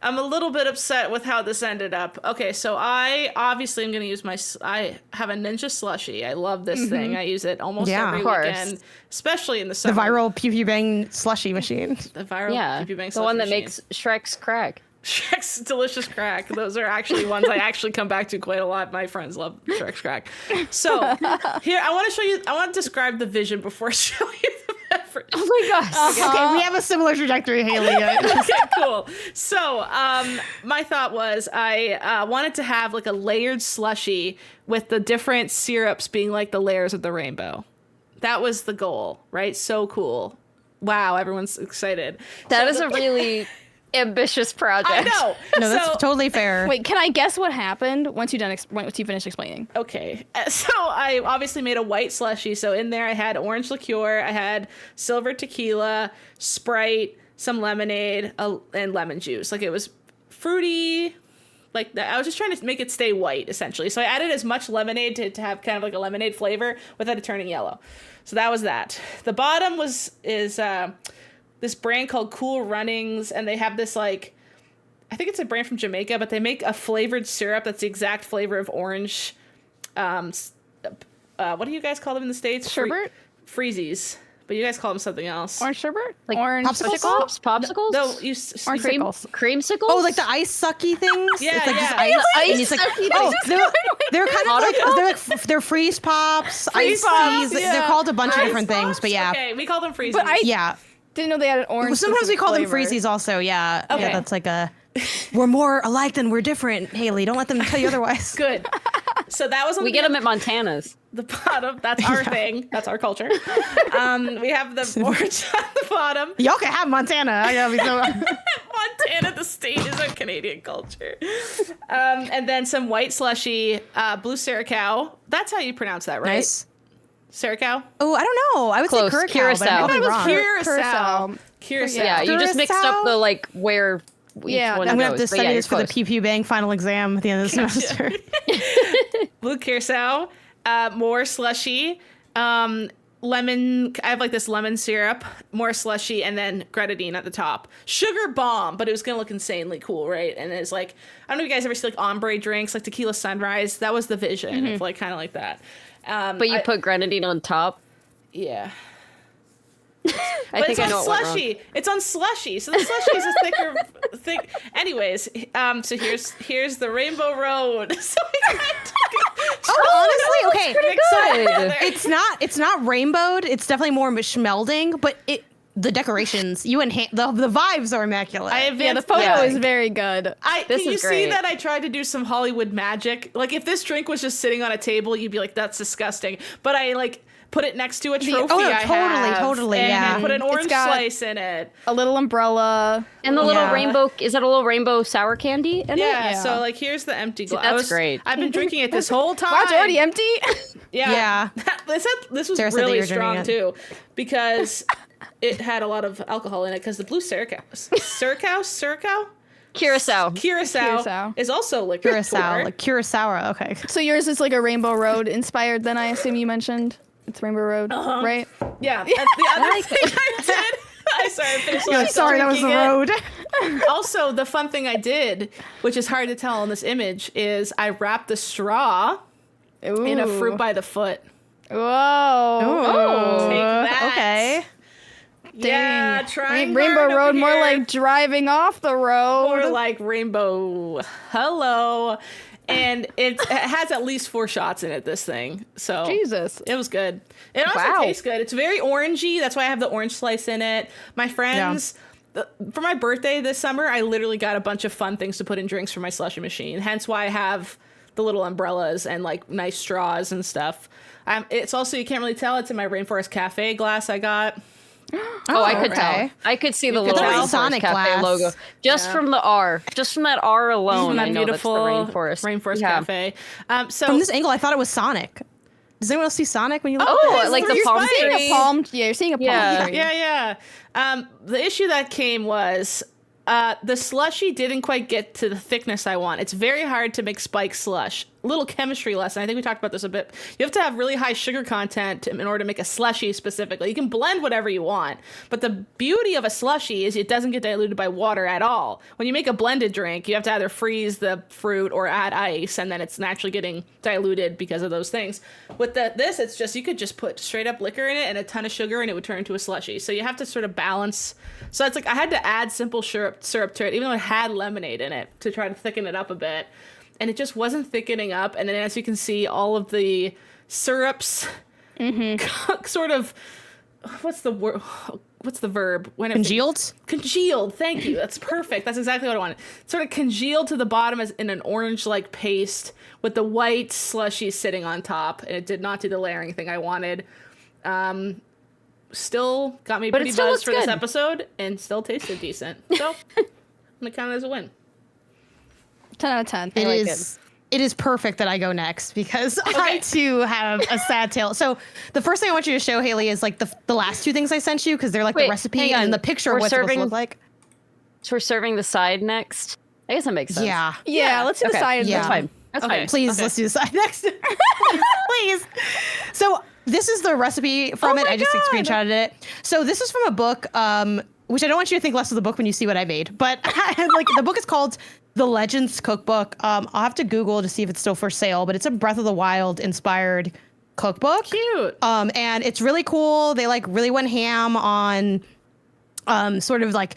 I'm a little bit upset with how this ended up. Okay, so I obviously am going to use I have a Ninja Slushie. I love this thing. I use it almost Yeah. every Of course. weekend, especially in the The summer. viral Pew Pew Bang slushy machine. The viral Yeah. Pew Pew Bang The one that slushie makes Shrek's crack. Shrek's delicious crack. Those are actually ones I actually come back to quite a lot. My friends love Shrek's crack. So here, I want to describe the vision before showing you the beverage. Oh my gosh. Okay, we have a similar trajectory, Haley. Okay, cool. So, my thought was I wanted to have like a layered slushie with the different syrups being like the layers of the rainbow. That was the goal, right? So cool. Wow, everyone's excited. That is a really ambitious project. I know. No, that's So- totally fair. Wait, can I guess what happened once you finished explaining? Okay, so I obviously made a white slushie. So in there I had orange liqueur, I had silver tequila, Sprite, some lemonade, and lemon juice. Like it was fruity, like that. I was just trying to make it stay white, essentially. So I added as much lemonade to have kind of like a lemonade flavor without it turning yellow. So that was that. The bottom is this brand called Cool Runnings, and they have this I think it's a brand from Jamaica, but they make a flavored syrup that's the exact flavor of orange. What do you guys call them in the States? Sherbet? Freezies. But you guys call them something else. Orange sherbet? Like orange popsicles? Popsicles? No, Orange Cream, Creamsicles. creamsicles? Oh, like the ice sucky things? Yeah, it's like yeah. just ice. Ice and it's like, sucky oh, things. they're kind of like they're freeze pops, Freeze ice pops, teas. yeah. They're called a bunch of Ice different things, pops? but yeah. Okay, we call them freezies. But I Yeah. didn't know they had an orange. Sometimes we call them flavor. freezies also, yeah. Okay. Yeah, that's like we're more alike than we're different, Haley. Don't let them tell you otherwise. Good. So that was on We get them at Montana's. the bottom. That's our thing. That's our culture. We have the orange on the bottom. Y'all can have Montana. I gotta be so Montana, the state, is a Canadian culture. And then some white slushy, blue Sarah. That's how you pronounce that, right? nice. Sarah. Oh, I don't know. I would Close. say Curacao, but I Curacao. could be It was wrong. Curacao. Curacao. Yeah, you just mixed up the where each Yeah, one I'm I'm gonna have goes. to But yeah, study you're this for the close. Pew Pew Bang final exam at the end of the semester. Blue Curacao. More slushy. Lemon. I have like this lemon syrup, more slushy, and then grenadine at the top. Sugar bomb, but it was gonna look insanely cool, right? And it's like, I don't know if you guys ever see like ombre drinks, like tequila sunrise. That was the vision of like kind of like that. But you put grenadine on top. Yeah. I But think it's I on know what went wrong. slushy. It's on slushy. So the slushy is a thick. Anyways, so here's the Rainbow Road. So we Oh, honestly, okay. Good. It's not rainbowed. It's definitely more melding, but the decorations, the vibes are immaculate. Yeah, the photo Yeah. is very good. This Can you is see great. that I tried to do some Hollywood magic? Like if this drink was just sitting on a table, you'd be like, "That's disgusting." But I like put it next to a trophy. oh, no, I have, totally, and yeah. I put an It's orange got- slice in it. A little umbrella. And the little Yeah. rainbow, is that a little rainbow sour candy in it? Yeah, Yeah. so like here's the empty glass. that's great. I've been drinking it this whole time. Wow, it's already empty. Yeah. Yeah. This was Sarah said that really you were strong drinking too, because it had a lot of alcohol in it. Because the blue Curacao Curacao. is also liquor. Curacao, like Curacao. Okay. So yours is like a Rainbow Road inspired. Then I assume you mentioned it's Rainbow Road, right? Yeah. And the other thing I did. I finished. You're like, sorry, that was the road. Also, the fun thing I did, which is hard to tell in this image, is I wrapped the straw in a fruit by the foot. Whoa. Take that. Okay. Yeah, trying Rainbow hard over Road, more here. like driving off the road. Or like rainbow. Hello. And it has at least 4 shots in it, this thing. So Jesus. It was good. It also tastes good. It's very orangey. That's why I have the orange slice in it. My friends, for my birthday this summer, I literally got a bunch of fun things to put in drinks for my slushy machine. Hence why I have the little umbrellas and like nice straws and stuff. It's also, you can't really tell, it's in my Rainforest Cafe glass I got. Oh, I could tell. I could see the little Rainforest Cafe logo just from the R. Just from that R alone, I know beautiful that's the Rainforest Cafe. So from this angle, I thought it was Sonic. Does anyone else see Sonic when you look at this? like the palm tree? You're seeing a palm tree. Yeah. The issue that came was the slushy didn't quite get to the thickness I want. It's very hard to make spike slush. Little chemistry lesson. I think we talked about this a bit. You have to have really high sugar content in order to make a slushy specifically. You can blend whatever you want, but the beauty of a slushy is it doesn't get diluted by water at all. When you make a blended drink, you have to either freeze the fruit or add ice, and then it's naturally getting diluted because of those things. With this, it's just, you could just put straight up liquor in it and a ton of sugar and it would turn into a slushy. So you have to sort of balance. So it's like I had to add simple syrup to it, even though it had lemonade in it, to try to thicken it up a bit. And it just wasn't thickening up. And then as you can see, all of the syrups sort of, what's the word? What's the verb? When congealed? Congealed. Thank you. That's perfect. That's exactly what I wanted. Sort of congealed to the bottom as in an orange-like paste with the white slushy sitting on top. And it did not do the layering thing I wanted. Still got me pretty buzzed for this episode and still tasted decent. So I'm going to count it as a win. 10 out of 10. It is perfect that I go next because I too have a sad tale. So the first thing I want you to show, Haley, is like the last 2 things I sent you because they're like the recipe and the picture of what it's supposed to look like. So we're serving the side next? I guess that makes sense. Yeah, let's do the side. That's fine. That's fine. Please, let's do the side next. Please. So this is the recipe from it. I just screenshotted it. So this is from a book, which I don't want you to think less of the book when you see what I made. But like the book is called The Legends Cookbook. I'll have to Google to see if it's still for sale, but it's a Breath of the Wild inspired cookbook. Cute. And it's really cool. They like really went ham on sort of like,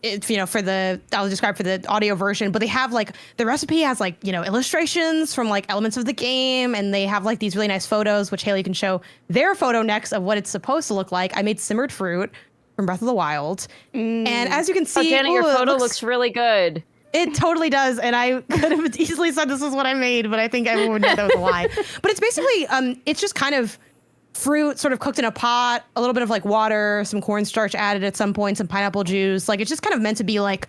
I'll describe for the audio version, but they have like, the recipe has like, illustrations from like elements of the game. And they have like these really nice photos, which Haley can show their photo next of what it's supposed to look like. I made simmered fruit from Breath of the Wild. And as you can see, Danny, your photo looks really good. It totally does. And I could have easily said this is what I made, but I think everyone knew that was a lie. But it's basically, it's just kind of fruit sort of cooked in a pot, a little bit of like water, some cornstarch added at some point, some pineapple juice. Like it's just kind of meant to be like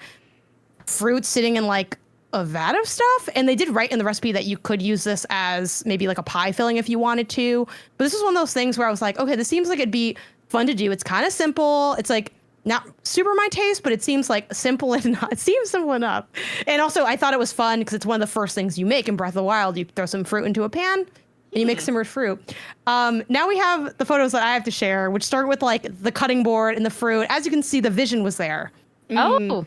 fruit sitting in like a vat of stuff. And they did write in the recipe that you could use this as maybe like a pie filling if you wanted to. But this is one of those things where I was like, okay, this seems like it'd be fun to do. It's kind of simple. It's like not super my taste, but it seems like simple enough. It seems simple enough. And also I thought it was fun because it's one of the first things you make in Breath of the Wild. You throw some fruit into a pan and you make simmered fruit. Now we have the photos that I have to share, which start with like the cutting board and the fruit. As you can see, the vision was there. Oh.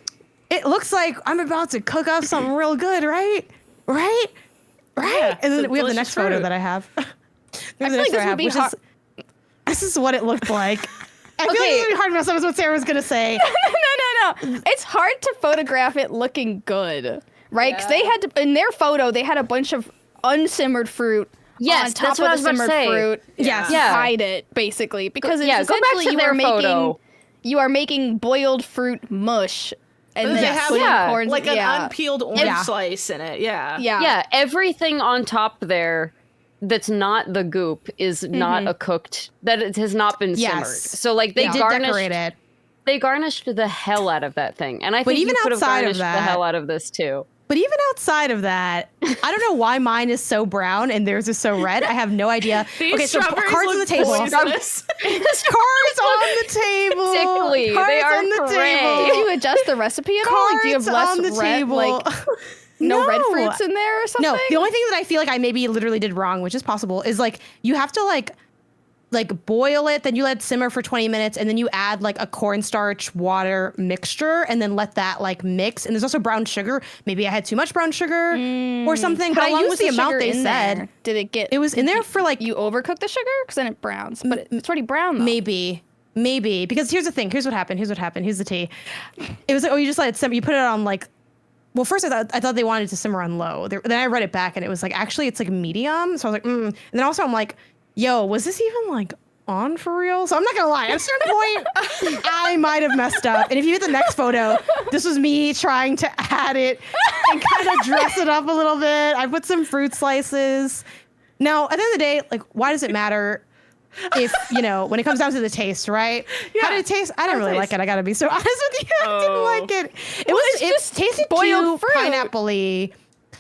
It looks like I'm about to cook up something real good, right? Right? Yeah, and then we have the next photo that I have. I feel like this would be hard. This is what it looked like. I feel like it's really hard to mess up with what Sarah was going to say. No. It's hard to photograph it looking good, right? Because they had to, in their photo, they had a bunch of unsimmered fruit on top of the simmered fruit. Yes. To hide it, basically. Because it's essentially you are making boiled fruit mush. And then have corn, like an unpeeled orange slice in it. Yeah. Everything on top there that's not the goop is not a cooked, that it has not been simmered. So like they decorate it. They garnished the hell out of that thing. And I think even you could have outside garnished of that, the hell out of this too. But even outside of that, I don't know why mine is so brown and theirs is so red. I have no idea. These so cards on the table. Cards on the table. Sickly. They are on the table. Did you adjust the recipe at all? Like, do you have less on the red, table. like no red fruits in there or something? No, the only thing that I feel like I maybe literally did wrong, which is possible, is like you have to like boil it, then you let it simmer for 20 minutes, and then you add like a cornstarch water mixture, and then let that like mix. And there's also brown sugar. Maybe I had too much brown sugar or something, but I used the amount they said. Did it get? It was in there for like you overcooked the sugar because then it browns, but it's already brown though. Maybe because here's the thing. Here's what happened. Here's the tea. It was like, oh, you just let it simmer. You put it on like well, first I thought they wanted it to simmer on low. Then I read it back and it was like, actually it's like medium. So I was like, And then also I'm like, yo, was this even like on for real? So I'm not gonna lie, at a certain point, I might have messed up. And if you hit the next photo, this was me trying to add it and kind of dress it up a little bit. I put some fruit slices. Now, at the end of the day, like, why does it matter if, when it comes down to the taste, right? Yeah. How did it taste? I didn't really like it. I gotta be so honest with you. I didn't like it. It tasted boiled too pineapple-y.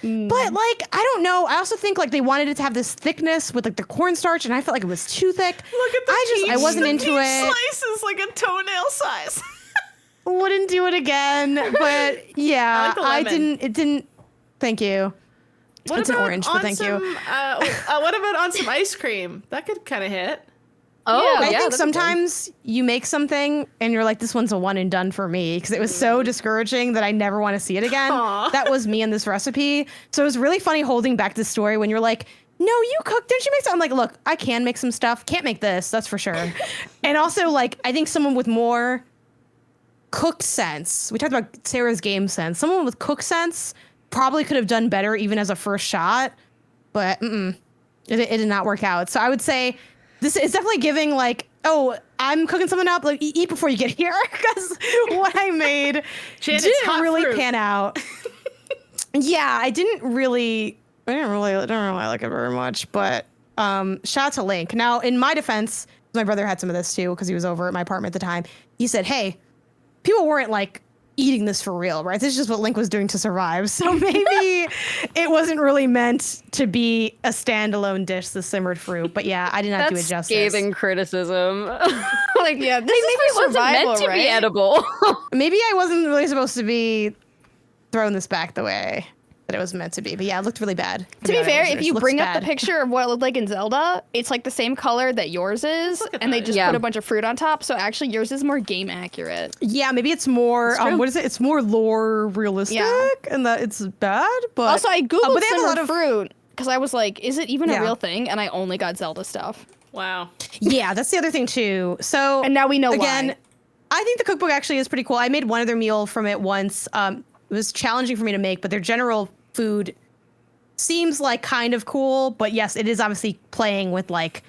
But like, I don't know. I also think like they wanted it to have this thickness with like the cornstarch, and I felt like it was too thick. Look at the I wasn't into it. Slices like a toenail size. Wouldn't do it again. But yeah, I didn't. It didn't. Thank you. It's an orange, but thank you. What about on some ice cream? That could kind of hit. Oh, yeah, I think sometimes you make something and you're like, this one's a one and done for me, because it was so discouraging that I never want to see it again. That was me in this recipe. So it was really funny holding back this story when you're like, no, you cooked. Didn't you make something? I'm like, look, I can make some stuff. Can't make this. That's for sure. And also, like, I think someone with more cook sense. We talked about Sarah's game sense. Someone with cook sense probably could have done better even as a first shot. But it did not work out. So I would say this is definitely giving like, oh, I'm cooking something up. Like, eat before you get here, because what I made didn't really pan out. Yeah, I didn't really like it very much. But shout out to Link. Now, in my defense, my brother had some of this too because he was over at my apartment at the time. He said, "Hey, people weren't like eating this for real, right? This is just what Link was doing to survive. So maybe it wasn't really meant to be a standalone dish, the simmered fruit." But yeah, I did not do it justice. Scathing criticism. Like, yeah, this maybe is for it wasn't meant to be edible. Maybe I wasn't really supposed to be throwing this back the way that it was meant to be. But yeah, it looked really bad. To be fair, if you bring up the picture of what it looked like in Zelda, it's like the same color that yours is, and they just put a bunch of fruit on top. So actually, yours is more game accurate. Yeah, maybe it's more. What is it? It's more lore realistic, and that it's bad. But also, I googled simmered fruit because I was like, is it even a real thing? And I only got Zelda stuff. Wow. Yeah, that's the other thing too. So and now we know again, why. I think the cookbook actually is pretty cool. I made one other meal from it once. It was challenging for me to make, but their general food seems like kind of cool. But yes, it is obviously playing with like,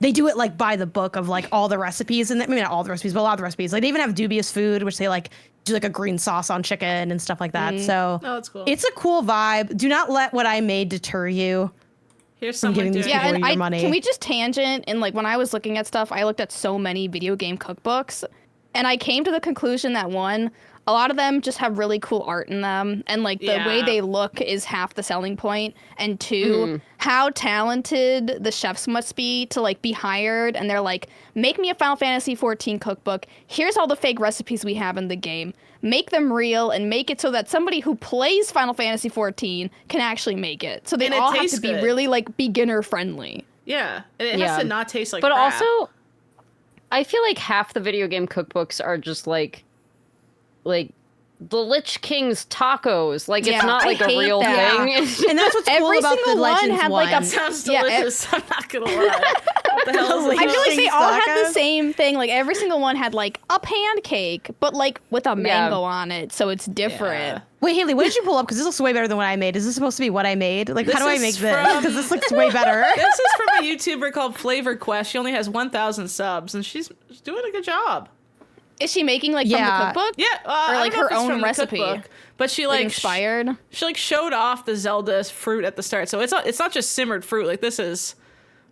they do it like by the book of like all the recipes, and maybe not all the recipes, but a lot of the recipes. Like they even have dubious food, which they like do like a green sauce on chicken and stuff like that. So that's cool. It's a cool vibe. Do not let what I made deter you. Here's someone doing and money. Can we just tangent? And like when I was looking at stuff, I looked at so many video game cookbooks, and I came to the conclusion that one, a lot of them just have really cool art in them, and like the way they look is half the selling point. And two, how talented the chefs must be to like be hired, and they're like, make me a Final Fantasy 14 cookbook. Here's all the fake recipes we have in the game. Make them real and make it so that somebody who plays Final Fantasy 14 can actually make it. So they all have to be really like beginner friendly. Yeah, and it has to not taste like but crap. Also, I feel like half the video game cookbooks are just like the Lich King's tacos. Like, it's not like a real thing. And that's what's cool about the Legends one. Like that sounds delicious. I'm not gonna lie. What the hell is I feel like they all had the same thing. Like every single one had like a pancake, but like with a mango on it, so it's different. Yeah. Wait, Haley, what did you pull up? Because this looks way better than what I made. Is this supposed to be what I made? Like, how do I make this? Because this looks way better. This is from a YouTuber called Flavor Quest. She only has 1,000 subs, and she's doing a good job. Is she making like from the cookbook? Yeah, or like her own recipe. Cookbook, but she like inspired. She like showed off the Zelda fruit at the start, so it's not just simmered fruit. Like this is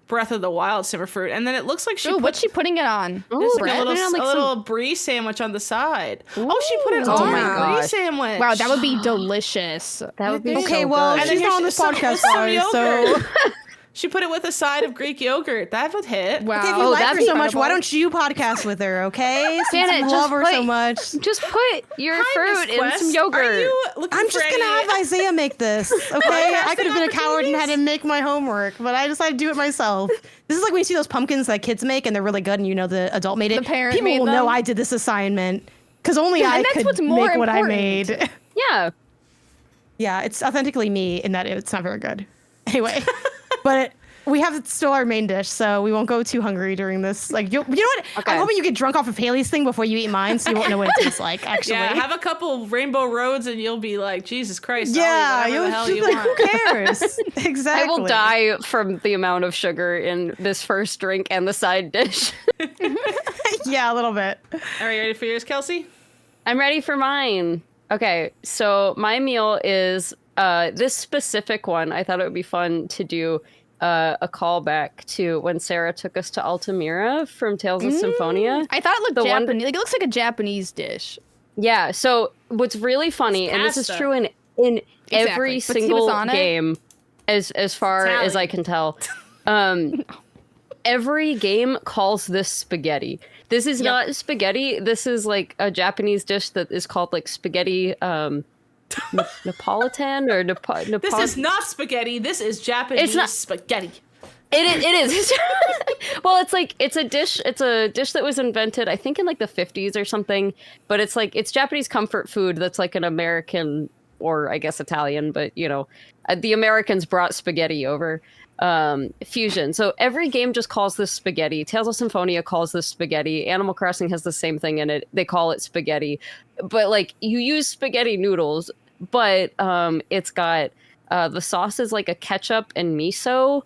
Breath of the Wild simmered fruit, and then it looks like what's she putting it on? There's like a little brie sandwich on the side. Oh, she put it on my brie sandwich. Wow, that would be delicious. That would be okay. Well, and she's not on this podcast, guys, so. She put it with a side of Greek yogurt. That would hit. Wow. Okay, if you like her so much, why don't you podcast with her, okay? Since you love her so much. Just put your fruit in some yogurt. I'm just going to have Isaiah make this, okay? I could have been a coward and had to make my homework, but I decided to do it myself. This is like when you see those pumpkins that kids make and they're really good and you know the adult made it. The parent People made will them. know I did this assignment because only I could make what I made. Yeah. Yeah, it's authentically me in that it's not very good. Anyway, but we have still our main dish, so we won't go too hungry during this. Like, you know what? Okay. I'm hoping you get drunk off of Haley's thing before you eat mine, so you won't know what it tastes like. Actually, Yeah, have a couple Rainbow Roads, and you'll be like, Jesus Christ! yeah, I'll eat whatever the hell you like, want. who cares? Exactly. I will die from the amount of sugar in this first drink and the side dish. Yeah, a little bit. Are you ready for yours, Kelsey? I'm ready for mine. Okay, so my meal is this specific one. I thought it would be fun to do a callback to when Sarah took us to Altamira from Tales of Symphonia. I thought it looked The one- Japanese. Like, it looks like a Japanese dish. Yeah, so what's really funny, It's and this is pasta. true in every Exactly. Put single on it. game, as far as I can tell, every game calls this spaghetti. This is not spaghetti. This is like a Japanese dish that is called like spaghetti Napolitan or This is not spaghetti. This is Japanese It's not- spaghetti. It is. Well, it's a dish that was invented, I think, in like the 50s or something, but it's Japanese comfort food that's like an American, or I guess Italian, but the Americans brought spaghetti over, fusion. So every game just calls this spaghetti. Tales of Symphonia calls this spaghetti. Animal Crossing has the same thing in it. They call it spaghetti. But like, you use spaghetti noodles, but it's got the sauce is like a ketchup and miso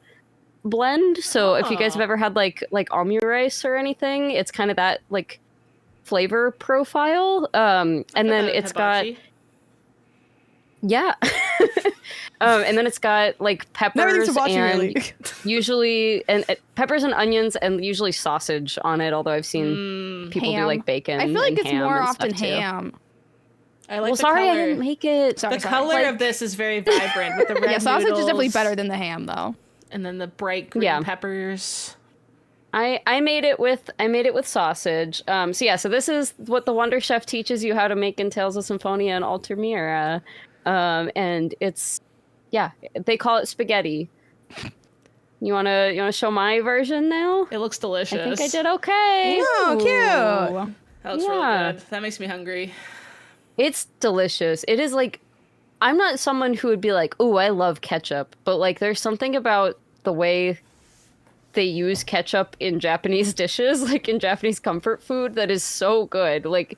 blend. So if you guys have ever had like omurice or anything, it's kind of that like flavor profile. And then it's got and then it's got like peppers and usually peppers and onions and usually sausage on it. Although I've seen people do like bacon. I feel like and it's ham more and often stuff, too. ham. I like Well, the sorry, color. I didn't make it. Sorry, The sorry. color of this is very vibrant with the red Yeah, sausage is definitely noodles better than the ham, though. and then the bright green peppers. I made it with sausage. So this is what the Wonder Chef teaches you how to make in Tales of Symphonia and Altamira. And it's they call it spaghetti. You wanna show my version now? It looks delicious. I think I did okay. Oh, cute. That looks Yeah. really good. That makes me hungry. It's delicious. It is like, I'm not someone who would be like, "Oh, I love ketchup," but like, there's something about the way they use ketchup in Japanese dishes, like in Japanese comfort food, that is so good. Like,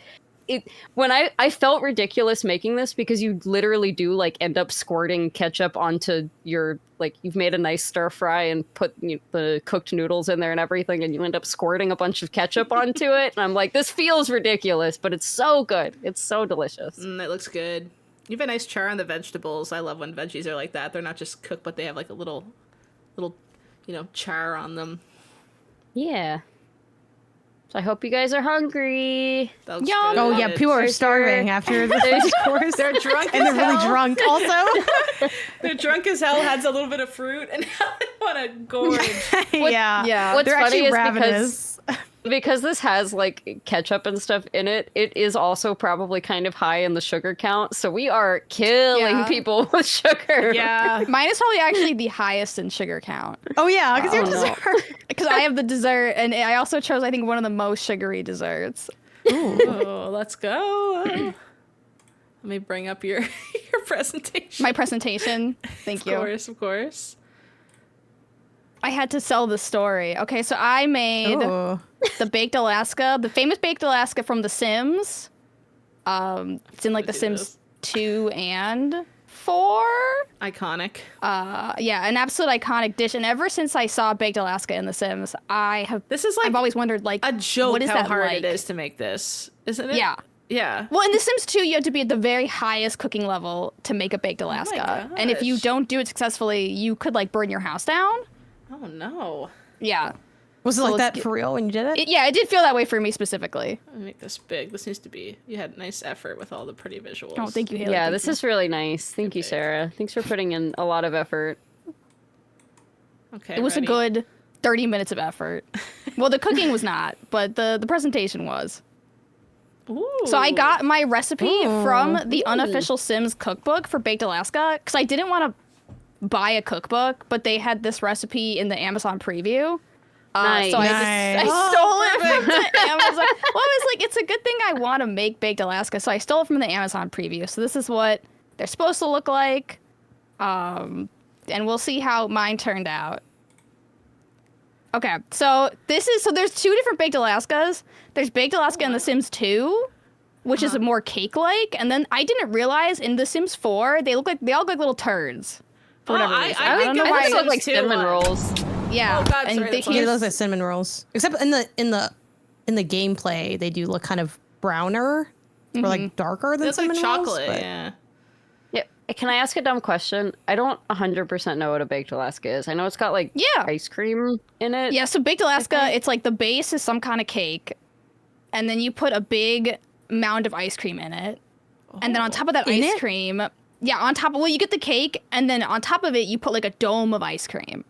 when I felt ridiculous making this, because you literally do like end up squirting ketchup onto your, like, you've made a nice stir fry and put the cooked noodles in there and everything, and you end up squirting a bunch of ketchup onto it. And I'm like, this feels ridiculous, but it's so good. It's so delicious. It looks good. You have a nice char on the vegetables. I love when veggies are like that. They're not just cooked, but they have like a little, char on them. Yeah. So I hope you guys are hungry. That looks Yum. good. Oh yeah, people are There's starving after this course. They're drunk and as they're really hell. drunk also. They're drunk as hell, has a little bit of fruit, and now they want to gorge. Yeah. What's They're funny actually is ravenous. because this has like ketchup and stuff in it, it is also probably kind of high in the sugar count. So we are killing people with sugar. Yeah. Mine is probably actually the highest in sugar count. Oh yeah, because you're no. dessert. Because I have the dessert, and I also chose, I think, one of the most sugary desserts. Oh, let's go. Let me bring up your presentation. My presentation. Thank you. Of course. I had to sell the story. Okay, so I made Ooh. the Baked Alaska, the famous Baked Alaska from The Sims. It's in like The Sims 2 and 4. Iconic. Yeah, an absolute iconic dish. And ever since I saw Baked Alaska in The Sims, This is like I've always wondered, like, a joke what is how that hard like? it is to make this, isn't it? Yeah. Yeah. Well, in The Sims 2, you have to be at the very highest cooking level to make a Baked Alaska. And if you gosh. don't do it successfully, you could like burn your house down. Oh no. Yeah. Was it So like let's that get- for real when you did it? It did feel that way for me specifically. Let me make this big. This needs to be. You had nice effort with all the pretty visuals. Oh, thank you, Haley. Yeah, Thank this you. is really nice. Thank you, Sarah. Thanks for putting in a lot of effort. Okay. It was ready. a good 30 minutes of effort. Well, the cooking was not, but the presentation was. Ooh. So I got my recipe from the unofficial Sims cookbook for Baked Alaska because I didn't want to buy a cookbook, but they had this recipe in the Amazon preview. Nice. So I Nice. stole it from the Amazon. Well, I was like, it's a good thing I want to make Baked Alaska, so I stole it from the Amazon preview. So this is what they're supposed to look like, and we'll see how mine turned out. Okay, so there's two different Baked Alaskas. There's Baked Alaska in The Sims 2, which is more cake-like, and then I didn't realize in The Sims 4 they all look like little turds. For whatever reason. I don't know why they look like cinnamon rolls. Yeah. Oh God, and sorry, that's Yeah, those are cinnamon rolls. Except in the gameplay, they do look kind of browner or like darker than It's like cinnamon chocolate. rolls. Yeah. Yeah. Can I ask a dumb question? I don't 100% know what a baked Alaska is. I know it's got like ice cream in it. Yeah, so Baked Alaska, it's like the base is some kind of cake, and then you put a big mound of ice cream in it. And then on top of that ice cream, on top of, you get the cake, and then on top of it, you put like a dome of ice cream,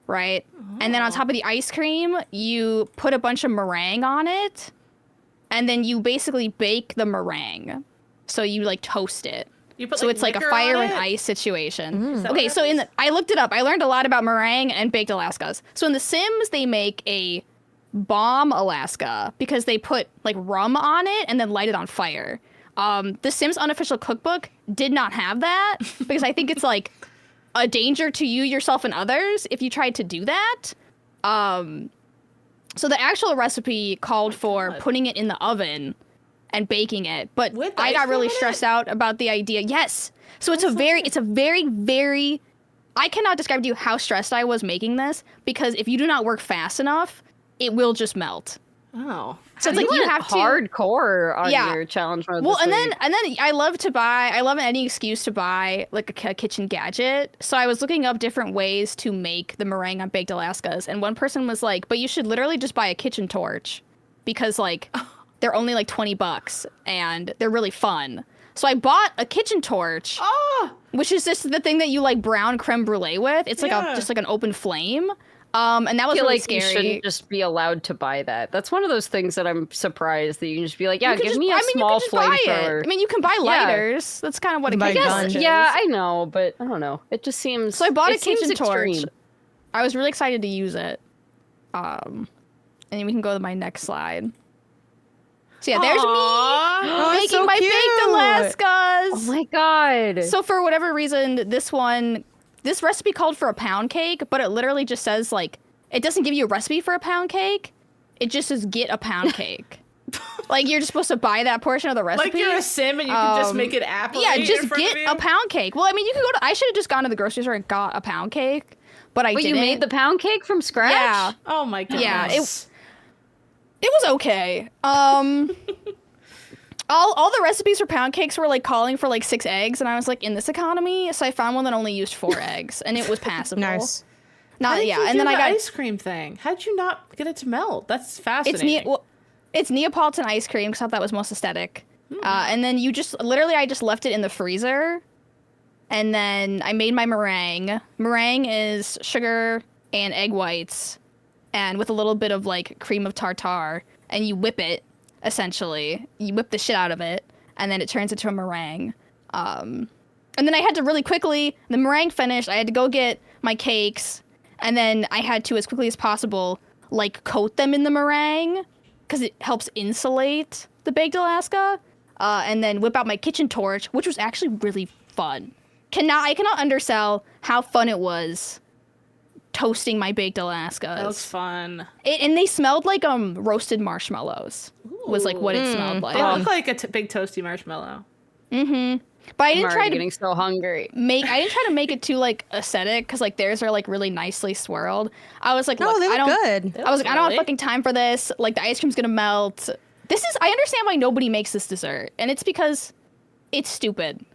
right? And then on top of the ice cream, you put a bunch of meringue on it, and then you basically bake the meringue. So you like toast it. You put, so it's like a fire and it? ice situation. Okay, so I looked it up. I learned a lot about meringue and Baked Alaskas. So in The Sims, they make a bomb Alaska because they put like rum on it and then light it on fire. The Sims unofficial cookbook did not have that because I think it's like a danger to you, yourself, and others if you tried to do that. So the actual recipe called for putting it in the oven and baking it, but I got really stressed out about the idea. Yes. So it's a very, I cannot describe to you how stressed I was making this because if you do not work fast enough, it will just melt. Oh. So it's like you have hardcore on your challenge mode. Well, and then I love any excuse to buy like a kitchen gadget. So I was looking up different ways to make the meringue on Baked Alaskas, and one person was like, "But you should literally just buy a kitchen torch because like they're only like $20 and they're really fun." So I bought a kitchen torch, which is just the thing that you like brown creme brulee with. It's like just like an open flame. And that was really scary. You shouldn't just be allowed to buy that. That's one of those things that I'm surprised that you can just be like, give me a small flamethrower. I mean, you can buy lighters. That's kind of what it is. Yeah, I know, but I don't know. It just seems. So I bought a kitchen torch. I was really excited to use it. And we can go to my next slide. So yeah, there's me making my Baked Alaskas. Oh my God. So for whatever reason, this recipe called for a pound cake, but it literally just says like, it doesn't give you a recipe for a pound cake. It just says get a pound cake. Like you're just supposed to buy that portion of the recipe. Like you're a sim and you can just make it apple. Yeah, just get a pound cake. Well, I mean, you could I should have just gone to the grocery store and got a pound cake, but I didn't. You made the pound cake from scratch? Yeah. Oh my goodness. Yeah, it was okay. All the recipes for pound cakes were like calling for like 6 eggs, and I was like, in this economy, so I found one that only used 4 eggs, and it was passable. Nice. And then I got ice cream thing. How'd you not get it to melt? That's fascinating. It's Neapolitan ice cream because I thought that was most aesthetic. And then I just left it in the freezer, and then I made my meringue. Meringue is sugar and egg whites, and with a little bit of like cream of tartar, and you whip it. Essentially, you whip the shit out of it, and then it turns into a meringue. And then I had to really quickly, the meringue finished, I had to go get my cakes, and then I had to, as quickly as possible, like coat them in the meringue, because it helps insulate the Baked Alaska, and then whip out my kitchen torch, which was actually really fun. I cannot undersell how fun it was toasting my Baked Alaskas. That was fun. And they smelled like roasted marshmallows. Was like what it smelled like. They look like a big toasty marshmallow. Mm-hmm. But I didn't try to getting so hungry. I didn't try to make it too like aesthetic because like theirs are like really nicely swirled. I was like, no, they look good. I was like, I don't have fucking time for this. Like the ice cream's gonna melt. I understand why nobody makes this dessert, and it's because it's stupid.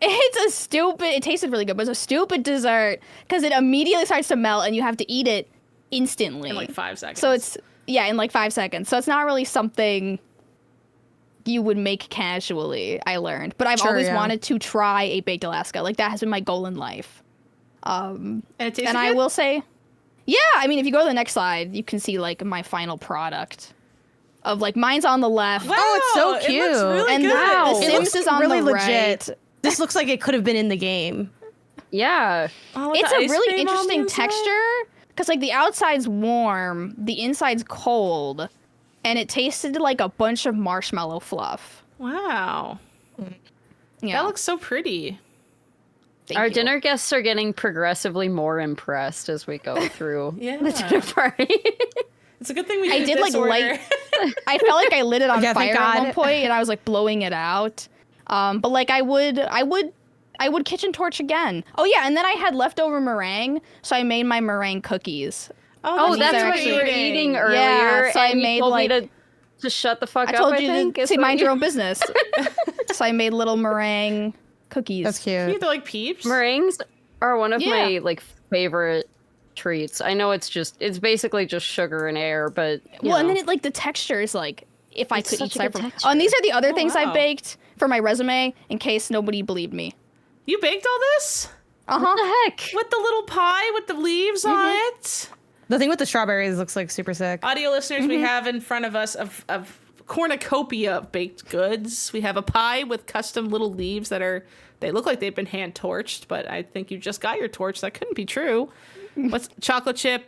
It tasted really good, but it's a stupid dessert because it immediately starts to melt and you have to eat it instantly. In like 5 seconds. So it's, in like 5 seconds. So it's not really something you would make casually, I learned. But I've always wanted to try a Baked Alaska. Like that has been my goal in life. And it tastes good? I will say, I mean, if you go to the next slide, you can see like my final product. Of like, mine's on the left. Wow, it's so cute. It looks really and good. The Sims is on really the legit. right. This looks like it could have been in the game. Yeah. It's a really interesting texture because like the outside's warm, the inside's cold, and it tasted like a bunch of marshmallow fluff. Wow. Yeah. That looks so pretty. Our dinner guests are getting progressively more impressed as we go through the dinner party. It's a good thing we I did like order. light. I felt like I lit it on Yeah, fire thank at God. one point, and I was like blowing it out. But like I would kitchen torch again. Oh yeah, and then I had leftover meringue, so I made my meringue cookies. Oh, that's what actually- you were eating earlier. Yeah, so I and you made, told like- me to just shut the fuck I up. told I you think to is say what mind you- your own business. So I made little meringue cookies. That's cute. They're like Peeps. Meringues are one of Yeah. my like favorite treats. I know it's basically just sugar and air, but Well, and then it like the texture is like if I It's could eat such a good styrofoam. texture. Oh, and these are the other things I wow. baked for my resume in case nobody believed me. You baked all this? Uh what huh. the heck? With the little pie with the leaves on it? The thing with the strawberries looks like super sick. Audio listeners, we have in front of us a cornucopia of baked goods. We have a pie with custom little leaves they look like they've been hand torched, but I think you just got your torch. That couldn't be true. What's chocolate chip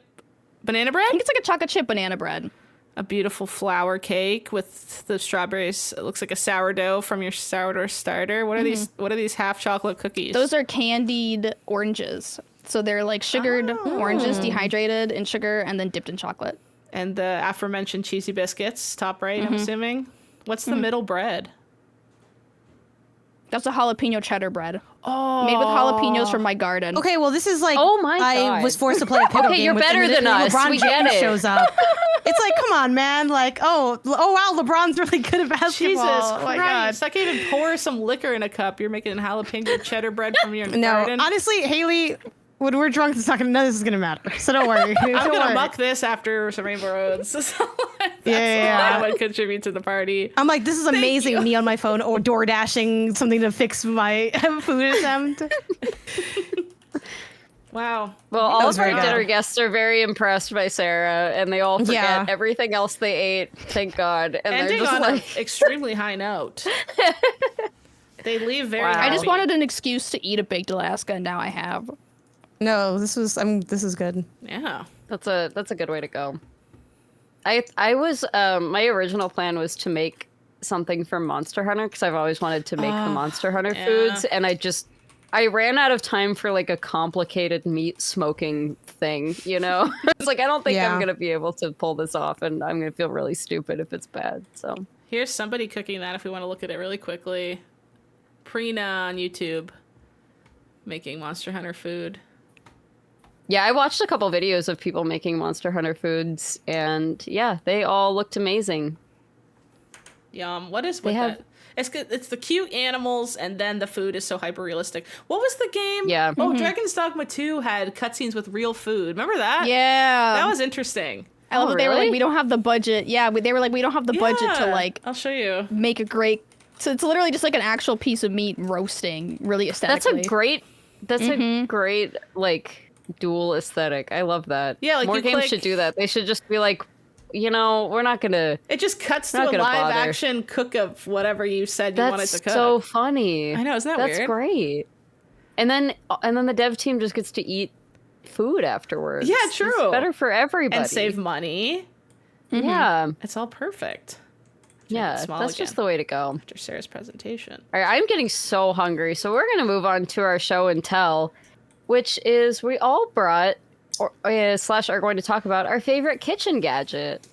banana bread? I think it's like a chocolate chip banana bread. A beautiful flour cake with the strawberries. It looks like a sourdough from your sourdough starter. What are these? What are these half chocolate cookies? Those are candied oranges. So they're like sugared oranges, dehydrated in sugar, and then dipped in chocolate. And the aforementioned cheesy biscuits, top right, I'm assuming. What's the middle bread? That's a jalapeno cheddar bread. Oh, Made with jalapenos from my garden. Okay, well, this is like Oh my I God. was forced to play a pickle Okay, game you're with better and than us. LeBron We get James it. shows up. It's like, come on, man. Like, oh wow, LeBron's really good at basketball. Jesus Oh my Christ. God. I can't even pour some liquor in a cup. You're making jalapeno cheddar bread from your No, garden. honestly, Haley, when we're drunk, none of this is gonna matter. So don't worry. I'm Don't going to worry. muck this after some Rainbow Roads. So that's Yeah. all I would contribute to the party. I'm like, this is amazing. Me on my phone or door dashing something to fix my food attempt. Wow. Well, all was of our very good. dinner guests are very impressed by Sarah, and they all forget Yeah. everything else they ate. Thank God. And Ending they're just on like, an extremely high note. They leave very Wow. I just happy. wanted an excuse to eat a baked Alaska, and now I have. No, this is good. Yeah. that's a good way to go. I was my original plan was to make something from Monster Hunter because I've always wanted to make the Monster Hunter yeah. foods, and I ran out of time for like a complicated meat smoking thing, you know? It's like I don't think Yeah. I'm gonna be able to pull this off, and I'm gonna feel really stupid if it's bad. So Here's somebody cooking that if we want to look at it really quickly. Prina on YouTube making Monster Hunter food. yeah, I watched a couple videos of people making Monster Hunter foods, and yeah, they all looked amazing. Yum. What is They with have- that? It's good. It's the cute animals, and then the food is so hyper realistic. What was the game? Yeah. Oh, Dragon's Dogma 2 had cutscenes with real food. Remember that? Yeah. That was interesting. I love Oh, that they were really? like, we don't have the budget. Yeah, they were like, we don't have the budget to Yeah. like I'll show you. make a great. So it's literally just like an actual piece of meat roasting, really That's aesthetically. a great like dual aesthetic. I love that. Yeah, like more you games click- should do that. They should just be like, you know, we're not gonna. It just cuts Not to a gonna live bother. action cook of whatever you said you wanted That's to cook. so funny. I know, isn't that That's weird? great. And then the dev team just gets to eat food afterwards. Yeah, It's true. better for everybody. And save money. Yeah, It's all perfect. yeah. small That's again. just the way to go. After Sarah's presentation. All right, I'm getting so hungry, so we're gonna move on to our show and tell, which is we all brought slash are going to talk about our favorite kitchen gadget.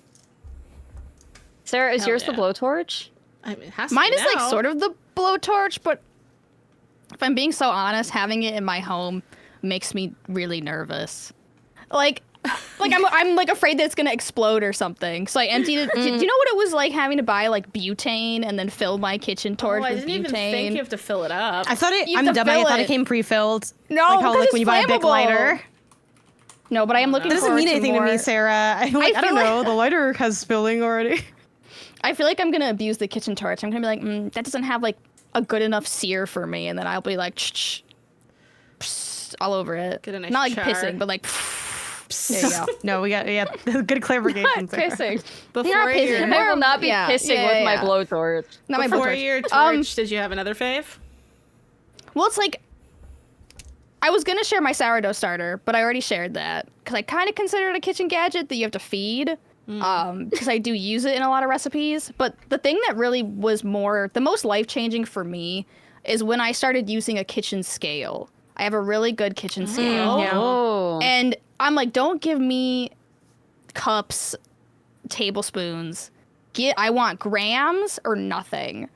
Sarah, is Hell yours the yeah. blowtorch? I mean, it has to Mine be is like now. sort of the blowtorch, but if I'm being so honest, having it in my home makes me really nervous. Like I'm like afraid that it's gonna explode or something. So I emptied it. Do you know what it was like having to buy like butane and then fill my kitchen torch Oh, I with didn't butane? even think you have to fill it up. I thought it. You have I'm to dumb. I fill thought it. it came pre-filled. No, like how because like when you buy a Bic flammable. lighter. No, but I am looking. That doesn't forward mean to anything to more. me, Sarah. I'm like, I don't feel like- know. The lighter has spilling already. I feel like I'm gonna abuse the kitchen torch. I'm gonna be like, that doesn't have like a good enough sear for me, and then I'll be like, all over it. Get a nice Not like char. pissing, but like, there you go. No, we got good clarification. Sarah. Pissing. Before Not pissing. your, I will not be Yeah, pissing yeah, with my yeah. blowtorch. Not my before blowtorch. your torch, did you have another fave? Well, it's like I was gonna share my sourdough starter, but I already shared that because I kind of consider it a kitchen gadget that you have to feed. Because I do use it in a lot of recipes. But the thing that really was the most life changing for me is when I started using a kitchen scale. I have a really good kitchen scale. Oh. And I'm like, don't give me cups, tablespoons. I want grams or nothing.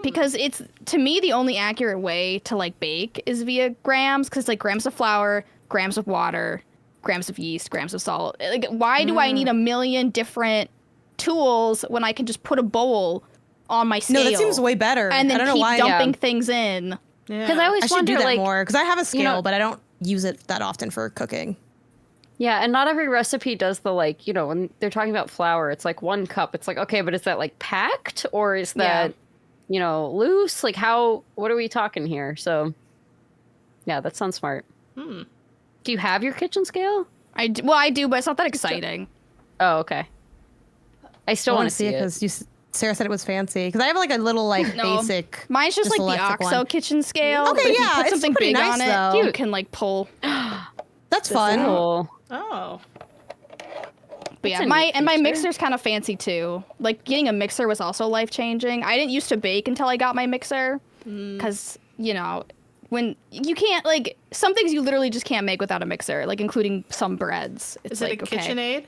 Because it's, to me, the only accurate way to like bake is via grams, because like grams of flour, grams of water, grams of yeast, grams of salt. Like, why do I need a million different tools when I can just put a bowl on my scale? No, that seems way better. And then I don't keep know why. dumping things in. Because I always I should wonder, do that like, more, because I have a scale, you know, but I don't use it that often for cooking. yeah, and not every recipe does the, like, you know, when they're talking about flour, it's like 1 cup. It's like, okay, but is that like packed or is that, you know, loose? Like, what are we talking here? So, yeah, that sounds smart. Do you have your kitchen scale? I do, but it's not that exciting. Oh, okay. I still want to see it. Because Sarah said it was fancy. Because I have like a little like basic. Mine's just like the electric OXO one. kitchen scale. Okay, but if you yeah, put it's something pretty big nice, on it, though. you can like pull. That's fun. Cool. Oh. But yeah, That's a my neat feature. mixer's kind of fancy too. Like getting a mixer was also life changing. I didn't used to bake until I got my mixer, because you know, when you can't, like, some things you literally just can't make without a mixer, like including some breads. It's Is it like, a KitchenAid?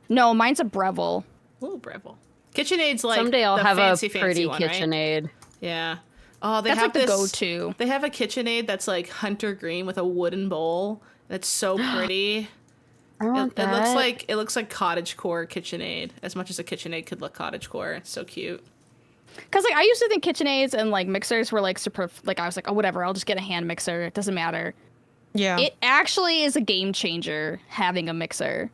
No, mine's a Breville. Ooh, Breville. KitchenAid's like Someday I'll the have fancy, a pretty fancy one, right? KitchenAid. Yeah. Oh, they That's have like the this go-to. They have a KitchenAid that's like hunter green with a wooden bowl. It's so pretty. I want It looks that. like cottagecore KitchenAid, as much as a KitchenAid could look cottagecore. It's so cute. Because like I used to think KitchenAids and like mixers were like super. Like I was like, oh whatever, I'll just get a hand mixer. It doesn't matter. Yeah. It actually is a game changer having a mixer.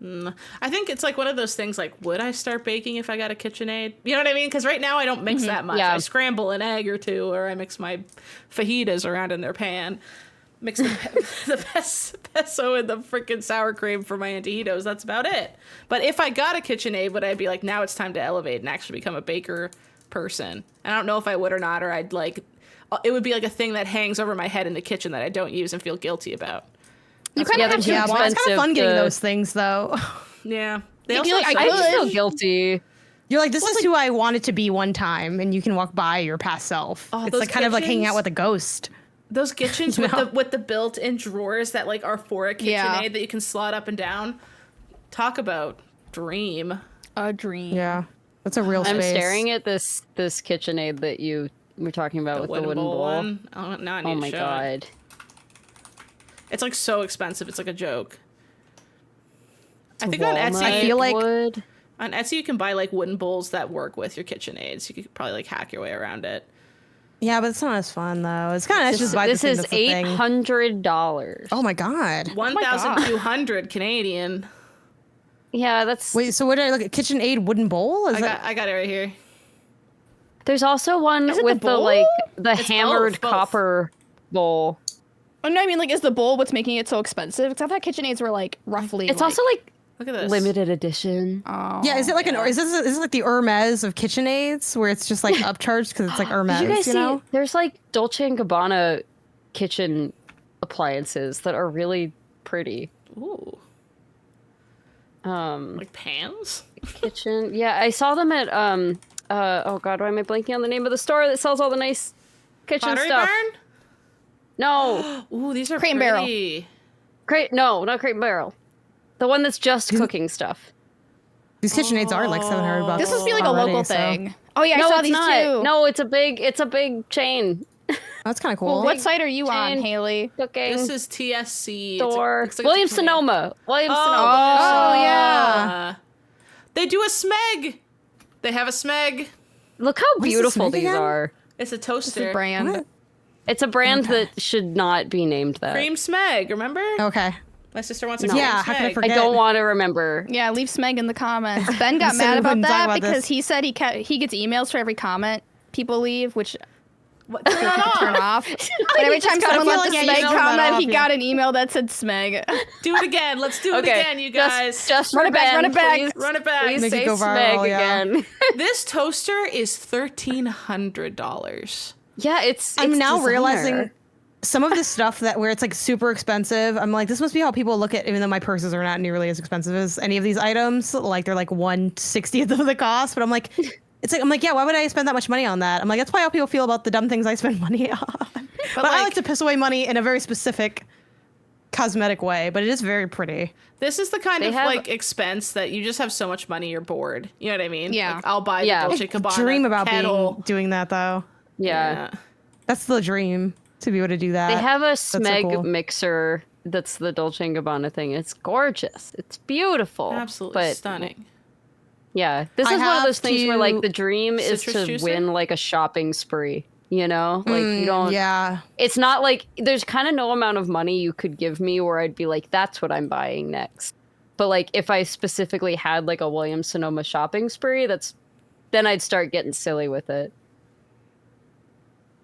I think it's like one of those things like, would I start baking if I got a KitchenAid? You know what I mean? Because right now I don't mix that much. Yeah. I scramble an egg or two, or I mix my fajitas around in their pan. Mix the pesto and the freaking sour cream for my antijitos. That's about it. But if I got a KitchenAid, would I be like, now it's time to elevate and actually become a baker person? And I don't know if I would or not, or I'd like, it would be like a thing that hangs over my head in the kitchen that I don't use and feel guilty about. You kind of have to. Yeah, but it's kind of fun getting to- those things, though. Yeah. They I also feel like have I I such- just could. feel guilty. You're like, this is who I wanted to be one time, and you can walk by your past self. Oh, It's those like kind of like hanging out kitchens? with a ghost. Those kitchens You know? with the built-in drawers that like are for a KitchenAid Yeah. that you can slot up and down. Talk about dream. A dream. Yeah, that's a real I'm space. staring at this KitchenAid that you were talking about with the wooden bowl. one. Oh, now I need Oh to my show it. god. It's like so expensive. It's like a joke. I think on Walnut Etsy, I feel like- wood. on Etsy you can buy like wooden bowls that work with your KitchenAids. You could probably like hack your way around it. Yeah, but it's not as fun though. It's kind of nice just buy This the thing is that's the thing. $800. Oh my god. 1,200 Canadian. Yeah, that's. Wait, so what did I look at? KitchenAid wooden bowl? Is that? I got it right here. There's also one Is it the with the bowl? like the It's hammered both. copper bowl. Oh, no, I mean, like, is the bowl what's making it so expensive? Because I thought KitchenAids were like roughly. It's also like Look at this. limited edition. Oh, Yeah, is it like is this like the Hermes of KitchenAids where it's just like upcharged because it's like Hermes? Did you guys see? know? There's like Dolce and Gabbana kitchen appliances that are really pretty. Ooh, Um, like pans. kitchen. Yeah, I saw them at oh god, why am I blanking on the name of the store that sells all the nice kitchen Pottery stuff? Barn. No, Ooh, these are Crate and Barrel. pretty. no, not Crate and Barrel. The one that's just cooking stuff. These KitchenAids are like $700. This must be like a already, local so- thing. Oh yeah, I No, saw it's these not. too. No, it's a big chain. That's kind of cool. Well, what site are you on, Chain. Haley? Cooking This is TSC. store. It's like Williams it's a command. Sonoma. Williams Oh, Sonoma. Oh yeah. They do a smeg. They have a smeg. Look how What's the beautiful snake these again? are. It's a This toaster. is brand. What? It's a brand that should not be named that. Cream smeg. Remember? Okay. My sister wants a No. cream Yeah, how can I smeg. I forget? don't want to remember. Yeah, leave Smeg in the comments. Ben got So mad we about wouldn't talk that about because this. he said he gets emails for every comment people leave, which What? Turn it off. turn off. But every time just someone feel left like, a yeah, you Smeg know that comment, off, he yeah. got an email that said Smeg. Do it again. Let's do it Okay, again, you guys. Just Run for it back, Ben, run it back. Please, Run it back. Please Make it say go viral, Smeg yeah. again. This toaster is $1,300. Yeah, it's. I'm now designer. realizing some of this stuff that where it's like super expensive. I'm like, this must be how people look at, even though my purses are not nearly as expensive as any of these items. Like they're like 1/60th of the cost, but I'm like, It's like, I'm like, yeah, why would I spend that much money on that? I'm like, that's probably how people feel about the dumb things I spend money on. But I like to piss away money in a very specific cosmetic way, but it is very pretty. This is the kind of like expense that you just have so much money you're bored. You know what I mean? Yeah. Like, I'll buy the Dolce Gabbana dream about kettle. doing that though. Yeah. That's the dream, to be able to do that. They have a so Smeg cool. mixer that's the Dolce & Gabbana thing. It's gorgeous. It's beautiful. Absolutely stunning. Yeah. This is one of those things where like the dream is to juicer? win like a shopping spree. You know, like you don't. Yeah. It's not like there's kind of no amount of money you could give me where I'd be like, that's what I'm buying next. But like if I specifically had like a Williams Sonoma shopping spree, then I'd start getting silly with it.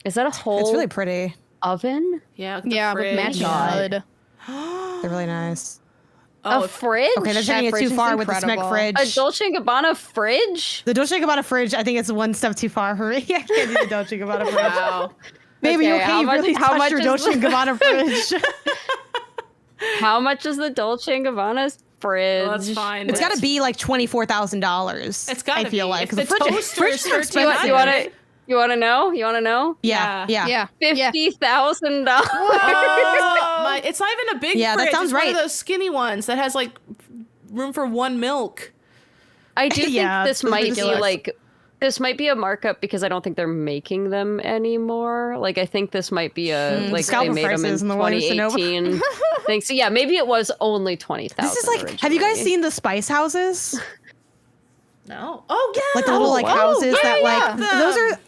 Is that a whole? It's really pretty. Oven? Yeah. Yeah, with matching wood. They're really nice. A fridge? Okay, they're taking it too far with the Smeg fridge. A Dolce & Gabbana fridge? The Dolce & Gabbana fridge, I think it's one step too far for me. I can't do the Dolce & Gabbana fridge. Wow. Maybe Okay, how you much- really how touched much your is Dolce the- & Gabbana fridge. How much is the Dolce & Gabbana's fridge? Well, that's fine. It's got to be like $24,000. It's gotta I feel be. like If 'cause the fridge toaster is are expensive. You want to know? You want to know? Yeah. $50,000. Oh, it's not even a big Yeah, that fridge. sounds It's one right. of those skinny ones that has like room for one milk. I do Yeah, think it's this might ridiculous. be like this might be a markup because I don't think they're making them anymore. Like I think this might be a like they scalper made them in prices in the Williams Sonoma. 2018 thing. So yeah, maybe it was only 20,000. This is like, have you guys seen the spice houses? No. Oh yeah. Like the little like houses that like, yeah. those are,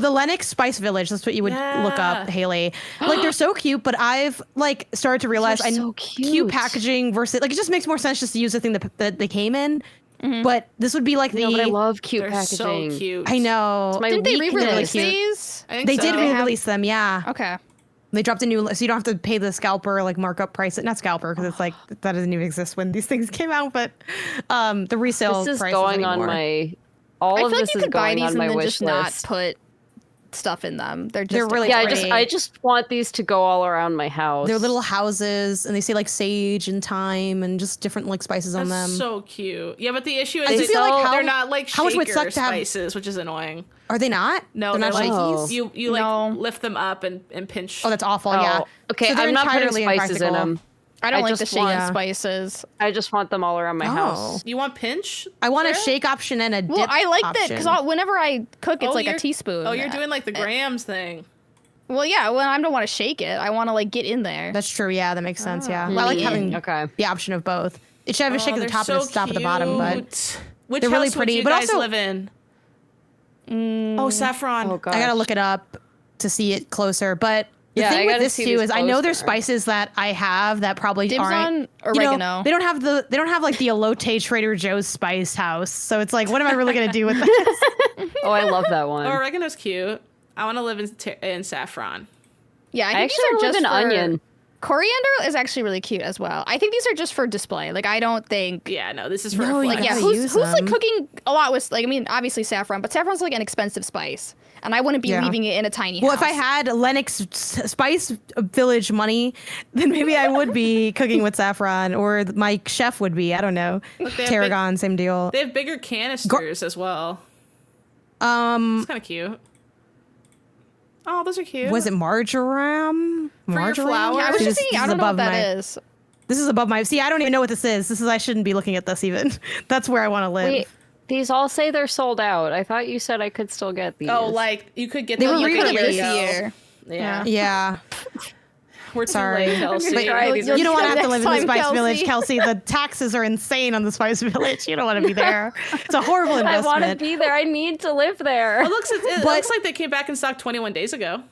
the Lennox Spice Village. That's what you would look up, Haley. Like they're so cute, but I've like started to realize They're so cute cute. packaging versus like it just makes more sense just to use the thing that they came in. But this would be like No, but I love cute They're packaging. so cute. I know. It's my Didn't they weakness. re-release cute. these? I think They so. did re-release them, yeah. Okay. They dropped a new, so you don't have to pay the scalper like markup price. Not scalper because it's like that doesn't even exist when these things came out. But the resale This is price going anymore. on my. I All feel of like this you is could buy going these on and my then wish just not list. put stuff in them. They're really Yeah, pretty. I just want these to go all around my house. They're little houses, and they say like sage and thyme and just different like spices on them. That's so cute. Yeah, but the issue is I just feel like they're not like how much would it shaker suck to have- spices, which is annoying. Are they not? No, they're not like shakies. you like No. lift them up and pinch. Oh, that's awful. Oh, Yeah. okay, So they're I'm not putting entirely spices in impractical. them. I don't I like the just shaken want- spices. I just want them all around my house. You want pinch? I want a Sarah? shake option and a dip Well, I like that option. because whenever I cook, it's Oh, like a you're- teaspoon. Oh, you're doing like the grams thing. Well, yeah. Well, I don't want to shake it. I want to like get in there. That's true. Yeah, that makes sense. Yeah. Well, I like having Okay. the option of both. It should have a shake at the they're top so and a stop at the bottom, but cute. Which they're really house pretty, would you but guys also- live in? Oh, Saffron. Oh god. I gotta look it up to see it closer. But the Yeah, I thing with gotta this see too these is I know there's posters. spices that I have that probably Dibs aren't. on you know, oregano. they don't have like the elote Trader Joe's spice house. So it's like, what am I really gonna do with this? Oh, I love that one. Oh, oregano's cute. I want to live in Saffron. Yeah, I I think actually these are live just in for, onion. Coriander is actually really cute as well. I think these are just for display. Like I don't think. Yeah, no, this is for No, you Like yeah, gotta who's use like them. cooking a lot with like I mean obviously saffron, but saffron's like an expensive spice, and I wouldn't be Yeah. leaving it in a tiny Well, house. if I had Lennox Spice Village money, then maybe I would be cooking with saffron, or my chef would be. I don't know. Look, they have Tarragon, same deal. They have bigger canisters as well. It's kind of cute. Oh, those are cute. Was it marjoram? For your Marjoram? flowers? yeah, I was This just thinking I don't know what that is. This is above my. See, I don't even know what this is. This is. I shouldn't be looking at this even. That's where I want to live. Wait, these all say they're sold out. I thought you said I could still get these. Oh, like you could get They them were like a re-released year this ago. year. Yeah. Yeah. We're too Sorry. late, Kelsey. But try these. you don't want to have to live in the Next time, Spice Village, Kelsey. Kelsey. The taxes are insane on the Spice Village. You don't want to be there. It's a horrible I investment. want to be there. I need to live there. It looks like they came back in stock 21 days ago.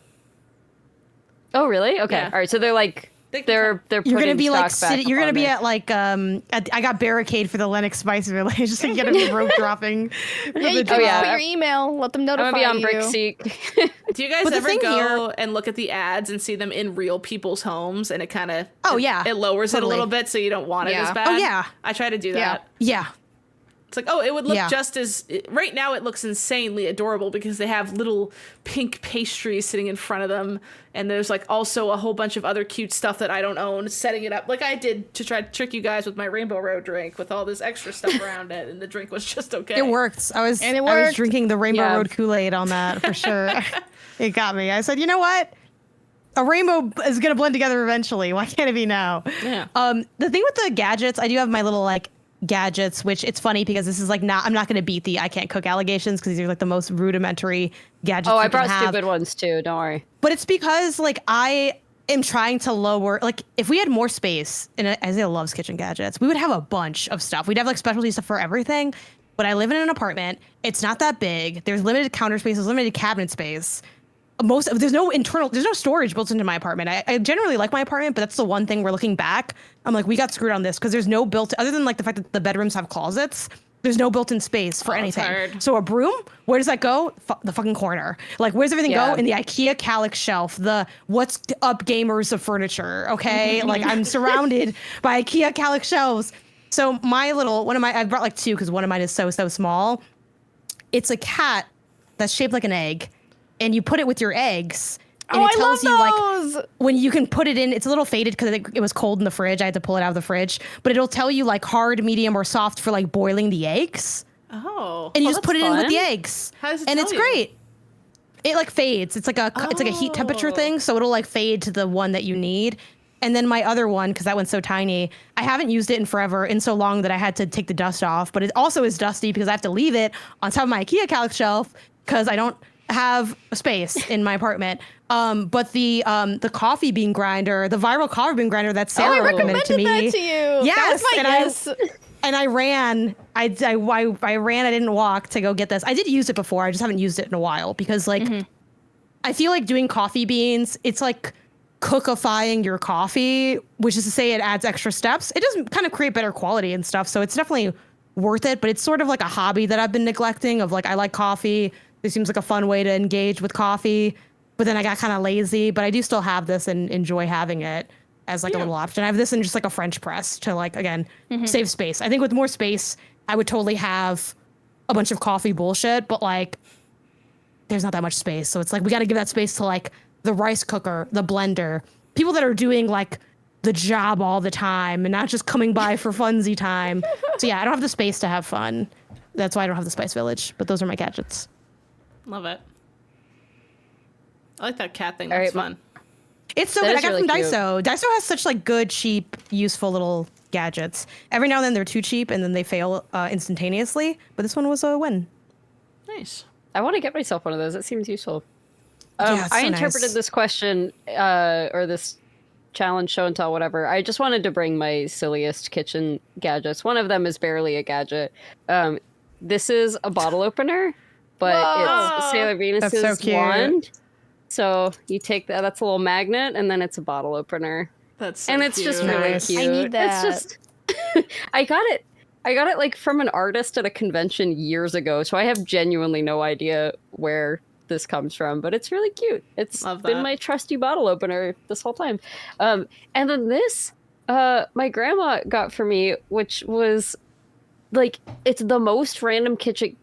Oh, really? Okay. Yeah. All right. So they're like they're You're putting gonna be like stock back you're up gonna on be it. at like I got barricade for the Lennox Spice Village, so you're gonna be rope dropping. Yeah, you can yeah. put your email, let them I'm notify gonna be on you. BrickSeek. Do you guys But the ever thing go here- and look at the ads and see them in real people's homes and it kind of Oh, yeah. it lowers it a Totally. little bit so you don't want it Yeah. as bad? Oh, yeah. I try to do Yeah. that. Yeah, It's like, oh, it would look just as... Right now it looks insanely adorable because they have little pink pastries sitting in front of them. And there's like also a whole bunch of other cute stuff that I don't own, setting it up like I did to try to trick you guys with my Rainbow Road drink with all this extra stuff around it. And the drink was just okay. It worked. I was drinking the Rainbow Road Kool-Aid on that for sure. It got me. I said, you know what? A rainbow is going to blend together eventually. Why can't it be now? Yeah. The thing with the gadgets, I do have my little like gadgets, which it's funny because this is like I'm not going to beat the I can't cook allegations because these are like the most rudimentary gadgets. Oh, I brought stupid ones too. Don't worry. But it's because like I am trying to lower, like if we had more space, and Isaiah loves kitchen gadgets, we would have a bunch of stuff. We'd have like specialty stuff for everything. But I live in an apartment. It's not that big. There's limited counter space. There's limited cabinet space. There's no storage built into my apartment. I generally like my apartment, but that's the one thing we're looking back. I'm like, we got screwed on this because there's no other than like the fact that the bedrooms have closets. There's no built-in space for anything. So a broom, where does that go? The fucking corner. Like, where's everything go? In the IKEA Calyx shelf. The what's up gamers of furniture. Okay, like I'm surrounded by IKEA Calyx shelves. So my little I brought like two because one of mine is so small. It's a cat that's shaped like an egg. And you put it with your eggs, and it tells you like when you can put it in. It's a little faded because it was cold in the fridge. I had to pull it out of the fridge, but it'll tell you like hard, medium, or soft for like boiling the eggs. Oh, and you just put it in with the eggs. How does it and tell it's you? great. It like fades. It's like a heat temperature thing, so it'll like fade to the one that you need. And then my other one, because that one's so tiny, I haven't used it in forever, in so long that I had to take the dust off. But it also is dusty because I have to leave it on top of my IKEA Calyx shelf because I don't have space in my apartment. But the coffee bean grinder, the viral coffee bean grinder that Sarah recommended to me. That to you. Yes, That was my and I ran. I ran. I didn't walk to go get this. I did use it before. I just haven't used it in a while because like I feel like doing coffee beans. It's like cookifying your coffee, which is to say it adds extra steps. It does kind of create better quality and stuff. So it's definitely worth it. But it's sort of like a hobby that I've been neglecting. Of like I like coffee. It seems like a fun way to engage with coffee, but then I got kind of lazy, but I do still have this and enjoy having it as like a little option. I have this in just like a French press to like, again, save space. I think with more space, I would totally have a bunch of coffee bullshit, but like there's not that much space. So it's like, we got to give that space to like the rice cooker, the blender, people that are doing like the job all the time and not just coming by for funsy time. So yeah, I don't have the space to have fun. That's why I don't have the Spice Village, but those are my gadgets. Love it. I like that cat thing. That's fun. It's so good. I got it from Daiso. Daiso has such like good, cheap, useful little gadgets. Every now and then they're too cheap and then they fail instantaneously. But this one was a win. Nice. I want to get myself one of those. It seems useful. I interpreted this question or this challenge, show and tell, whatever. I just wanted to bring my silliest kitchen gadgets. One of them is barely a gadget. This is a bottle opener. But it's Sailor Venus's wand. So you take that. That's a little magnet, and then it's a bottle opener. That's so and it's cute. just really cute. I need that. It's just. I got it like from an artist at a convention years ago. So I have genuinely no idea where this comes from, but it's really cute. It's been my trusty bottle opener this whole time. And then this, my grandma got for me, which was like it's the most random kitchen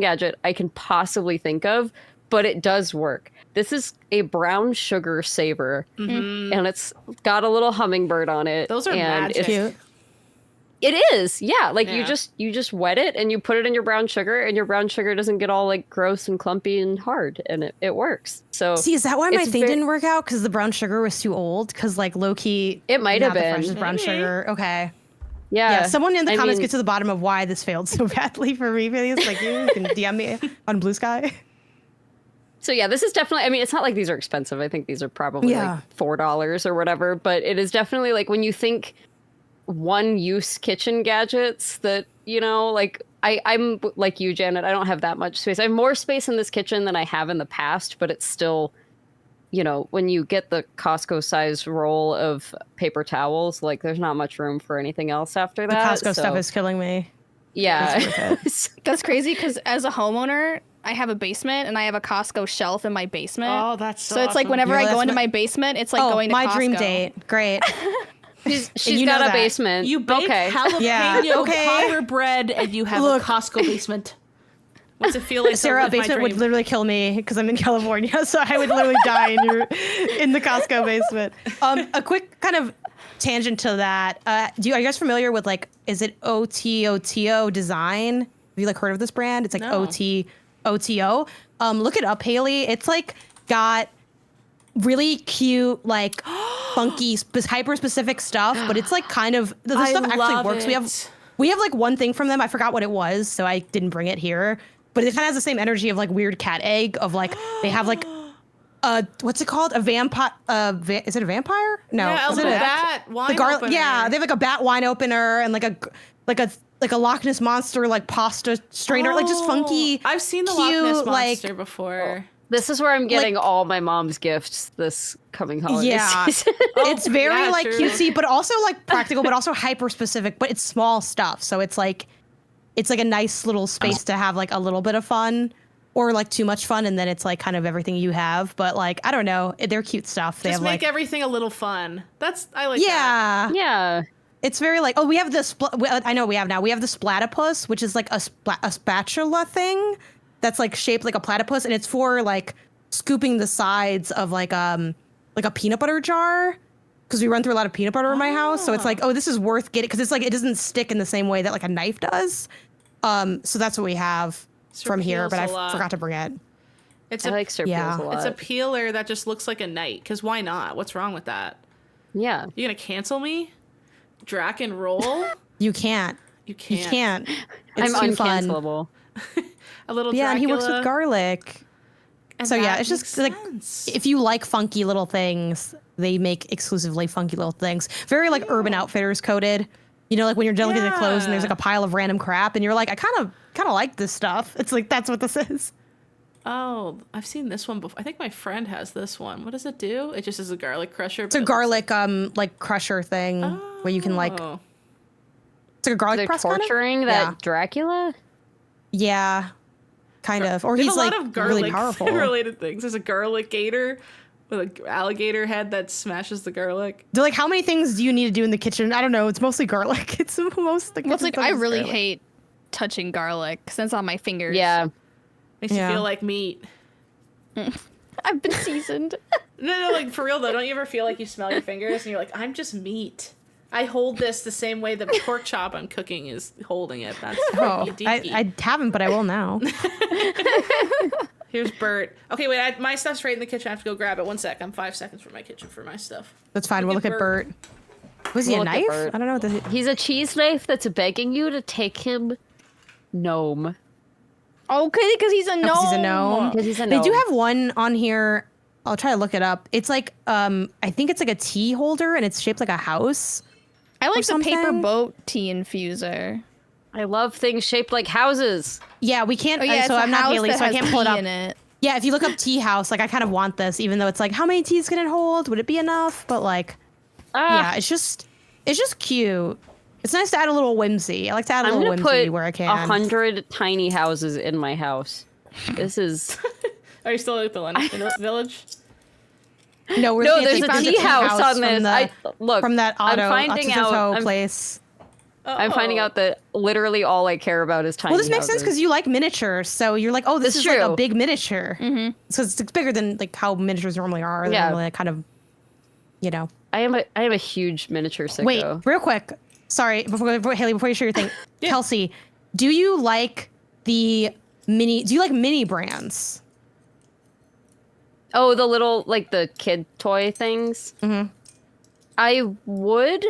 gadget I can possibly think of, but it does work. This is a brown sugar saver, and it's got a little hummingbird on it. Those are magic. Cute. It is, yeah. Like you just wet it and you put it in your brown sugar, and your brown sugar doesn't get all like gross and clumpy and hard, and it works. So see, is that why my thing didn't work out? Because the brown sugar was too old? Because like low key, it might have been the freshest brown sugar. Okay. Yeah. Someone in the comments get to the bottom of why this failed so badly for me. Please, like you can DM me on Blue Sky. So yeah, this is definitely. I mean, it's not like these are expensive. I think these are probably like $4 or whatever. But it is definitely like when you think one-use kitchen gadgets that like I'm like you, Janet. I don't have that much space. I have more space in this kitchen than I have in the past, but it's still. When you get the Costco size roll of paper towels, like there's not much room for anything else after that. The Costco stuff is killing me. Yeah. That's crazy because as a homeowner, I have a basement and I have a Costco shelf in my basement. Oh, that's so it's awesome. like whenever I go into my basement, it's like going to my Costco. dream date. Great. She's got a basement. You bake jalapeno powder bread and you have a Costco basement. What's it feel like? Sarah, a basement would literally kill me because I'm in California, so I would literally die in the Costco basement. A quick kind of tangent to that. Are you guys familiar with is it OTO Design? Have you heard of this brand? It's OTO. Look it up, Haley. It's got really cute, funky, hyper specific stuff, but it's kind of the stuff actually works. We have one thing from them. I forgot what it was, so I didn't bring it here. But it kind of has the same energy of weird cat egg of they have what's it called? A vampire? Is it a vampire? No, yeah, is it a bat wine opener? Yeah, they have a bat wine opener and a Loch Ness monster pasta strainer, just funky. I've seen the Loch Ness monster before. This is where I'm getting all my mom's gifts this coming holiday season. It's very cutesy, but also practical, but also hyper specific. But it's small stuff, so it's it's a nice little space to have a little bit of fun, or too much fun, and then it's kind of everything you have. But I don't know, they're cute stuff. They just have make everything a little fun. I like that. Yeah. It's very we have this. I know we have now. We have the Splatipus, which is a spatula thing that's shaped like a platypus, and it's for scooping the sides of a peanut butter jar, because we run through a lot of peanut butter in my house. So it's this is worth getting, because it's it doesn't stick in the same way that a knife does. So that's what we have from here, but I forgot to bring it. I like Sir Peels a lot. It's a peeler that just looks like a knight, because why not? What's wrong with that? Yeah. You gonna cancel me? Drac and roll? You can't. You can't. You can't. I'm too uncancelable. A little yeah, Dracula. and he works with garlic. And so yeah, it's makes just sense. if you like funky little things, they make exclusively funky little things. Very Urban Outfitters coded. You know, when you're done looking at clothes and there's a pile of random crap, and you're I kind of like this stuff. It's that's what this is. Oh, I've seen this one before. I think my friend has this one. What does it do? It just is a garlic crusher. It's a garlic crusher thing where you can it's a garlic press. They're torturing that Dracula. Yeah, kind of. Or he's a lot of garlic really powerful. related things. There's a garlic gator with an alligator head that smashes the garlic. They're how many things do you need to do in the kitchen? I don't know. It's mostly garlic. It's most. I really hate touching garlic since it's on my fingers. Yeah. Makes you feel like meat. I've been seasoned. No, for real though. Don't you ever feel like you smell your fingers and you're I'm just meat? I hold this the same way the pork chop I'm cooking is holding it. That's I haven't, but I will now. Here's Bert. Okay, wait. My stuff's right in the kitchen. I have to go grab it. 1 sec. I'm 5 seconds from my kitchen for my stuff. That's fine. We'll look at Bert. Was he a knife? I don't know what He's a cheese knife that's begging you to take him gnome. Okay, because he's a gnome. Because he's a gnome. He's a gnome. They do have one on here. I'll try to look it up. It's I think it's a tea holder, and it's shaped like a house. I like the paper boat tea infuser. I love things shaped like houses. Yeah, we can't. So I'm not Haley, so I can't pull it up. Yeah, if you look up tea house, I kind of want this, even though it's how many teas can it hold? Would it be enough? But yeah, it's just cute. It's nice to add a little whimsy. I like to add a little whimsy where I can. 100 tiny houses in my house. This is. Are you still at the village? No, there's a tea house on this. From that auto I'm finding out place. I'm finding out that literally all I care about is tiny. Well, this makes sense because you like miniatures, so you're oh, this is true. a big miniature. Mm-hmm. So it's bigger than how miniatures normally are. They're normally kind of, I am a huge miniature sicko. Wait, real quick. Sorry, before Haley, before you share your thing, Kelsey, do you like mini brands? Oh, the little the kid toy things. Mm-hmm. I would.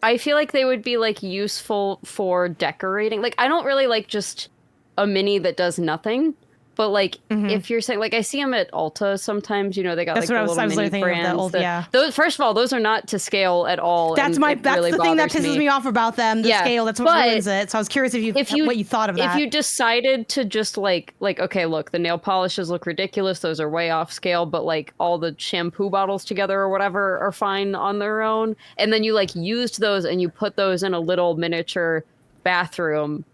I feel like they would be useful for decorating. I don't really like just a mini that does nothing. But if you're saying I see them at Ulta sometimes, they got that's the what little mini brands. Those, first of all, those are not to scale at all. That's the thing that pisses me off about them. The scale, that's what ruins it. So I was curious what you thought of that. If you decided to just okay, look, the nail polishes look ridiculous. Those are way off scale, but all the shampoo bottles together or whatever are fine on their own. And then you used those and you put those in a little miniature bathroom.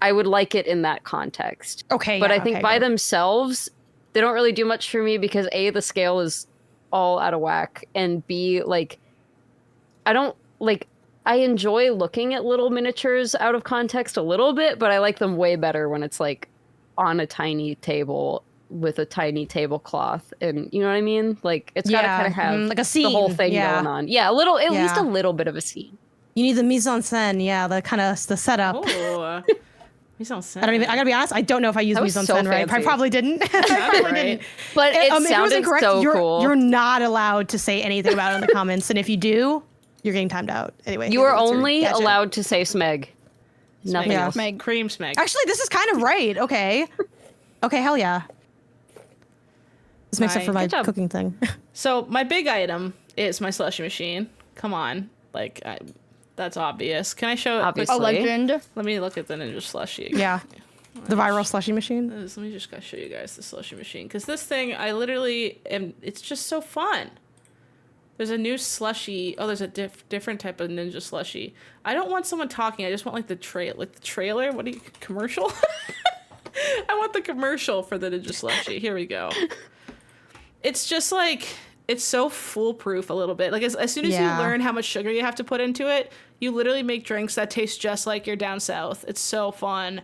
I would like it in that context. Okay. But I think by themselves, they don't really do much for me because A, the scale is all out of whack, and B, don't like. I enjoy looking at little miniatures out of context a little bit, but I like them way better when it's like on a tiny table with a tiny tablecloth, and you know what I mean? Like it's gotta kind of have like a scene, the whole thing going on. Yeah, at least a little bit of a scene. You need the mise en scène, the setup. Oh, mise en scène. I gotta be honest, I don't know if I used mise en scène right. I probably didn't. Right. But it sounded so cool. You're not allowed to say anything about it in the comments, and if you do, you're getting timed out. Anyway, you are only allowed to say Smeg. Nothing else. Smeg. Cream Smeg. Actually, this is kind of right. Okay, hell yeah. This makes up for my cooking thing. So my big item is my slushy machine. Come on, that's obvious. Can I show it? Obviously. A legend. Let me look at the Ninja Slushy again. Yeah. The viral slushy machine. Let me just show you guys the slushy machine, because this thing, I literally am. It's just so fun. There's a new slushy. Oh, there's a different type of Ninja Slushy. I don't want someone talking. I just want like the trailer. What commercial? I want the commercial for the Ninja Slushy. Here we go. It's just like, it's so foolproof a little bit. Like as soon as you learn how much sugar you have to put into it, you literally make drinks that taste just like you're down south. It's so fun.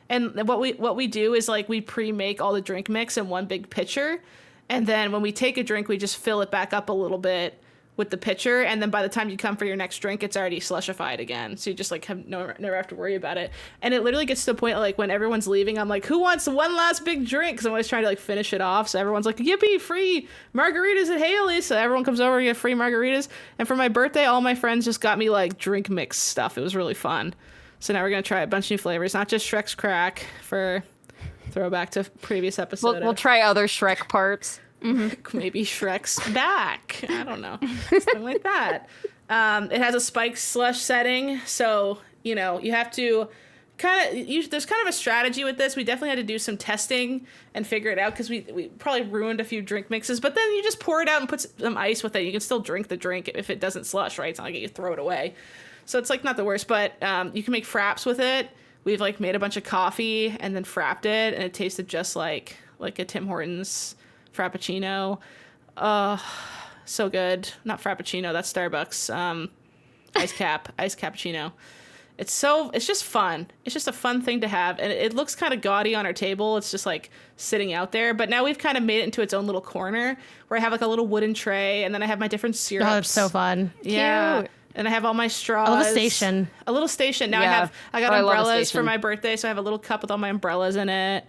And what we do is like we pre-make all the drink mix in one big pitcher. And then when we take a drink, we just fill it back up a little bit with the pitcher. And then by the time you come for your next drink, it's already slushified again. So you just like never have to worry about it. And it literally gets to the point like when everyone's leaving, I'm like, who wants one last big drink? Because I'm always trying to like finish it off. So everyone's like, yippee, free margaritas at Haley's. So everyone comes over and get free margaritas. And for my birthday, all my friends just got me like drink mix stuff. It was really fun. So now we're going to try a bunch of new flavors, not just Shrek's Crack for throwback to previous episode. We'll try other Shrek parts. Mm-hmm. Maybe Shrek's back. I don't know. Something like that. It has a spiked slush setting. So, you have to there's kind of a strategy with this. We definitely had to do some testing and figure it out because we probably ruined a few drink mixes. But then you just pour it out and put some ice with it. You can still drink the drink if it doesn't slush, right? It's not like you throw it away. So it's like not the worst, but you can make fraps with it. We've like made a bunch of coffee and then frapped it, and it tasted just like a Tim Hortons Frappuccino. So good. Not Frappuccino, that's Starbucks. Ice cappuccino. It's just fun. It's just a fun thing to have, and it looks kind of gaudy on our table. It's just like sitting out there, but now we've kind of made it into its own little corner where I have like a little wooden tray, and then I have my different syrups. Oh, it's so fun. Yeah. Cute. And I have all my straws. I love a station. A little station. Now I got umbrellas for my birthday, so I have a little cup with all my umbrellas in it.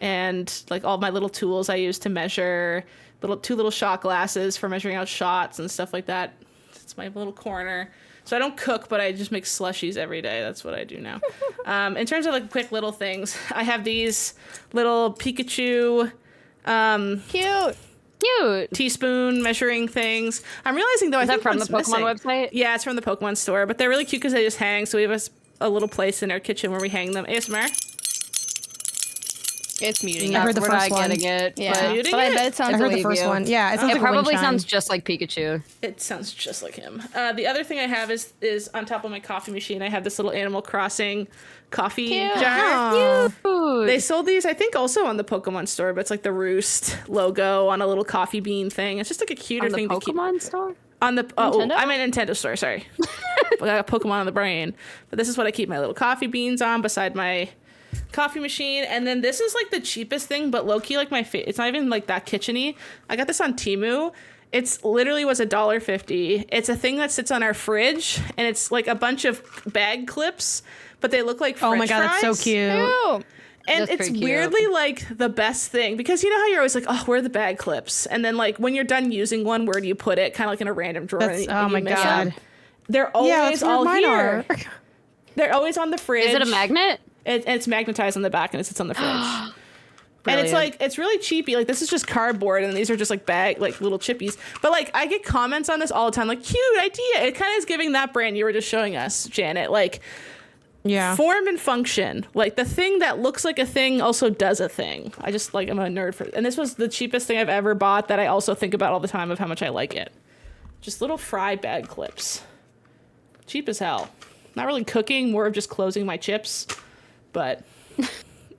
And like all my little tools I use to measure, two little shot glasses for measuring out shots and stuff like that. It's my little corner. So I don't cook, but I just make slushies every day. That's what I do now. In terms of like quick little things, I have these little Pikachu Cute. teaspoon measuring things. I'm realizing though, Is I that think from the Pokemon website? Yeah, it's from the Pokemon store, but they're really cute because they just hang. So we have a little place in our kitchen where we hang them. ASMR. It's muting. I heard the We're first not one. getting it. Yeah, Muting but I it? bet it sounds I heard like the first one. Yeah, it sounds It like a probably wind chime. sounds just like Pikachu. It sounds just like him. The other thing I have is on top of my coffee machine, I have this little Animal Crossing coffee jar. Cute. They sold these, I think, also on the Pokemon store, but it's like the Roost logo on a little coffee bean thing. It's just like a cuter On the thing to keep. Pokemon store? On the Nintendo? I'm in Nintendo store, sorry. I got Pokemon on the brain. But this is what I keep my little coffee beans on beside my coffee machine. And then this is like the cheapest thing, but low-key like it's not even like that kitchen-y. I got this on Temu. It's literally was $1.50. It's a thing that sits on our fridge, and it's like a bunch of bag clips, but they look like French Oh my god, fries. that's so cute. Ew. And That's it's pretty cute. weirdly like the best thing, because you know how you're always like, oh, where are the bag clips? And then like when you're done using one, where do you put it? Kind of like in a random drawer. That's, and oh you my miss god. them. They're always that's where all mine here. are. They're always on the fridge. Is it a magnet? It's magnetized on the back and it sits on the fridge. And it's Brilliant. like, it's really cheapy. Like, this is just cardboard, and these are just like little chippies. But like, I get comments on this all the time, like, cute idea. It kind of is giving that brand you were just showing us, Janet. Like, Yeah. form and function. Like, the thing that looks like a thing also does a thing. I'm a nerd for it. And this was the cheapest thing I've ever bought that I also think about all the time of how much I like it. Just little fry bag clips. Cheap as hell. Not really cooking, more of just closing my chips. But,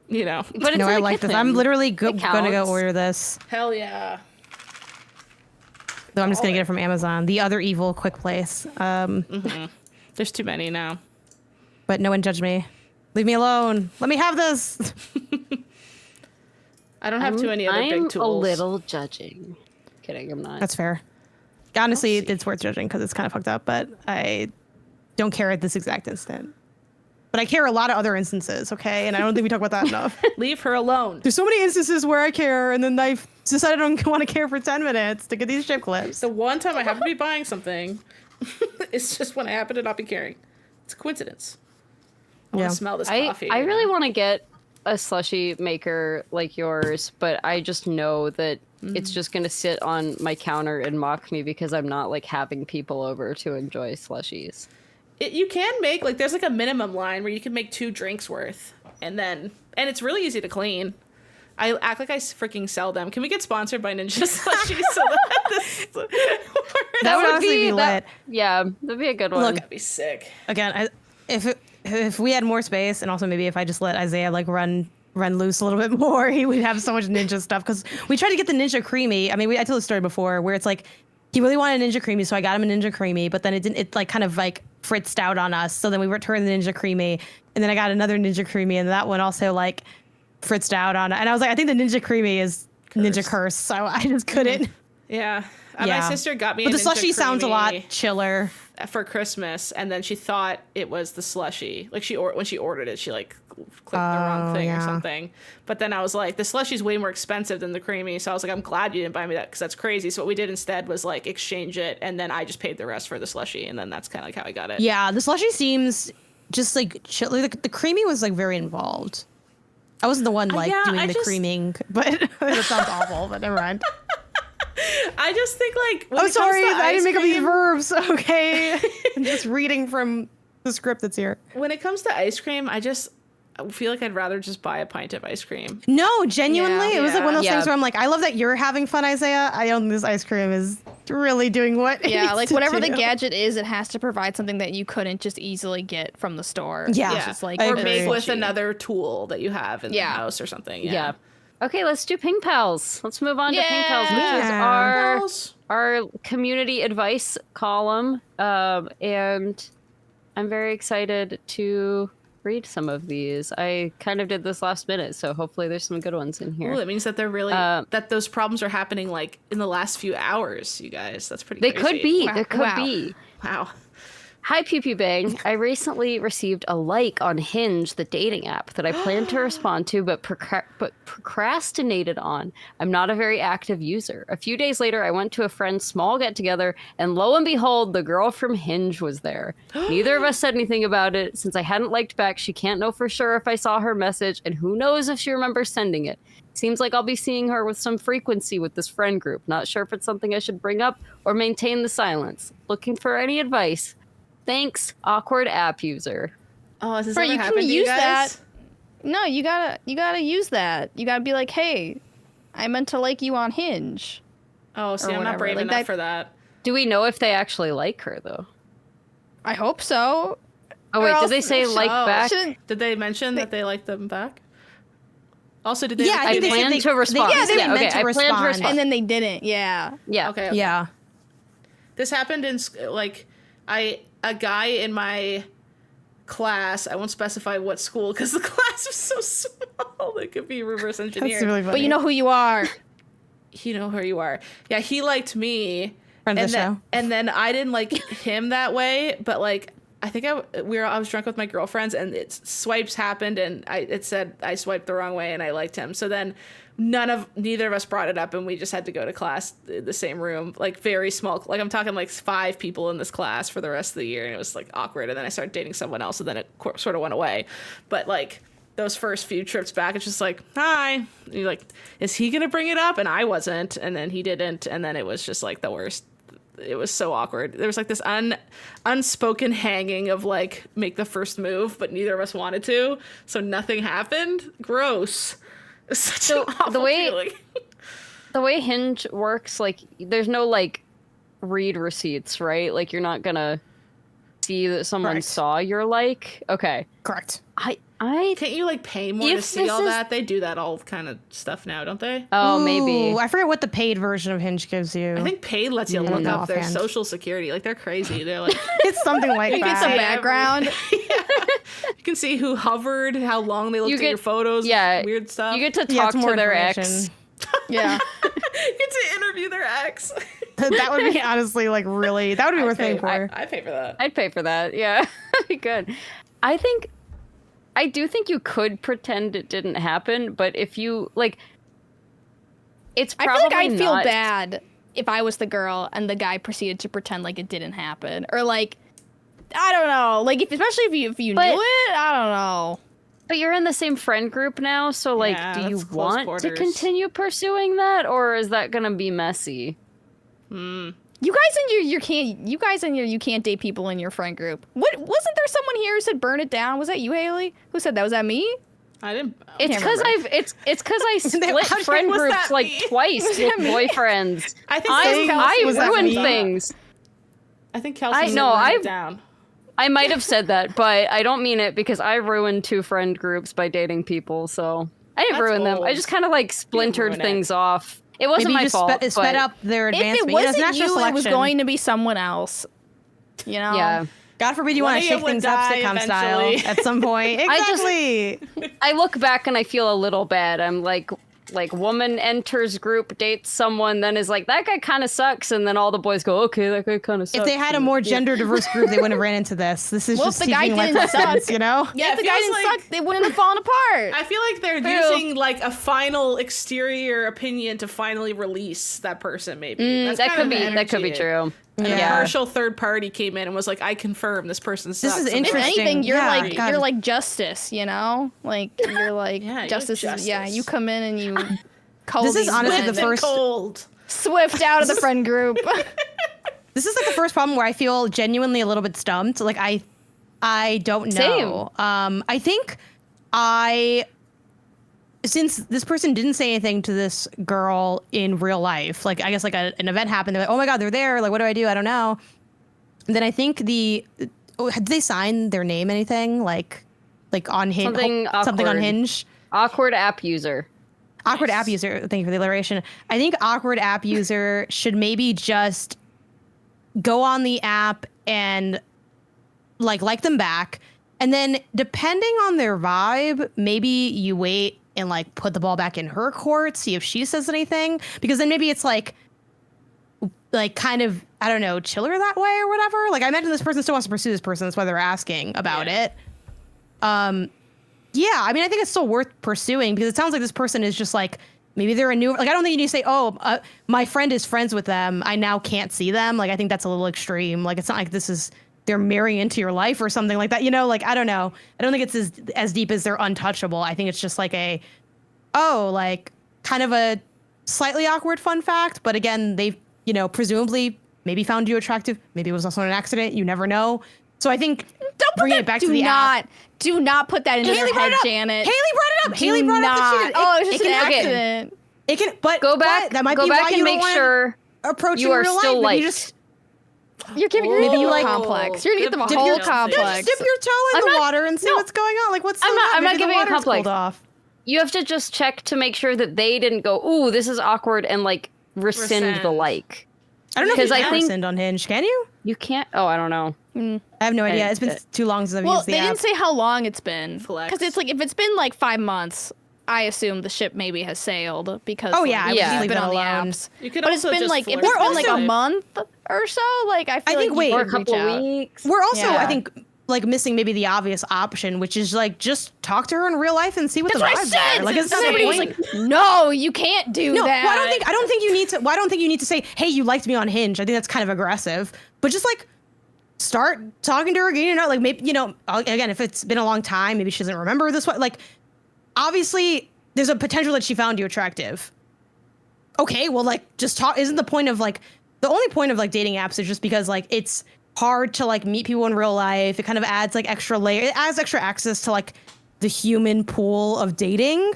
you know. But it's No, in I the like this. kitchen. I'm literally It gonna go counts. order this. Hell yeah. So I'm just going to get it from Amazon. The other evil quick place. There's too many now. But no one judge me. Leave me alone. Let me have this. I don't have too many other big tools. I'm a little judging. Kidding, I'm not. That's fair. Honestly, it's worth judging because it's kind of fucked up, but I don't care at this exact instant. But I care a lot of other instances, okay? And I don't think we talk about that enough. Leave her alone. There's so many instances where I care, and then I've decided I don't want to care for 10 minutes to get these chip clips. The one time I happen to be buying something, it's just when I happen to not be caring. It's a coincidence. I want to smell this coffee. I really want to get a slushie maker like yours, but I just know that it's just going to sit on my counter and mock me because I'm not like having people over to enjoy slushies. You can make, like, there's like a minimum line where you can make 2 drinks worth, and it's really easy to clean. I act like I freaking sell them. Can we get sponsored by Ninja Slushies so that this that would honestly be lit. Yeah, that'd be a good one. Look, that'd be sick. Again, if we had more space, and also maybe if I just let Isaiah like run loose a little bit more, he would have so much ninja stuff. Because we tried to get the Ninja Creamy. I mean, I told the story before where it's like he really wanted a Ninja Creamy, so I got him a Ninja Creamy, but then it didn't. It like kind of like fritzed out on us. So then we returned the Ninja Creamy, and then I got another Ninja Creamy, and that one also like fritzed out on it. And I was like, I think the Ninja Creamy is Ninja Curse, so I just couldn't. Yeah. My sister got me but a the Ninja slushie sounds a lot chiller for Christmas, and then she thought it was the slushie. Like when she ordered it, she like clicked the wrong thing or something. But then I was like, the slushie's way more expensive than the creamy, so I was like, I'm glad you didn't buy me that because that's crazy. So what we did instead was like exchange it, and then I just paid the rest for the slushie, and then that's kind of like how I got it. Yeah, the slushie seems just like chill. The creamy was like very involved. I wasn't the one like doing the creaming, but that sounds awful. But never mind. I just think like I'm sorry, I didn't make up these verbs. Okay, I'm just reading from the script that's here. When it comes to ice cream, I feel like I'd rather just buy a pint of ice cream. No, genuinely, it was like one of those things where I'm like, I love that you're having fun, Isaiah. I don't think this ice cream is really doing what. Yeah, like whatever the gadget is, it has to provide something that you couldn't just easily get from the store. Yeah, it's just like or make with another tool that you have in the house or something. Yeah. Okay, let's do Ping Pals. Let's move on to Ping Pals, which is our community advice column. And I'm very excited to read some of these. I kind of did this last minute, so hopefully there's some good ones in here. Well, that means that they're really that those problems are happening like in the last few hours, you guys. That's pretty crazy. They could be. Wow. There could be. Wow. Hi, Pew Pew Bang. I recently received a like on Hinge, the dating app, that I planned to respond to but procrastinated on. I'm not a very active user. A few days later, I went to a friend's small get-together, and lo and behold, the girl from Hinge was there. Neither of us said anything about it. Since I hadn't liked back, she can't know for sure if I saw her message, and who knows if she remembers sending it. Seems like I'll be seeing her with some frequency with this friend group. Not sure if it's something I should bring up or maintain the silence. Looking for any advice. Thanks, awkward app user. Oh, is this Bro, ever you happened can to you use guys? that. No, you gotta use that. You gotta be like, hey, I meant to like you on Hinge. Oh, see, I'm not brave enough for that. Do we know if they actually like her though? I hope so. Oh wait, did they say like back? Did they mention that they liked them back? Also, did they? Yeah, I planned to respond. I planned to respond, and then they didn't. Yeah. Okay. Yeah. This happened in like a guy in my class. I won't specify what school because the class was so small. It could be reverse engineered. That's really funny. But you know who you are. You know who you are. Yeah, he liked me. Friend of the show. And then I didn't like him that way, but like I think I was drunk with my girlfriends and swipes happened and it said I swiped the wrong way and I liked him. So then neither of us brought it up and we just had to go to class in the same room, like very small, like I'm talking like 5 people in this class for the rest of the year, and it was like awkward. And then I started dating someone else and then it sort of went away. But like those first few trips back, it's just like, hi. And you're like, is he gonna bring it up? And I wasn't, and then he didn't, and then it was just like the worst. It was so awkward. There was like this unspoken hanging of like make the first move, but neither of us wanted to, so nothing happened. Gross. It's such an awful feeling. The way Hinge works, like there's no like read receipts, right? Like you're not gonna see that someone saw your like. Okay. Correct. Can't you like pay more to see all that? They do that all kind of stuff now, don't they? Oh, maybe. I forget what the paid version of Hinge gives you. I think paid lets you look up their social security. Like they're crazy. They're like it's something like you that. get some background. You can see who hovered, how long they looked at your photos. Yeah, weird stuff. You get to talk to their ex. Yeah, you get to interview their ex. That would be honestly like really. That would be worth paying for. I'd pay for that. I'd pay for that. Yeah, that'd be good. I do think you could pretend it didn't happen, but if you like, it's probably I feel like I'd feel bad if I was the girl and the guy proceeded to pretend like it didn't happen, or like, I don't know, like especially if you knew it. I don't know. But you're in the same friend group now, so like, do you want to continue pursuing that, or is that gonna be messy? You guys and you can't date people in your friend group. What wasn't there someone here who said burn it down? Was that you, Haley? Who said that? Was that me? I didn't. It's because I split friend groups like twice with boyfriends. I ruined things. I think Kelsey said it down. I might have said that, but I don't mean it because I ruined 2 friend groups by dating people. So I didn't ruin them. I just kind of like splintered things off. It wasn't my fault. It sped up their advancement. If it wasn't you, it was going to be someone else. You know? Yeah. God forbid you want to shake things up sitcom style at some point. Exactly. I look back and I feel a little bad. I'm like woman enters group, dates someone, then is like, that guy kind of sucks. And then all the boys go, okay, that guy kind of sucks. If they had a more gender diverse group, they wouldn't have ran into this. This is just teaching life lessons, you know? Yeah, if the guy didn't suck, they wouldn't have fallen apart. I feel like they're using like a final exterior opinion to finally release that person, maybe. That could be true. And a partial third party came in and was like, I confirm this person sucks. This is interesting. If anything, you're like justice, you know? Like you're like justice. You come in and you call this is honestly the first Swift out of the friend group. This is like the first problem where I feel genuinely a little bit stumped. Like I don't know. Same. I think since this person didn't say anything to this girl in real life, like I guess like an event happened, they're like, oh my God, they're there. Like, what do I do? I don't know. And then I think did they sign their name anything? Like on Hinge? Something on Hinge? Awkward app user. Awkward app user. Thank you for the alliteration. I think awkward app user should maybe just go on the app and like them back. And then depending on their vibe, maybe you wait and like put the ball back in her court, see if she says anything, because then maybe it's like kind of, I don't know, chiller that way or whatever. Like I imagine this person still wants to pursue this person. That's why they're asking about it. Yeah, I mean, I think it's still worth pursuing because it sounds like this person is just like, maybe they're a new, like, I don't think you need to say, oh, my friend is friends with them. I now can't see them. Like, I think that's a little extreme. Like, it's not like they're marrying into your life or something like that. You know, like, I don't know. I don't think it's as deep as they're untouchable. I think it's just like like kind of a slightly awkward fun fact. But again, they've, presumably maybe found you attractive. Maybe it was also an accident. You never know. So I think bringing it back to the app. Do not put that in your head, Janet. Haley brought it up. Haley brought it up. Oh, it's just an accident. It can, but go back. That might go be back why and make sure approach you are real still life. liked. You're giving them a whole complex. You're giving them a whole complex. Dip your toe in the water and see what's going on. Like what's I'm not giving a complex. Off. You have to just check to make sure that they didn't go, ooh, this is awkward, and like rescind the like. I don't know if you can rescind on Hinge. Can you? You can't. Oh, I don't know. I have no idea. It's been too long since I've used the app. Well, they didn't say how long it's been. Because it's like, if it's been like 5 months, I assume the ship maybe has sailed because it's been on the apps. But it's been like, if it's been like a month or so, like I feel like or a couple weeks. We're also, I think, like missing maybe the obvious option, which is like just talk to her in real life and see what the vibes are. Like somebody was like, no, you can't do that. I don't think you need to. Well, I don't think you need to say, hey, you liked me on Hinge. I think that's kind of aggressive. But just like start talking to her again. Like maybe again, if it's been a long time, maybe she doesn't remember this one. Like obviously, there's a potential that she found you attractive. Okay, well, like just talk. Isn't the point of like the only point of like dating apps is just because like it's hard to like meet people in real life. It kind of adds like extra layer. It adds extra access to like the human pool of dating.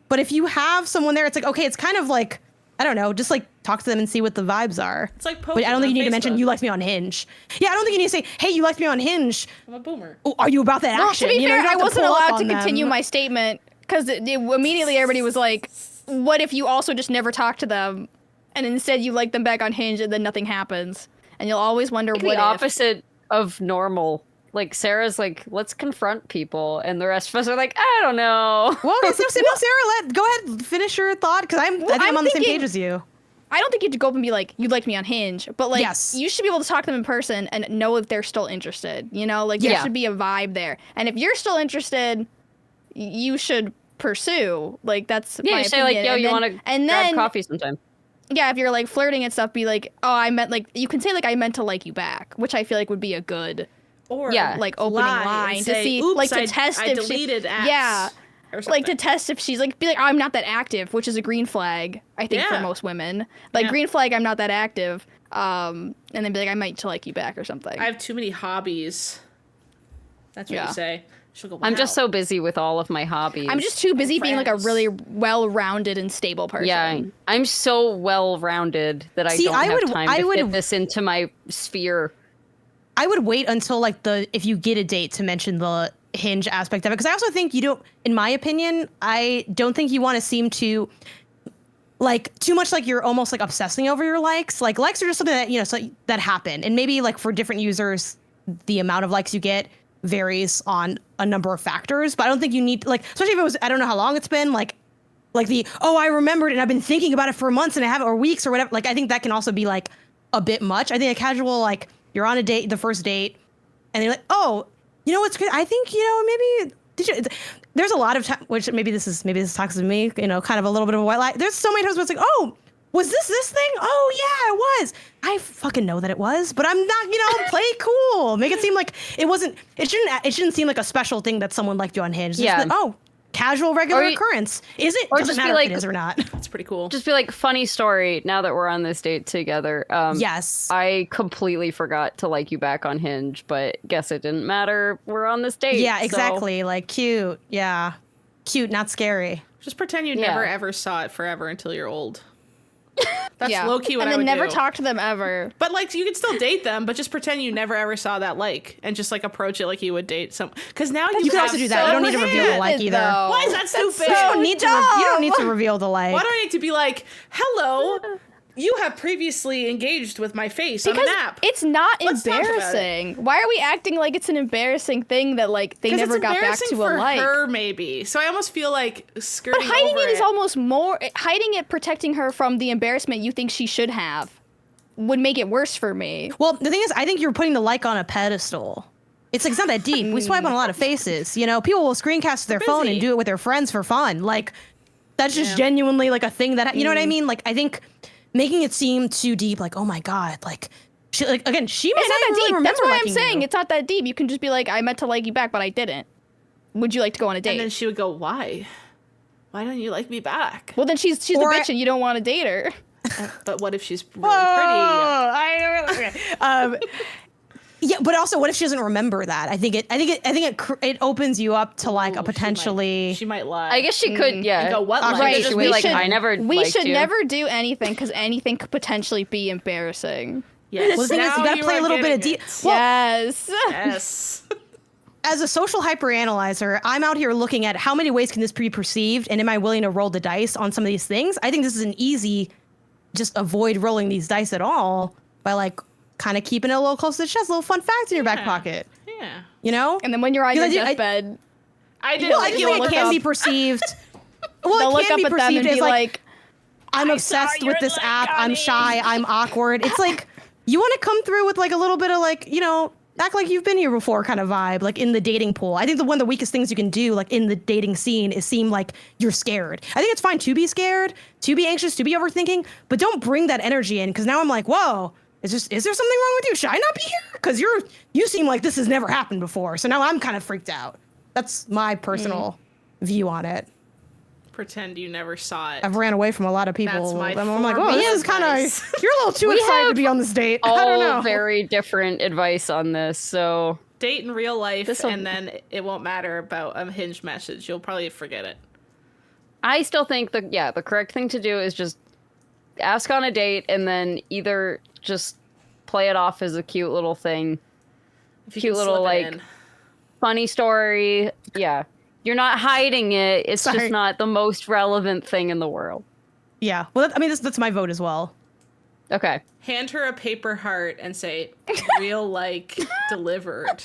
But if you have someone there, it's like, okay, it's kind of like, I don't know, just like talk to them and see what the vibes are. It's like but I don't think you need to mention you liked me on Hinge. Yeah, I don't think you need to say, hey, you liked me on Hinge. I'm a boomer. Oh, are you about that action? To be fair, I wasn't allowed to them. continue my statement because immediately everybody was like, what if you also just never talk to them and instead you like them back on Hinge and then nothing happens? And you'll always wonder what the opposite of normal. Like, Sarah's like, let's confront people. And the rest of us are like, I don't know. Well, Sarah, go ahead, finish your thought, because I think I'm on the same page as you. I don't think you have to go up and be like, you liked me on Hinge. But, like, yes. you should be able to talk to them in person and know if they're still interested. You know? Like, there should be a vibe there. And if you're still interested, you should pursue. Like, that's my opinion. Say, like, yo, you want to grab coffee sometime. Yeah, if you're, like, flirting and stuff, be like, oh, I meant, like, you can say, like, I meant to like you back, which I feel like would be a good... Or like opening line to say, see, like to test if deleted apps. Yeah, like to test if she's like, be like, oh, I'm not that active, which is a green flag, I think, for most women. Like green flag, I'm not that active. And then be like, I might to like you back or something. I have too many hobbies. That's what you say. She'll go, wow. I'm just so busy with all of my hobbies. I'm just too busy being like a really well-rounded and stable person. Yeah, I'm so well-rounded that I don't have time to fit this into my sphere. I would wait until like if you get a date to mention the Hinge aspect of it, because I also think you don't, in my opinion, I don't think you want to seem too much like you're almost like obsessing over your likes. Like likes are just something that, so that happen, and maybe like for different users, the amount of likes you get varies on a number of factors. But I don't think you need especially if it was, I don't know how long it's been, like I remembered and I've been thinking about it for months and I haven't, or weeks or whatever. Like I think that can also be like a bit much. I think a casual you're on a date, the first date, and they're like, oh, you know what's good? I think, maybe there's a lot of time, which maybe this talks to me, kind of a little bit of a white lie. There's so many times where it's like, oh, was this thing? Oh yeah, it was. I fucking know that it was, but I'm not, play it cool. Make it seem like it wasn't, it shouldn't seem like a special thing that someone liked you on Hinge. Yeah. Just casual, regular occurrence. Is it? Or doesn't just matter be like, if it is or not. That's pretty cool. Just be like, funny story, now that we're on this date together. Yes. I completely forgot to like you back on Hinge, but guess it didn't matter. We're on this date. Yeah, exactly. So. Like, cute. Yeah. Cute, not scary. Just pretend you never ever saw it forever until you're old. That's low-key what I would do. And then never talk to them ever. But, you can still date them, but just pretend you never ever saw that and just, approach it like you would date some... Because now you can also do that. You don't need to reveal the like either. Though. Why is that stupid? You don't need to reveal the like. Why do I need to be like, hello, you have previously engaged with my face on an app? It's not embarrassing. Why are we acting like it's an embarrassing thing that, they never got back to a like? For her, maybe. So I almost feel like skirting over But hiding it is almost more... Hiding it, protecting her from the embarrassment you think she should have would make it worse for me. Well, the thing is, I think you're putting the like on a pedestal. It's not that deep. We swipe on a lot of faces. People will screencast their phone and do it with their friends for fun. That's just genuinely, a thing that... You know what I mean? I think... Making it seem too deep, oh my god, she might not really remember. That's why I'm saying it's not that deep. You can just be like, I meant to like you back, but I didn't. Would you like to go on a date? And then she would go, why? Why don't you like me back? Well, then she's a bitch and you don't want to date her. But what if she's really pretty? Yeah, but also, what if she doesn't remember that? I think it opens you up to a potentially. She might lie. I guess she could. Yeah. And go, what? Right. She would I never. We should never do anything because anything could potentially be embarrassing. Yes. Well, the thing is, you gotta play a little bit of deep. Well, yes. Yes. As a social hyperanalyzer, I'm out here looking at how many ways can this be perceived, and am I willing to roll the dice on some of these things? I think this is an easy, just avoid rolling these dice at all by kind of keeping it a little close to the chest, a little fun fact in your back pocket. Yeah. And then when you're on your deathbed, I just think it can be perceived. Well, it can be perceived as I'm obsessed with this app. I'm shy. I'm awkward. It's you want to come through with a little bit of act like you've been here before kind of vibe, in the dating pool. I think one of the weakest things you can do, in the dating scene, is seem like you're scared. I think it's fine to be scared, to be anxious, to be overthinking, but don't bring that energy in, because now I'm like, whoa. Is there something wrong with you? Should I not be here? Because you seem like this has never happened before. So now I'm kind of freaked out. That's my personal view on it. Pretend you never saw it. I've ran away from a lot of people. That's my I'm like, oh, this is kind of... You're a little too excited to be on this date. I don't know. All very different advice on this, so... Date in real life, and then it won't matter about a Hinge message. You'll probably forget it. I still think the correct thing to do is just ask on a date and then either just play it off as a cute little thing. Cute little, like, funny story. Yeah. You're not hiding it. It's just not the most relevant thing in the world. Yeah. Well, I mean, that's my vote as well. Okay. Hand her a paper heart and say, real like delivered.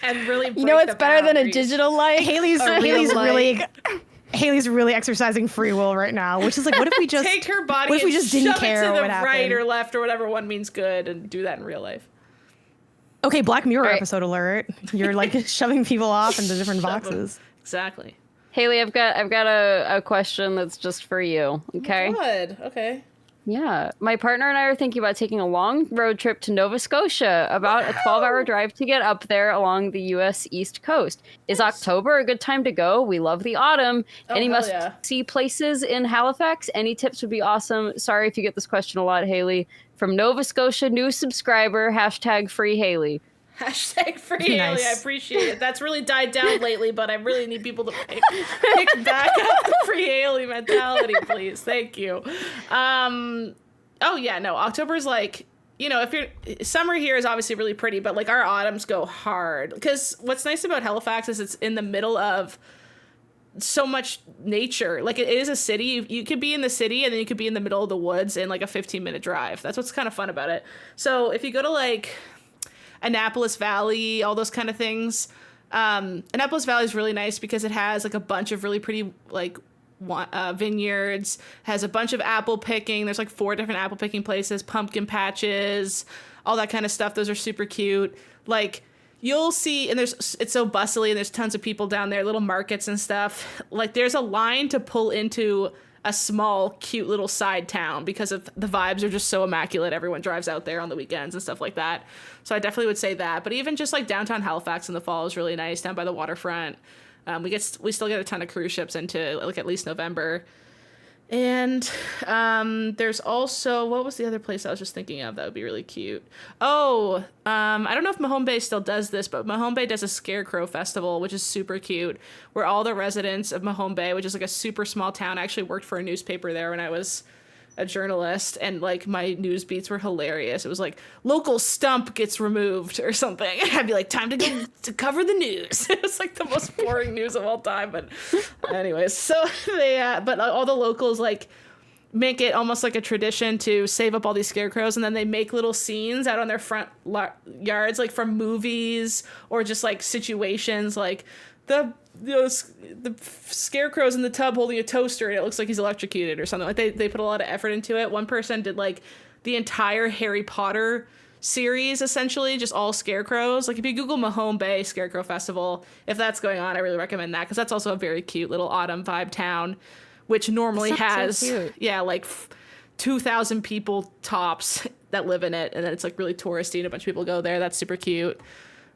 And really, you know, it's better than a digital like. Haley's really exercising free will right now, which is like, what if we just take her body? What if we just didn't care to the what happened? right or left or whatever one means good, and do that in real life. Okay, Black Mirror episode alert. You're like shoving people off into different boxes. Exactly. Haley, I've got a question that's just for you. Okay. Good. Okay. Yeah. My partner and I are thinking about taking a long road trip to Nova Scotia, about a 12-hour drive to get up there along the U.S. East Coast. Is October a good time to go? We love the autumn. Any must-see places in Halifax? Any tips would be awesome. Sorry if you get this question a lot, Haley. From Nova Scotia, new subscriber, #free Haley. #free Haley. I appreciate it. That's really died down lately, but I really need people to pick back up the free Haley mentality, please. Thank you. October's like, you know, summer here is obviously really pretty, but like our autumns go hard. Because what's nice about Halifax is it's in the middle of so much nature. Like it is a city. You could be in the city and then you could be in the middle of the woods in like a 15-minute drive. That's what's kind of fun about it. So if you go to like Annapolis Valley, all those kind of things. Annapolis Valley is really nice because it has like a bunch of really pretty like vineyards, has a bunch of apple picking. There's like 4 different apple picking places, pumpkin patches, all that kind of stuff. Those are super cute. Like you'll see, and it's so bustly and there's tons of people down there, little markets and stuff. Like there's a line to pull into a small, cute little side town because of the vibes are just so immaculate. Everyone drives out there on the weekends and stuff like that. So I definitely would say that. But even just like downtown Halifax in the fall is really nice, down by the waterfront. We still get a ton of cruise ships into like at least November. And there's also, what was the other place I was just thinking of that would be really cute? I don't know if Mahone Bay still does this, but Mahone Bay does a Scarecrow Festival, which is super cute, where all the residents of Mahone Bay, which is like a super small town, I actually worked for a newspaper there when I was a journalist, and like my news beats were hilarious. It was like local stump gets removed or something. I'd be like, time to cover the news. It was like the most boring news of all time. But anyways, so but all the locals like make it almost like a tradition to save up all these scarecrows, and then they make little scenes out on their front yards, like from movies or just like situations, like the scarecrow's in the tub holding a toaster and it looks like he's electrocuted or something. Like they put a lot of effort into it. One person did like the entire Harry Potter series, essentially just all scarecrows. Like if you Google Mahone Bay Scarecrow Festival, if that's going on, I really recommend that because that's also a very cute little autumn vibe town, which normally has so 2,000 people tops that live in it, and then it's like really touristy and a bunch of people go there. That's super cute.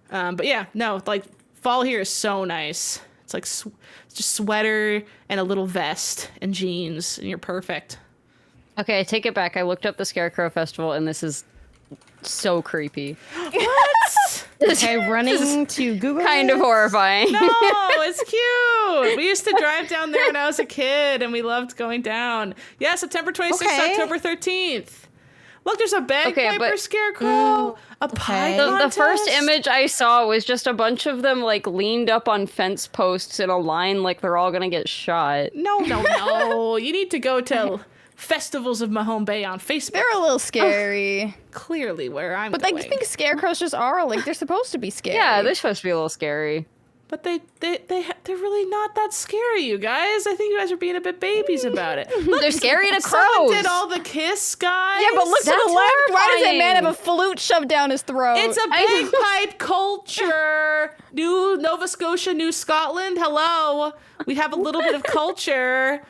But yeah, no, like fall here is so nice. It's like just sweater and a little vest and jeans, and you're perfect. Okay, I take it back. I looked up the Scarecrow Festival, and this is so creepy. What? Okay, running to Google. Kind of horrifying. No, it's cute. We used to drive down there when I was a kid, and we loved going down. Yeah, September 26th, October 13th. Look, there's a bagpiper scarecrow, a pie contest. The first image I saw was just a bunch of them like leaned up on fence posts in a line like they're all gonna get shot. No. You need to go to Festivals of Mahone Bay on Facebook. They're a little scary. Clearly where I'm But going. like, you think scarecrows just are like they're supposed to be scary? Yeah, they're supposed to be a little scary. But they're really not that scary, you guys. I think you guys are being a bit babies about it. Look, They're scary to someone crows. did all the kiss, guys. Yeah, but look to That's the left. Why does that man have horrifying. a flute shoved down his throat? It's a bagpipe culture. New Nova Scotia, New Scotland. Hello. We have a little bit of culture.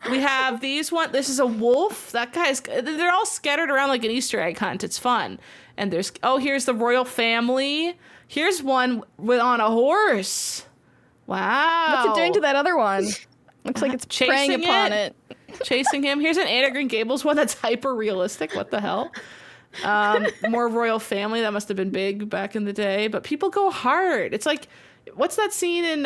We have these one. This is a wolf. That guy's. They're all scattered around like an Easter egg hunt. It's fun. And here's the royal family. Here's one on a horse. Wow. What's it doing to that other one? Looks like it's preying upon it. Chasing him. Here's an Anne of Green Gables one that's hyper realistic. What the hell? More royal family. That must have been big back in the day. But people go hard. It's like, what's that scene in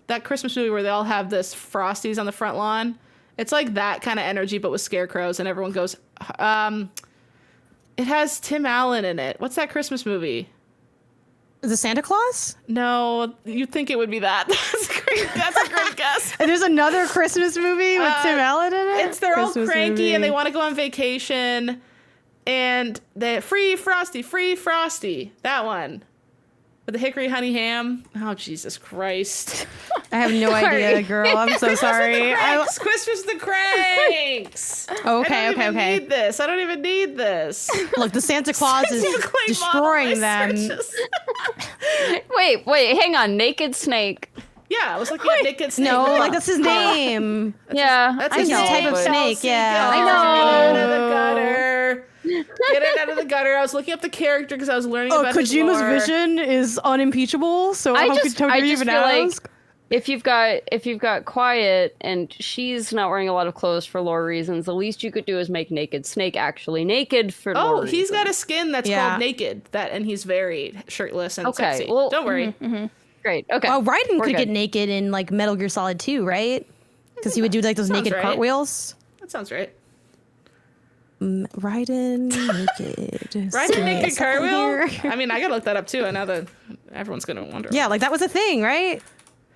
that Christmas movie where they all have this Frosties on the front lawn? It's like that kind of energy, but with scarecrows, and everyone goes, it has Tim Allen in it. What's that Christmas movie? Is it Santa Claus? No, you'd think it would be that. That's a great guess. And there's another Christmas movie with Tim Allen in it? They're all Christmas cranky movie. and they want to go on vacation. And they free Frosty. That one. With the hickory honey ham. Oh, Jesus Christ. I have no idea, girl. I'm so sorry. Christmas the Cranks. Okay. I don't even need this. Look, the Santa Claus is destroying them. Wait, hang on. Naked Snake. Yeah, I was looking at Naked Snake. No, like that's his name. That's his type of snake. Yeah, I know. Get it out of the gutter. Get it out of the gutter. I was looking up the character because I was learning about his Kojima's lore. vision is unimpeachable. So I how just could you feel even ask? like if you've got Quiet and she's not wearing a lot of clothes for lore reasons, the least you could do is make Naked Snake actually naked for lore reasons. He's got a skin that's called Naked. And he's very shirtless and sexy. Well, don't worry. Great. Okay. Oh, Raiden could get naked in like Metal Gear Solid 2, right? Because he would do like those naked cartwheels. That sounds right. Raiden naked. Raiden naked cartwheel? I mean, I gotta look that up too. Now that everyone's gonna wonder. Yeah, like that was a thing, right?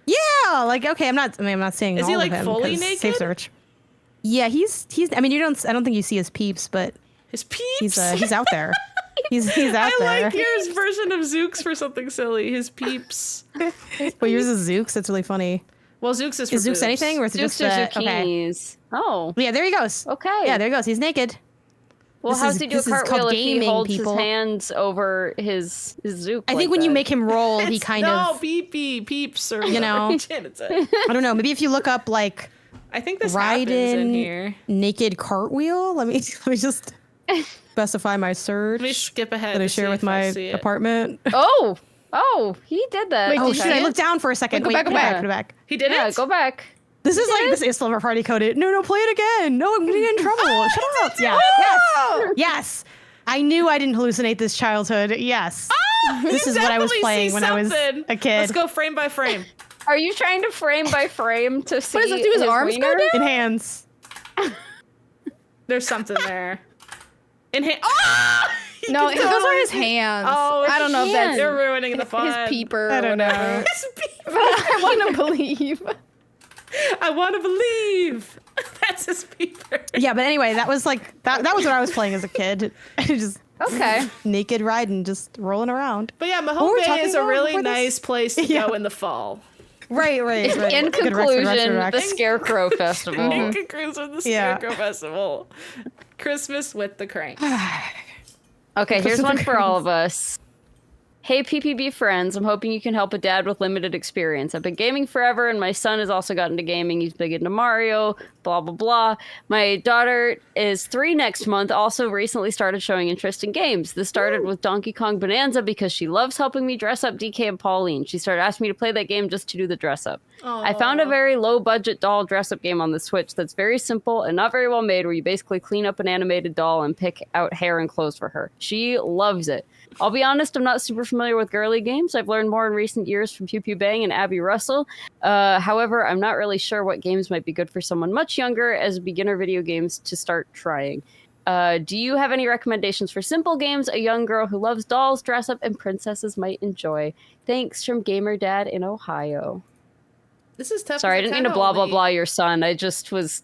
Yeah, like okay, I'm not saying is all he of like him, fully naked? Safe search. Yeah, he's. I mean, I don't think you see his peeps, but his peeps. He's out there. He's out there. I like yours version of Zooks for something silly. His peeps. Well, yours is Zooks. That's really funny. Well, Zooks is Zooks boobs. anything, or is it Zooks just are zucchinis. Okay. Oh, yeah, there he goes. Okay. Yeah, there he goes. He's naked. Well, how's he do a cartwheel if he holds people. his hands over his Zook? I think when you make him roll, he kind of peeps or you know. I don't know. Maybe if you look up like I think this happens in here. Naked cartwheel. Let me just specify my search. Let me skip ahead. That I share with my apartment. Oh, he did that. Wait, should I look down for a second? Wait, go back. He did it? Yeah, go back. This is Sliver Party coded. No, play it again. No, I'm gonna get in trouble. Shut up. Yeah. Yes. I knew I didn't hallucinate this childhood. Yes. This is what I was playing when I was a kid. Let's go frame by frame. Are you trying to frame by frame to see? What does it do? His arms go down? In hands. There's something there. In hand. No, those are his hands. Oh, I don't know if that's you're ruining the fun. his peeper. I don't know. His peeper. I want to believe. I want to believe. That's his peeper. Yeah, but anyway, that was like that was what I was playing as a kid. Just Okay. naked riding, just rolling around. But yeah, What were Mahone we Bay talking is a about really before this? nice place to go in the fall. Right. In Good conclusion, Rex. the Scarecrow Festival. In conclusion, the Scarecrow Festival. Christmas with the Cranks. Okay, here's one for all of us. Hey PPB friends, I'm hoping you can help a dad with limited experience. I've been gaming forever and my son has also gotten into gaming. He's big into Mario, blah, blah, blah. My daughter is 3 next month, also recently started showing interest in games. This started with Donkey Kong Bonanza because she loves helping me dress up DK and Pauline. She started asking me to play that game just to do the dress up. I found a very low budget doll dress up game on the Switch that's very simple and not very well made, where you basically clean up an animated doll and pick out hair and clothes for her. She loves it. I'll be honest, I'm not super familiar with girly games. I've learned more in recent years from Pew Pew Bang and Abby Russell. However, I'm not really sure what games might be good for someone much younger as beginner video games to start trying. Do you have any recommendations for simple games a young girl who loves dolls, dress up, and princesses might enjoy? Thanks from Gamer Dad in Ohio. This is tough. Sorry, I didn't mean to blah, blah, blah your son. I just was...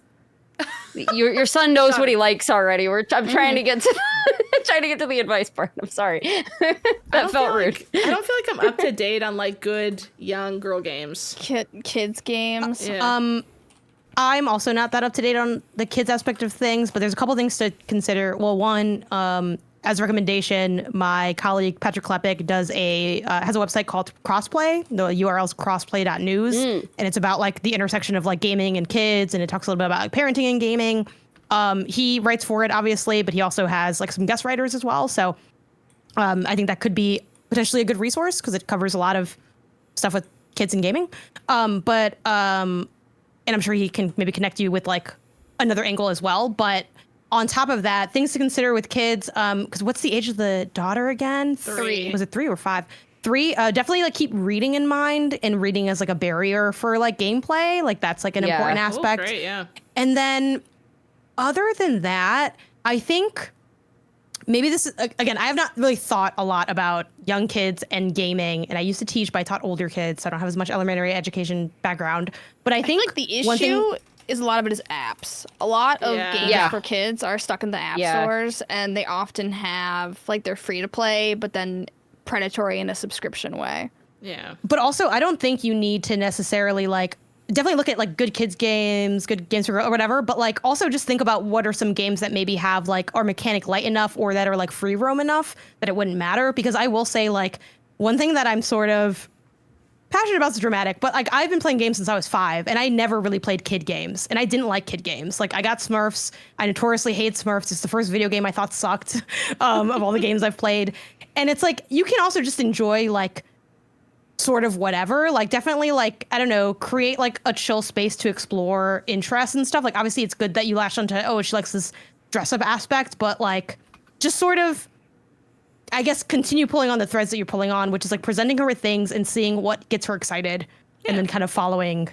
Your son knows what he likes already. I'm trying to get to the advice part. I'm sorry. That felt rude. I don't feel like I'm up to date on like good young girl games. Kids games. Yeah. I'm also not that up to date on the kids aspect of things, but there's a couple things to consider. Well, one, as a recommendation, my colleague Patrick Klepek has a website called Crossplay. The URL is crossplay.news, and it's about like the intersection of like gaming and kids, and it talks a little bit about like, parenting and gaming. He writes for it, obviously, but he also has like some guest writers as well. So I think that could be potentially a good resource because it covers a lot of stuff with kids and gaming. And I'm sure he can maybe connect you with like another angle as well. But on top of that, things to consider with kids, because what's the age of the daughter again? 3. Was it 3 or 5? 3. Definitely like keep reading in mind, and reading as like a barrier for like gameplay. Like that's like an important aspect. Oh, great, yeah. And then other than that, I think maybe this is, again, I have not really thought a lot about young kids and gaming. And I used to teach, but I taught older kids, so I don't have as much elementary education background. But I think like the issue is a lot of it is apps. A lot of games for kids are stuck in the app stores, and they often have like they're free to play, but then predatory in a subscription way. Yeah. But also, I don't think you need to necessarily like definitely look at like good kids games, good games for girls or whatever. But like also just think about what are some games that maybe have like are mechanic light enough or that are like free roam enough that it wouldn't matter. Because I will say like one thing that I'm sort of passionate about is dramatic, but like I've been playing games since I was 5 and I never really played kid games and I didn't like kid games. Like I got Smurfs. I notoriously hate Smurfs. It's the first video game I thought sucked of all the games I've played. And it's like, you can also just enjoy like sort of whatever, like definitely like, I don't know, create like a chill space to explore interests and stuff. Like obviously it's good that you latch onto, oh, she likes this dress up aspect, but like just sort of, I guess, continue pulling on the threads that you're pulling on, which is like presenting her with things and seeing what gets her excited and then kind of following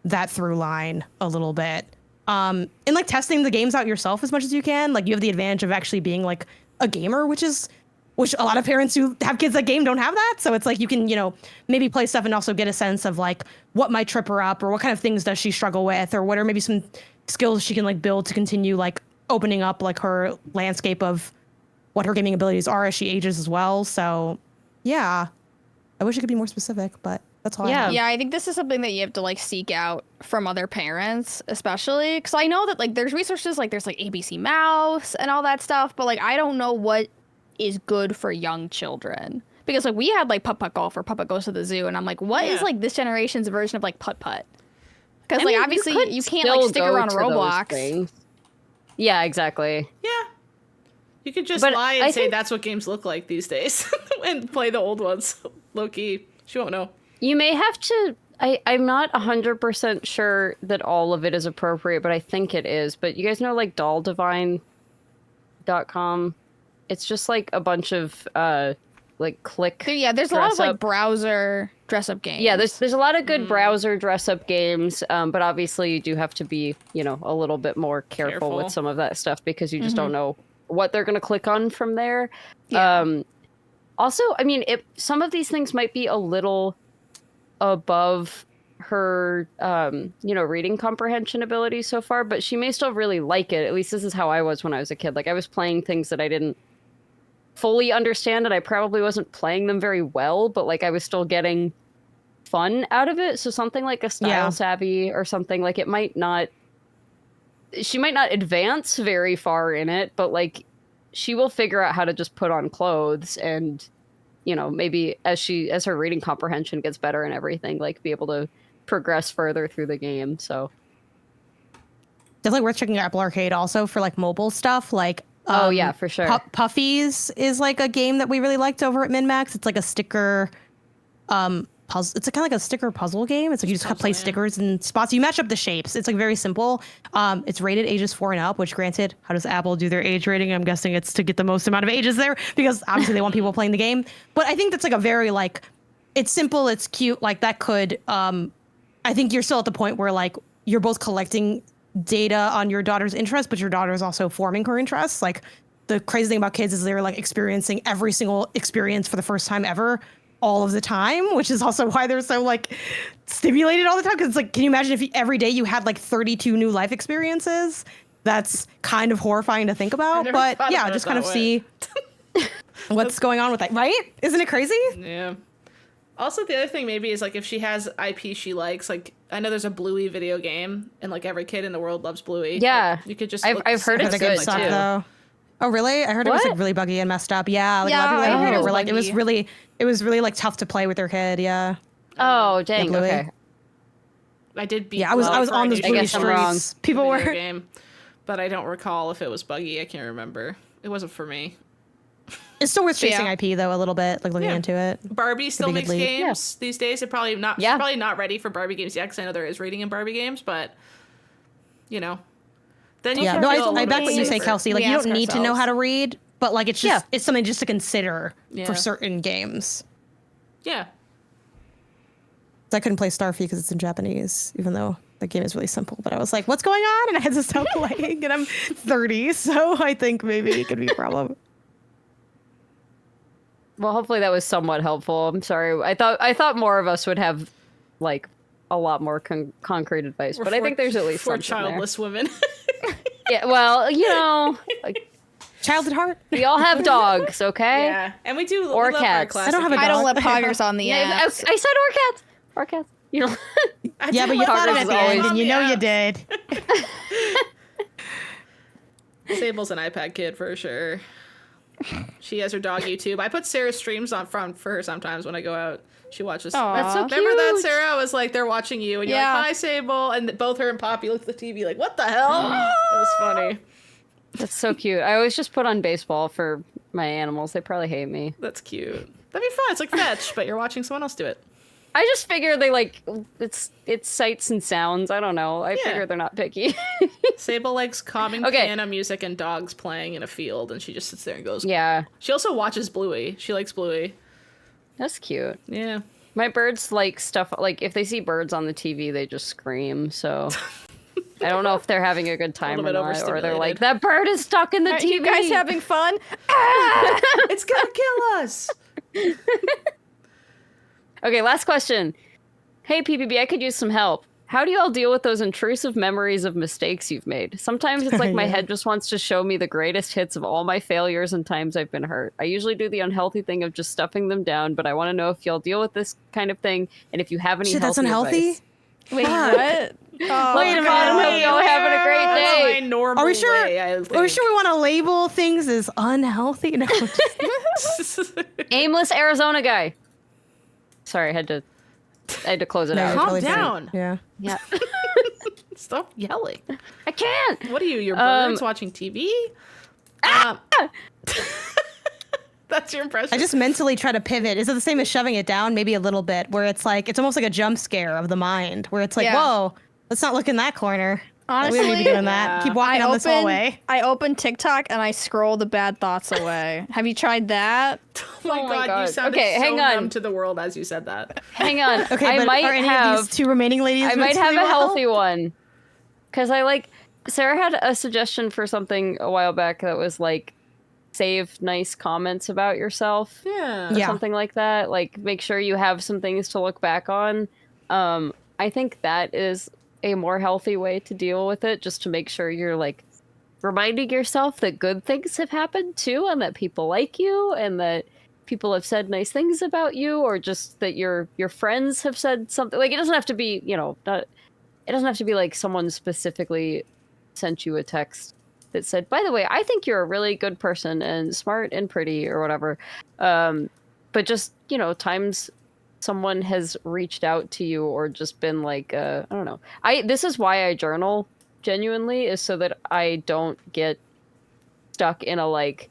that through line a little bit. And like testing the games out yourself as much as you can. Like you have the advantage of actually being like a gamer, which a lot of parents who have kids that game don't have that. So it's like you can, you know, maybe play stuff and also get a sense of like what might trip her up or what kind of things does she struggle with or what are maybe some skills she can like build to continue like opening up like her landscape of what her gaming abilities are as she ages as well. So yeah, I wish it could be more specific, but that's all I have. Yeah, I think this is something that you have to like seek out from other parents, especially because I know that like there's resources like there's like ABC Mouse and all that stuff, but like I don't know what is good for young children because like we had like Putt Putt Golf or Putt Putt Goes to the Zoo, and I'm like, what is like this generation's version of like Putt Putt? Because like obviously you can't like stick around Roblox. Yeah, exactly. Yeah. You could just lie and say that's what games look like these days and play the old ones. Low key. She won't know. You may have to... I'm not 100% sure that all of it is appropriate, but I think it is. But you guys know, like, dolldivine.com? It's just, like, a bunch of, like, click there's a lot of, like, browser dress-up games. Yeah, there's a lot of good browser dress-up games, but obviously you do have to be, you know, a little bit more careful with some of that stuff because you just don't know what they're going to click on from there. Yeah. Also, I mean, some of these things might be a little above her, you know, reading comprehension ability so far, but she may still really like it. At least this is how I was when I was a kid. Like I was playing things that I didn't fully understand and I probably wasn't playing them very well, but like I was still getting fun out of it. So something like a Style Savvy or something, like she might not advance very far in it, but like she will figure out how to just put on clothes and, you know, maybe as her reading comprehension gets better and everything, like be able to progress further through the game. So definitely worth checking out Apple Arcade also for like mobile stuff. Like oh yeah, for sure. Puffies is like a game that we really liked over at MinnMax. It's like a sticker puzzle. It's kind of like a sticker puzzle game. It's like you just play stickers and spots. You match up the shapes. It's like very simple. It's rated ages 4 and up, which granted, how does Apple do their age rating? I'm guessing it's to get the most amount of ages there because obviously they want people playing the game. But I think that's like a very like, it's simple, it's cute. Like that could, I think you're still at the point where like you're both collecting data on your daughter's interests, but your daughter's also forming her interests. Like the crazy thing about kids is they're like experiencing every single experience for the first time ever all of the time, which is also why they're so like stimulated all the time. Because it's like, can you imagine if every day you had like 32 new life experiences? That's kind of horrifying to think about. But yeah, just kind of see what's going on with that, right? Isn't it crazy? Yeah. Also, the other thing maybe is like if she has IP she likes, like I know there's a Bluey video game, and like every kid in the world loves Bluey. Yeah, like, you could just. I've heard it's good too. Though. Oh really? I heard it was like really buggy and messed up. Yeah, like a lot of people I heard it were like it was really like tough to play with their kid. Yeah. Oh dang. Yeah, okay. I did beat. Yeah, I was on those Bluey streets. People were. Game, but I don't recall if it was buggy. I can't remember. It wasn't for me. It's still worth chasing IP though a little bit, like looking into it. Barbie still makes games these days. It probably not. She's probably not ready for Barbie games yet, because I know there is reading in Barbie games, but you know. Then you I back what you say, Kelsey. Like you don't need to know how to read, but like it's just it's something just to consider for certain games. Yeah. I couldn't play Starfy because it's in Japanese, even though the game is really simple. But I was like, what's going on? And I had to stop playing. And I'm 30, so I think maybe it could be a problem. Well, hopefully that was somewhat helpful. I'm sorry. I thought more of us would have like a lot more concrete advice, but I think there's at least for something childless women. Yeah, well, like, Child at heart. we all have dogs, okay? Yeah, and we do Or we love cats. Our I don't have a I don't dog. let poggers on the Yeah, app. I said or cats. Or cats. You know. Yeah, but you thought it at the end, and you know you did. Sable's an iPad kid for sure. She has her dog YouTube. I put Sarah's streams on front for her sometimes when I go out. She watches. That's so cute. Remember that, Sarah? I was like, they're watching you, and you're Yeah. like, hi, Sable. And both her and Poppy look at the TV like, what the hell? It was funny. That's so cute. I always just put on baseball for my animals. They probably hate me. That's cute. That'd be fun. It's like Fetch, but you're watching someone else do it. I just figure they like it's sights and sounds. I don't know. I figure they're not picky. Sable likes calming Okay. piano music and dogs playing in a field, and she just sits there and goes. Yeah, She also watches Bluey. She likes Bluey. that's cute. Yeah. My birds like stuff like if they see birds on the TV, they just scream. So I don't know if they're having a good time or bit not, or they're overstimulated. like that bird is stuck in the Are TV. you guys having fun? It's gonna kill us. Okay, last question. Hey, PPB, I could use some help. How do you all deal with those intrusive memories of mistakes you've made? Sometimes it's like my Yeah. head just wants to show me the greatest hits of all my failures and times I've been hurt. I usually do the unhealthy thing of just stuffing them down, but I want to know if y'all deal with this kind of thing and if you have any Shit, that's healthy unhealthy? advice. Wait, what? Oh, Wait a minute, I hope y'all having a great That's day. my normal Are we sure? way, I Are we think. sure we want to label things as unhealthy? No. Aimless Arizona guy. Sorry, I had to close it No, out. you're Calm totally fine. down. Yeah. Yeah. Stop yelling. I can't. What are you, your birds watching TV? That's your impression. I just mentally try to pivot. Is it the same as shoving it down? Maybe a little bit, where it's like, it's almost like a jump scare of the mind, where it's like, Yeah. whoa, let's not look in that corner. We don't need to Honestly, be doing that. Keep walking down this hallway. I open TikTok and I scroll the bad thoughts away. Have you tried that? oh my Oh my god, you God. sounded Okay, so hang on. numb to the world as you said that. Hang on. Okay, I but might are any have of these two remaining ladies? I might have mentally a well? healthy one. Because I like, Sarah had a suggestion for something a while back that was like, save nice comments about yourself. Yeah. Or Yeah. something like that. Like, make sure you have some things to look back on. I think that is a more healthy way to deal with it, just to make sure you're like reminding yourself that good things have happened too, and that people like you, and that people have said nice things about you, or just that your friends have said something. Like, it doesn't have to be, you know, it doesn't have to be like someone specifically sent you a text that said, by the way, I think you're a really good person and smart and pretty or whatever. But just, you know, times someone has reached out to you or just been like, I don't know. This is why I journal genuinely, is so that I don't get stuck in a like,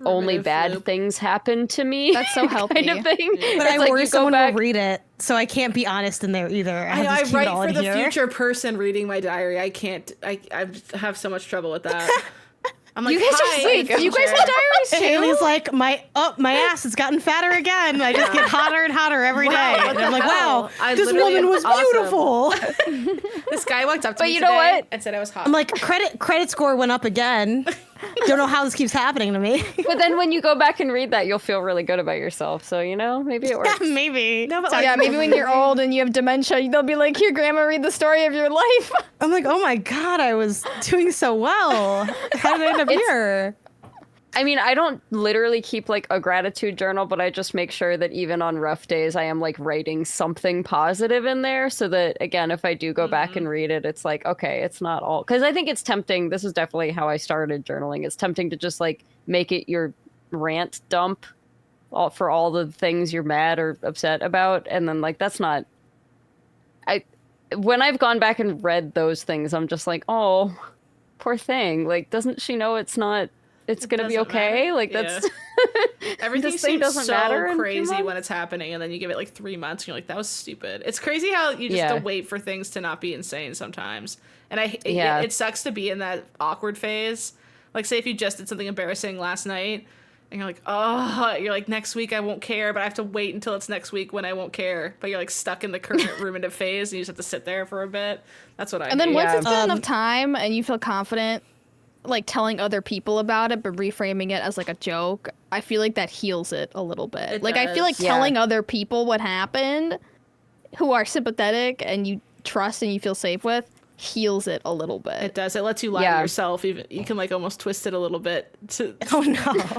only Ruminative bad loop. things happen to me. That's so healthy. kind of thing. But It's I like worry you go someone back- will read it, so I can't be honest in there either. I have I to keep it all write for in the here. future person reading my diary. I can't. I have so much trouble with that. I'm like, You guys are hi, sweet. You guys future." have diaries too? Haley's like, my ass has gotten fatter again. I just get hotter and hotter every day. Wow, what And the I'm like, hell? wow, I this literally woman am was awesome. beautiful. This guy walked up to But me you know today what? and said I was hot. I'm like, credit score went up again. Don't know how this keeps happening to me. But then when you go back and read that, you'll feel really good about yourself. So, you know, maybe it works. Maybe. no, but So like, yeah, maybe when you're old and you have dementia, they'll be like, "Here, Grandma, read the story of your life." I'm like, oh my God, I was doing so well. How did I end up here? I mean, I don't literally keep like a gratitude journal, but I just make sure that even on rough days, I am like writing something positive in there so that, again, if I do go back and read it, it's like, okay, it's not all. Because I think it's tempting. This is definitely how I started journaling. It's tempting to just like make it your rant dump for all the things you're mad or upset about. And then like, that's not. When I've gone back and read those things, I'm just like, oh, poor thing. Like, doesn't she know it's not. It's gonna be doesn't okay. matter. Like Yeah. that's everything this thing seems doesn't so matter in a few crazy months? when it's happening, and then you give it like 3 months, and you're like, that was stupid. It's crazy how you just have to wait for things to not be insane sometimes. And it sucks to be in that awkward phase. Like, say if you just did something embarrassing last night, And you're like, oh, you're like, next week I won't care, but I have to wait until it's next week when I won't care. But you're like stuck in the current ruminative phase and you just have to sit there for a bit. That's what I do. And then once it's been enough time and you feel confident, like telling other people about it, but reframing it as like a joke, I feel like that heals it a little bit. I feel like telling other people what happened who are sympathetic and you trust and you feel safe with heals it a little bit. It does. It lets you lie to yourself. Even you can like almost twist it a little bit to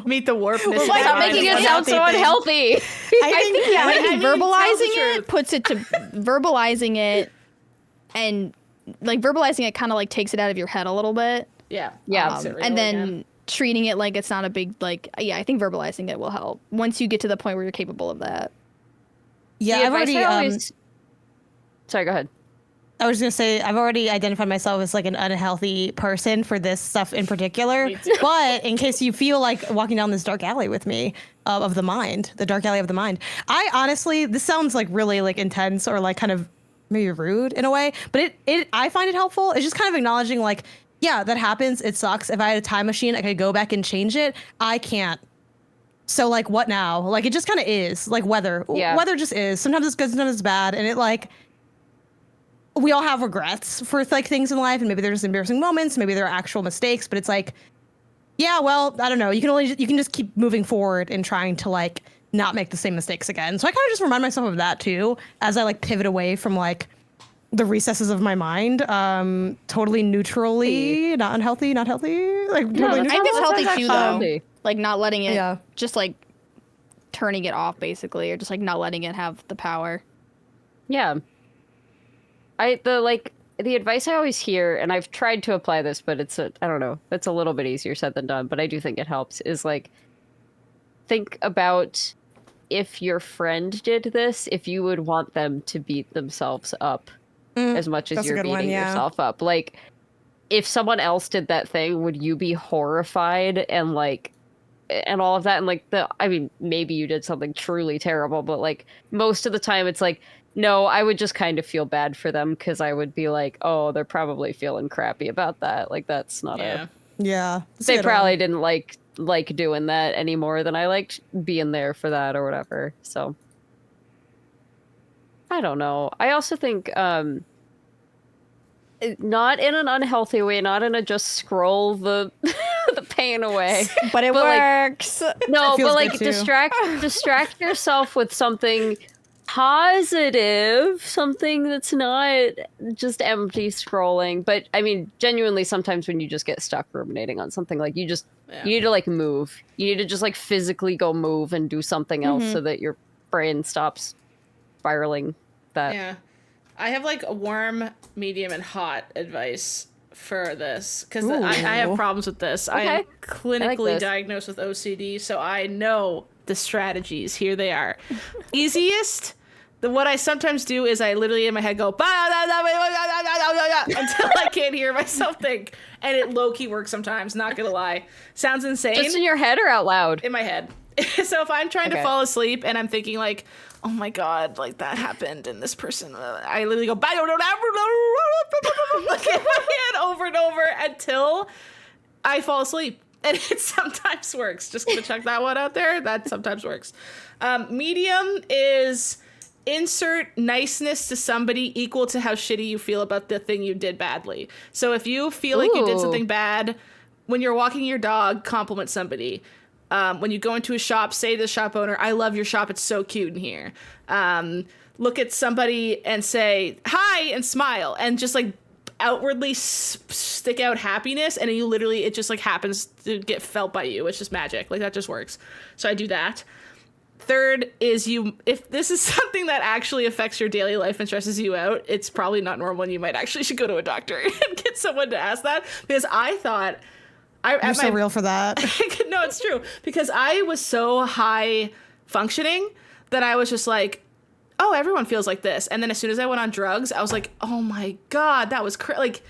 meet the warpness. Well, stop making it sound so unhealthy. I think verbalizing it puts it to verbalizing it, and like verbalizing it kind of like takes it out of your head a little bit. Yeah. And then treating it like it's not a big like. Yeah, I think verbalizing it will help once you get to the point where you're capable of that. Yeah, I've already. Sorry, go ahead. I was going to say, I've already identified myself as like an unhealthy person for this stuff in particular. But in case you feel like walking down this dark alley with me of the mind, the dark alley of the mind, I honestly, this sounds like really like intense or like kind of maybe rude in a way, but I find it helpful. It's just kind of acknowledging like, yeah, that happens. It sucks. If I had a time machine, I could go back and change it. I can't. So like, what now? Like, it just kind of is like weather. Yeah. Weather just is. Sometimes it's good, sometimes it's bad. And it like, we all have regrets for like things in life, and maybe there's embarrassing moments, maybe there are actual mistakes, but it's like, yeah, well, I don't know. You can just keep moving forward and trying to like not make the same mistakes again. So I kind of just remind myself of that too, as I like pivot away from like the recesses of my mind, totally neutrally, not unhealthy, not healthy. Like totally neutral. I think it's healthy too, though. Like not letting it, just like turning it off basically, or just like not letting it have the power. Yeah. The advice I always hear, and I've tried to apply this, but it's a little bit easier said than done, but I do think it helps, is like, think about if your friend did this, if you would want them to beat themselves up as much as you're beating yourself up. Like, if someone else did that thing, would you be horrified and like, and all of that? And like maybe you did something truly terrible, but like most of the time it's like, no, I would just kind of feel bad for them because I would be like, oh, they're probably feeling crappy about that. Like, that's not they probably didn't like doing that any more than I liked being there for that or whatever. So I don't know. I also think not in an unhealthy way, not in a just scroll the the pain away. But it works. Like, no, but like distract yourself with something positive, something that's not just empty scrolling. But I mean, genuinely, sometimes when you just get stuck ruminating on something, like you need to like move. You need to just like physically go move and do something else so that your brain stops spiraling that. Yeah. I have like a warm, medium, and hot advice for this because I have problems with this. Okay. I am clinically diagnosed with OCD, so I know the strategies. Here they are. Easiest. What I sometimes do is I literally in my head go until I can't hear myself think, and it low-key works sometimes. Not gonna lie, sounds insane. Just in your head or out loud? In my head. So if I'm trying to fall asleep and I'm thinking like, oh my god, like that happened and this person, I literally go look in my head over and over until I fall asleep. And it sometimes works. Just gonna check that one out there. That sometimes works. Medium is insert niceness to somebody equal to how shitty you feel about the thing you did badly. So if you feel like you did something bad, when you're walking your dog, compliment somebody. When you go into a shop, say to the shop owner, I love your shop. It's so cute in here. Look at somebody and say, hi, and smile. And just like outwardly stick out happiness. And you literally, it just like happens to get felt by you. It's just magic. Like that just works. So I do that. Third is if this is something that actually affects your daily life and stresses you out, it's probably not normal and you might actually should go to a doctor and get someone to ask that. Because I thought... You're so real for that. No, it's true. Because I was so high functioning that I was just like, oh, everyone feels like this. And then as soon as I went on drugs, I was like, oh my God, that was like...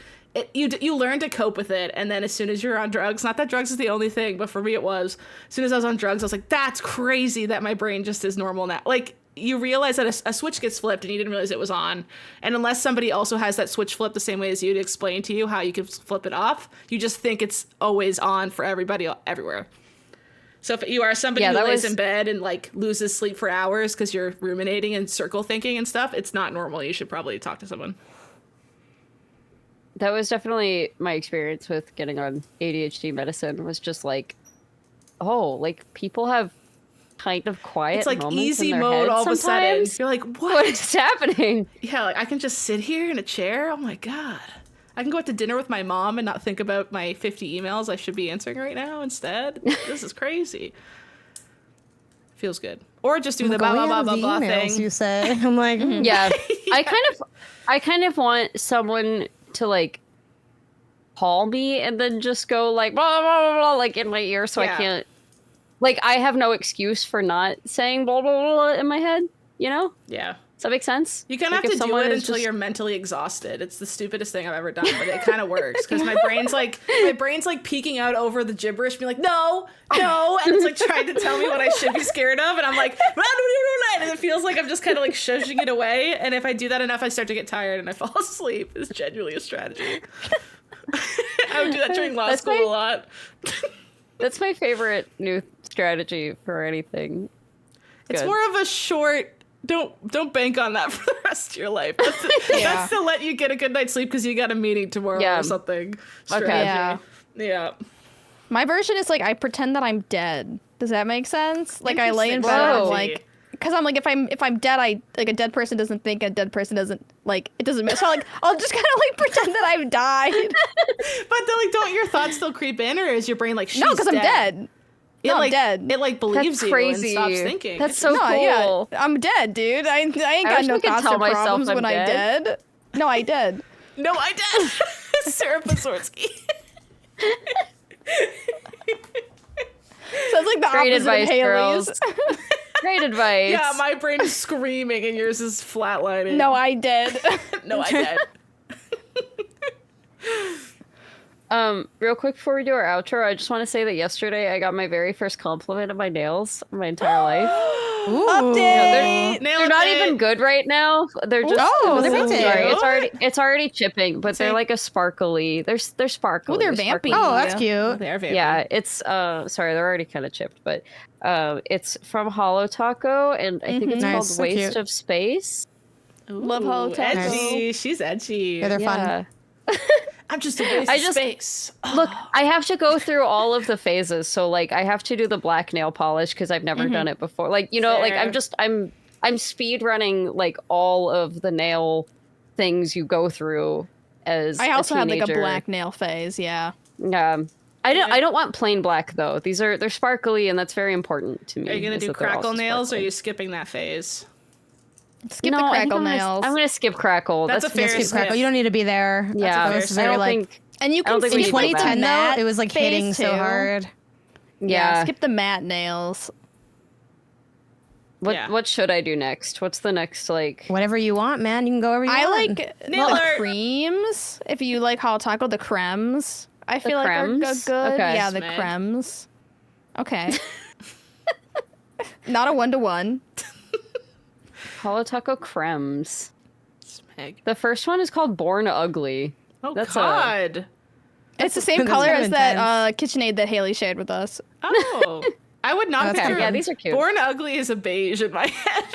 You learn to cope with it, and then as soon as you're on drugs, not that drugs is the only thing, but for me it was. As soon as I was on drugs, I was like, that's crazy that my brain just is normal now. Like, you realize that a switch gets flipped and you didn't realize it was on. And unless somebody also has that switch flipped the same way as you to explain to you how you can flip it off, you just think it's always on for everybody everywhere. So if you are somebody who that lays was- in bed and like loses sleep for hours because you're ruminating and circle thinking and stuff, it's not normal. You should probably talk to someone. That was definitely my experience with getting on ADHD medicine, was just like, oh, like people have kind of quiet It's like moments easy in their mode heads all of a sudden. sometimes. You're like, What what? is happening? Yeah, like I can just sit here in a chair. Oh my God. I can go out to dinner with my mom and not think about my 50 emails I should be answering right now instead. This is crazy. Feels good. Or just do the blah, blah, blah, blah, blah thing. You say. I'm like, Yeah. I kind of want someone to like call me and then just go like blah blah blah, blah like in my ear, so I can't, like, I have no excuse for not saying blah blah blah in my head, you know? Yeah. Does that make sense? You kind of Like, have to if do it someone is until just- you're mentally exhausted. It's the stupidest thing I've ever done, but it kind of works because my brain's like peeking out over the gibberish, being like, no, and it's like trying to tell me what I should be scared of, and I'm like, and it feels like I'm just kind of like shushing it away. And if I do that enough, I start to get tired and I fall asleep. It's genuinely a strategy. I would do that during law school a lot. That's my favorite new strategy for anything. It's Good. more of a short. Don't bank on that for the rest of your life. That's to let you get a good night's sleep because you got a meeting tomorrow or something. Strategy. Yeah. Yeah. My version is like I pretend that I'm dead. Does that make sense? Like I lay in bed, Interesting and I'm strategy. like, because I'm like, if I'm dead, I like a dead person doesn't think, a dead person doesn't like, it doesn't matter. So like I'll just kind of like pretend that I've died. But then, like, don't your thoughts still creep in, or is your brain like, she's No, because I'm dead. No, like, I'm dead. It like believes That's you and crazy. stops thinking. That's It's- so No, cool. yeah, I'm dead, dude. I ain't I got wish no I could thoughts tell or myself problems I'm when I'm dead. dead. No, I dead. No, I did. Sarah Podzorski. Sounds like the Great opposite advice, of Haley's. girls. Great advice. Yeah, my brain is screaming and yours is flatlining. No, I did. No, I did. Real quick before we do our outro, I just want to say that yesterday I got my very first compliment of my nails in my entire life. Update. Nailed They're not it. even good right now. They're just Oh, they're sorry, painted. it's already chipping, but they're like a sparkly. They're sparkly. Ooh, they're sparkly. vampy. oh, that's Yeah. cute. They are vampy. Yeah, it's sorry, they're already kind of chipped, but it's from Holo Taco, and I think it's Nice, called so Waste cute. of Space. Love Holo Taco. Edgy. She's edgy. Yeah, they're fun. I'm just a waste I of just- space. Look, I have to go through all of the phases. So like I have to do the black nail polish because I've never done it before. Like, you know, like Fair. I'm speed running like all of the nail things you go through as I also a had like a teenager. black nail phase. Yeah. I don't want plain black though. They're sparkly and that's very important to me. Are you gonna is do that they're crackle also nails, or are sparkly. you skipping that phase? Skip No, the I think crackle I'm gonna- nails. I'm gonna skip crackle. That's a fair Skip skip. crackle. You don't need to be there. Yeah, fair That was skip. I very don't like think. and you I don't can think we skip need like that. the 2010 matte though. It was like phase hitting so too. hard. Yeah. Skip the matte nails. Yeah. What should I do next? What's the next like? Whatever you want, man. You can go wherever you I want. like Nail the art. creams. If you like Holo Taco, the cremes. I feel like are cremes? good. Okay. Yeah, the Smeg. cremes. Okay. Not a 1-to-1. Holo Taco Cremes. Smeg. The first one is called Born Ugly. Oh That's God. It's the same that's color kind of as that KitchenAid that Haley shared with us. Oh, I would not Okay. picture. Yeah, these are cute. Born ugly is a beige in my head.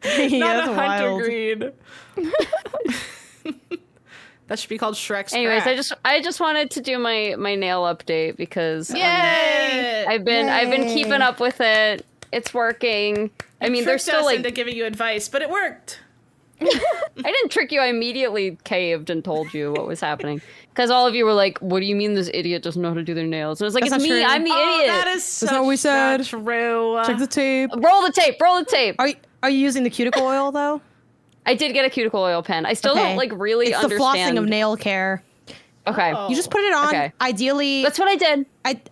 Yeah, Not a that's hunter wild. green. That should be called Shrek's. Anyways, crack. I just wanted to do my nail update because Yay! I've been Yay. keeping up with it. It's working. I mean, they're Tricked still us like into giving you advice, but it worked. I didn't trick you. I immediately caved and told you what was happening because all of you were like, "What do you mean this idiot doesn't know how to do their nails?" And I was like, That's "It's not me. true. I'm the Oh, idiot." that is such not what we said. not true. Check the tape. Roll the tape. Roll the tape. Are you using the cuticle oil though? I did get a cuticle oil pen. I still Okay. don't like really It's understand. the flossing of nail care. Okay, Oh. You just put it on. Okay. Ideally, that's what I did.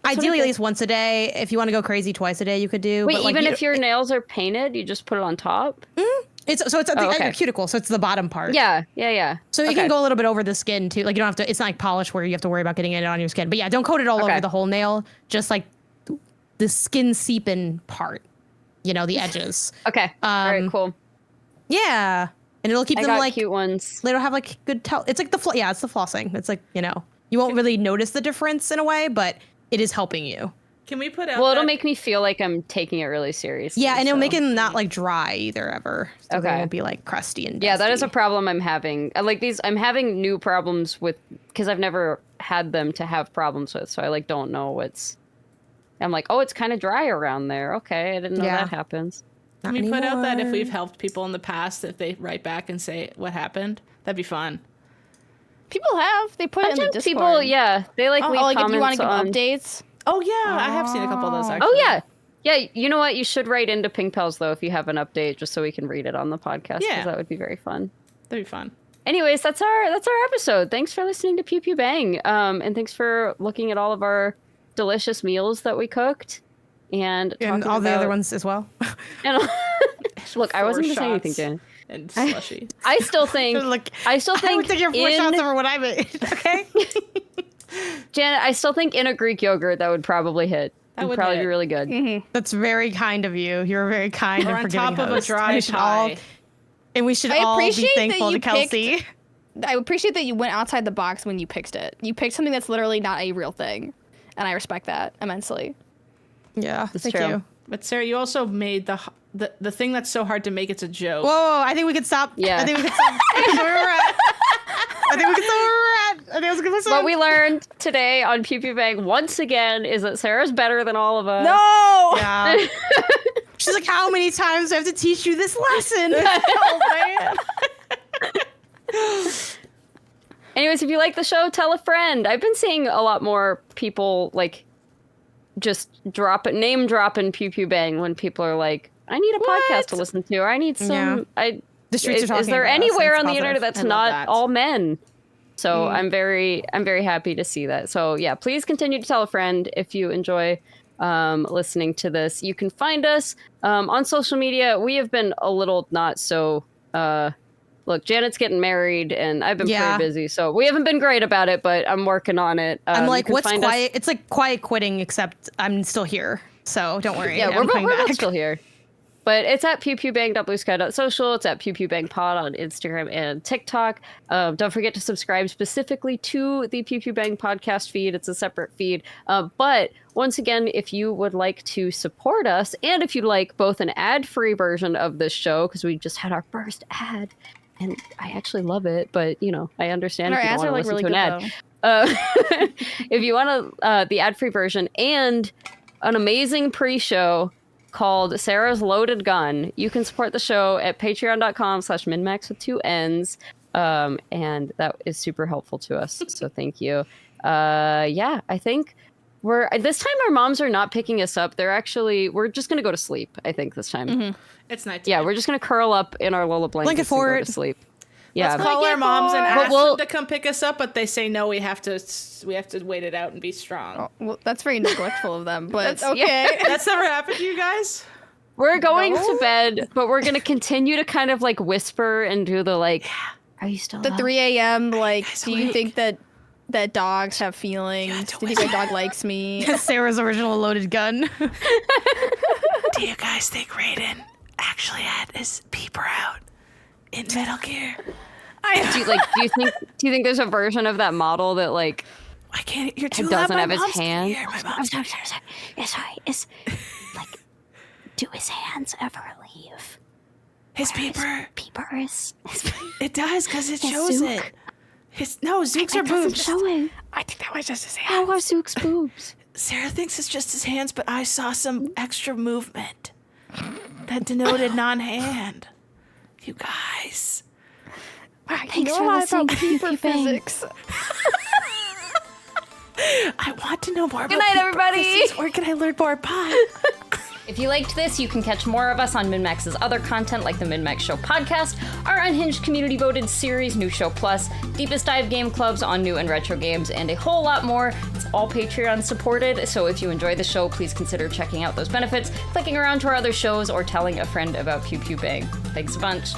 ideally did. at least once a day. If you want to go crazy, twice a day you could do. Wait, but, like, even you- if your nails are painted, you just put it on top? it's at the, Oh, at your okay. cuticle, so it's the bottom part. Yeah. So you Okay. can go a little bit over the skin too. Like you don't have to. It's not like polish where you have to worry about getting it on your skin. But yeah, don't coat it all Okay. over the whole nail. Just like the skin seeping part. You know, the edges. Okay. All right, cool. Yeah, and it'll keep I them got like cute ones. they don't have like good it's like the yeah, it's the flossing. It's like, you know, you won't really notice the difference in a way, but it is helping you. Can we put out? Well, it'll make me feel like I'm taking it really seriously. Yeah, and it'll make it not like dry either ever. So Okay. It won't be like crusty and dusty. Yeah, that is a problem I'm having. Like these, I'm having new problems with because I've never had them to have problems with. So I like don't know what's. I'm like, oh, it's kind of dry around there. Okay, I didn't know that happens. Can we put out that if we've helped people in the past, if they write back and say what happened, that'd be fun. People have. They put it in the Discord. People, they like leave like comments if you want to give on updates. Oh yeah, I have seen a couple of those actually. Oh yeah. You know what? You should write into Pink Pals though if you have an update, just so we can read it on the podcast. Yeah, because that would be very fun. That'd be fun. Anyways, that's our episode. Thanks for listening to Pew Pew Bang, and thanks for looking at all of our delicious meals that we cooked, and all the other ones as well. And look, I wasn't going to say anything, Jen. And slushy. I still think. I would take your 4 shots over what I made. Okay. Janet, I still think in a Greek yogurt that would probably hit. That would probably hit. be really good. Mm-hmm. That's very kind of you. You're very kind We're and on forgiving top of host. a dry pie. And we should I all be appreciate thankful that to you Kelsey. I appreciate that you went outside the box when you picked it. You picked something that's literally not a real thing, and I respect that immensely. Yeah, That's thank true. you. But Sarah, you also made the thing that's so hard to make. It's a joke. Whoa, I think we could stop. Yeah. I think we could stop. That's where we're at. I think we can stop where we're at. I think I was gonna say. What we learned today on Pew Pew Bang once again is that Sarah's better than all of us. No! Yeah. She's like, how many times do I have to teach you this lesson? Oh man. Anyways, if you like the show, tell a friend. I've been seeing a lot more people like just name dropping Pew Pew Bang when people are like, I need a podcast to listen to, or I need some. Yeah. The streets are talking is there about us, anywhere and on it's the internet positive. that's I love not that. all men? So I'm very happy to see that. So yeah, please continue to tell a friend if you enjoy listening to this. You can find us on social media. We have been a little not so. Look, Janet's getting married, and I've been pretty busy, so we haven't been great about it. But I'm working on it. I'm like, what's quiet? It's like quiet quitting, except I'm still here. So don't worry. Yeah, I'm coming we're back. both still here. But it's at pewpewbang.bluesky.social. It's at pewpewbangpod on Instagram and TikTok. Don't forget to subscribe specifically to the Pew Pew Bang podcast feed. It's a separate feed. But once again, if you would like to support us, and if you'd like both an ad-free version of this show, because we just had our first ad, and I actually love it, but you know, I understand Our if you ads don't are want to like listen really to good an ad. If you want the ad-free version and an amazing pre-show called Sarah's Loaded Gun, you can support the show at patreon.com/MinnMax with 2 N's. And that is super helpful to us. So thank you. Yeah, I think this time our moms are not picking us up. We're just going to go to sleep, I think, this time. Mm-hmm. It's nighttime. Yeah, we're just going to curl up in our Lola blankets and go fort. to sleep. Yeah. Let's call our moms and ask Well- them to come pick us up, but they say no. We have to wait it out and be strong. Oh, well, that's very neglectful of them, but That's- okay. That's never happened to you guys. We're going to bed, but we're going to continue to kind of like whisper and do the like, are you still The up? 3 a.m. like, guys do you awake? think that dogs have feelings? Do you think my dog likes me? Sarah's original loaded gun. Do you guys think Raiden actually had his peeper out in Metal Gear? Do you think there's a version of that model that like I can't. You're too doesn't loud. have My his mom's gonna hand? hear. My mom's gonna hear. Sorry. Is like, do his hands ever leave? His peeper. Peeper is. It does because it His shows Zook. it. Zook's are boobs. showing. I think that was just his How hands. are Zook's boobs? Sarah thinks it's just his hands, but I saw some extra movement that denoted non-hand. You guys. Thanks for listening to Peeper physics. I want to know more about Good night, peeper everybody. physics. Where can I learn more about? If you liked this, you can catch more of us on MinnMax's other content like the MinnMax Show podcast, our Unhinged community voted series, New Show Plus, deepest dive game clubs on new and retro games, and a whole lot more. It's all Patreon supported, so if you enjoy the show, please consider checking out those benefits, clicking around to our other shows, or telling a friend about Pew Pew Bang. Thanks a bunch.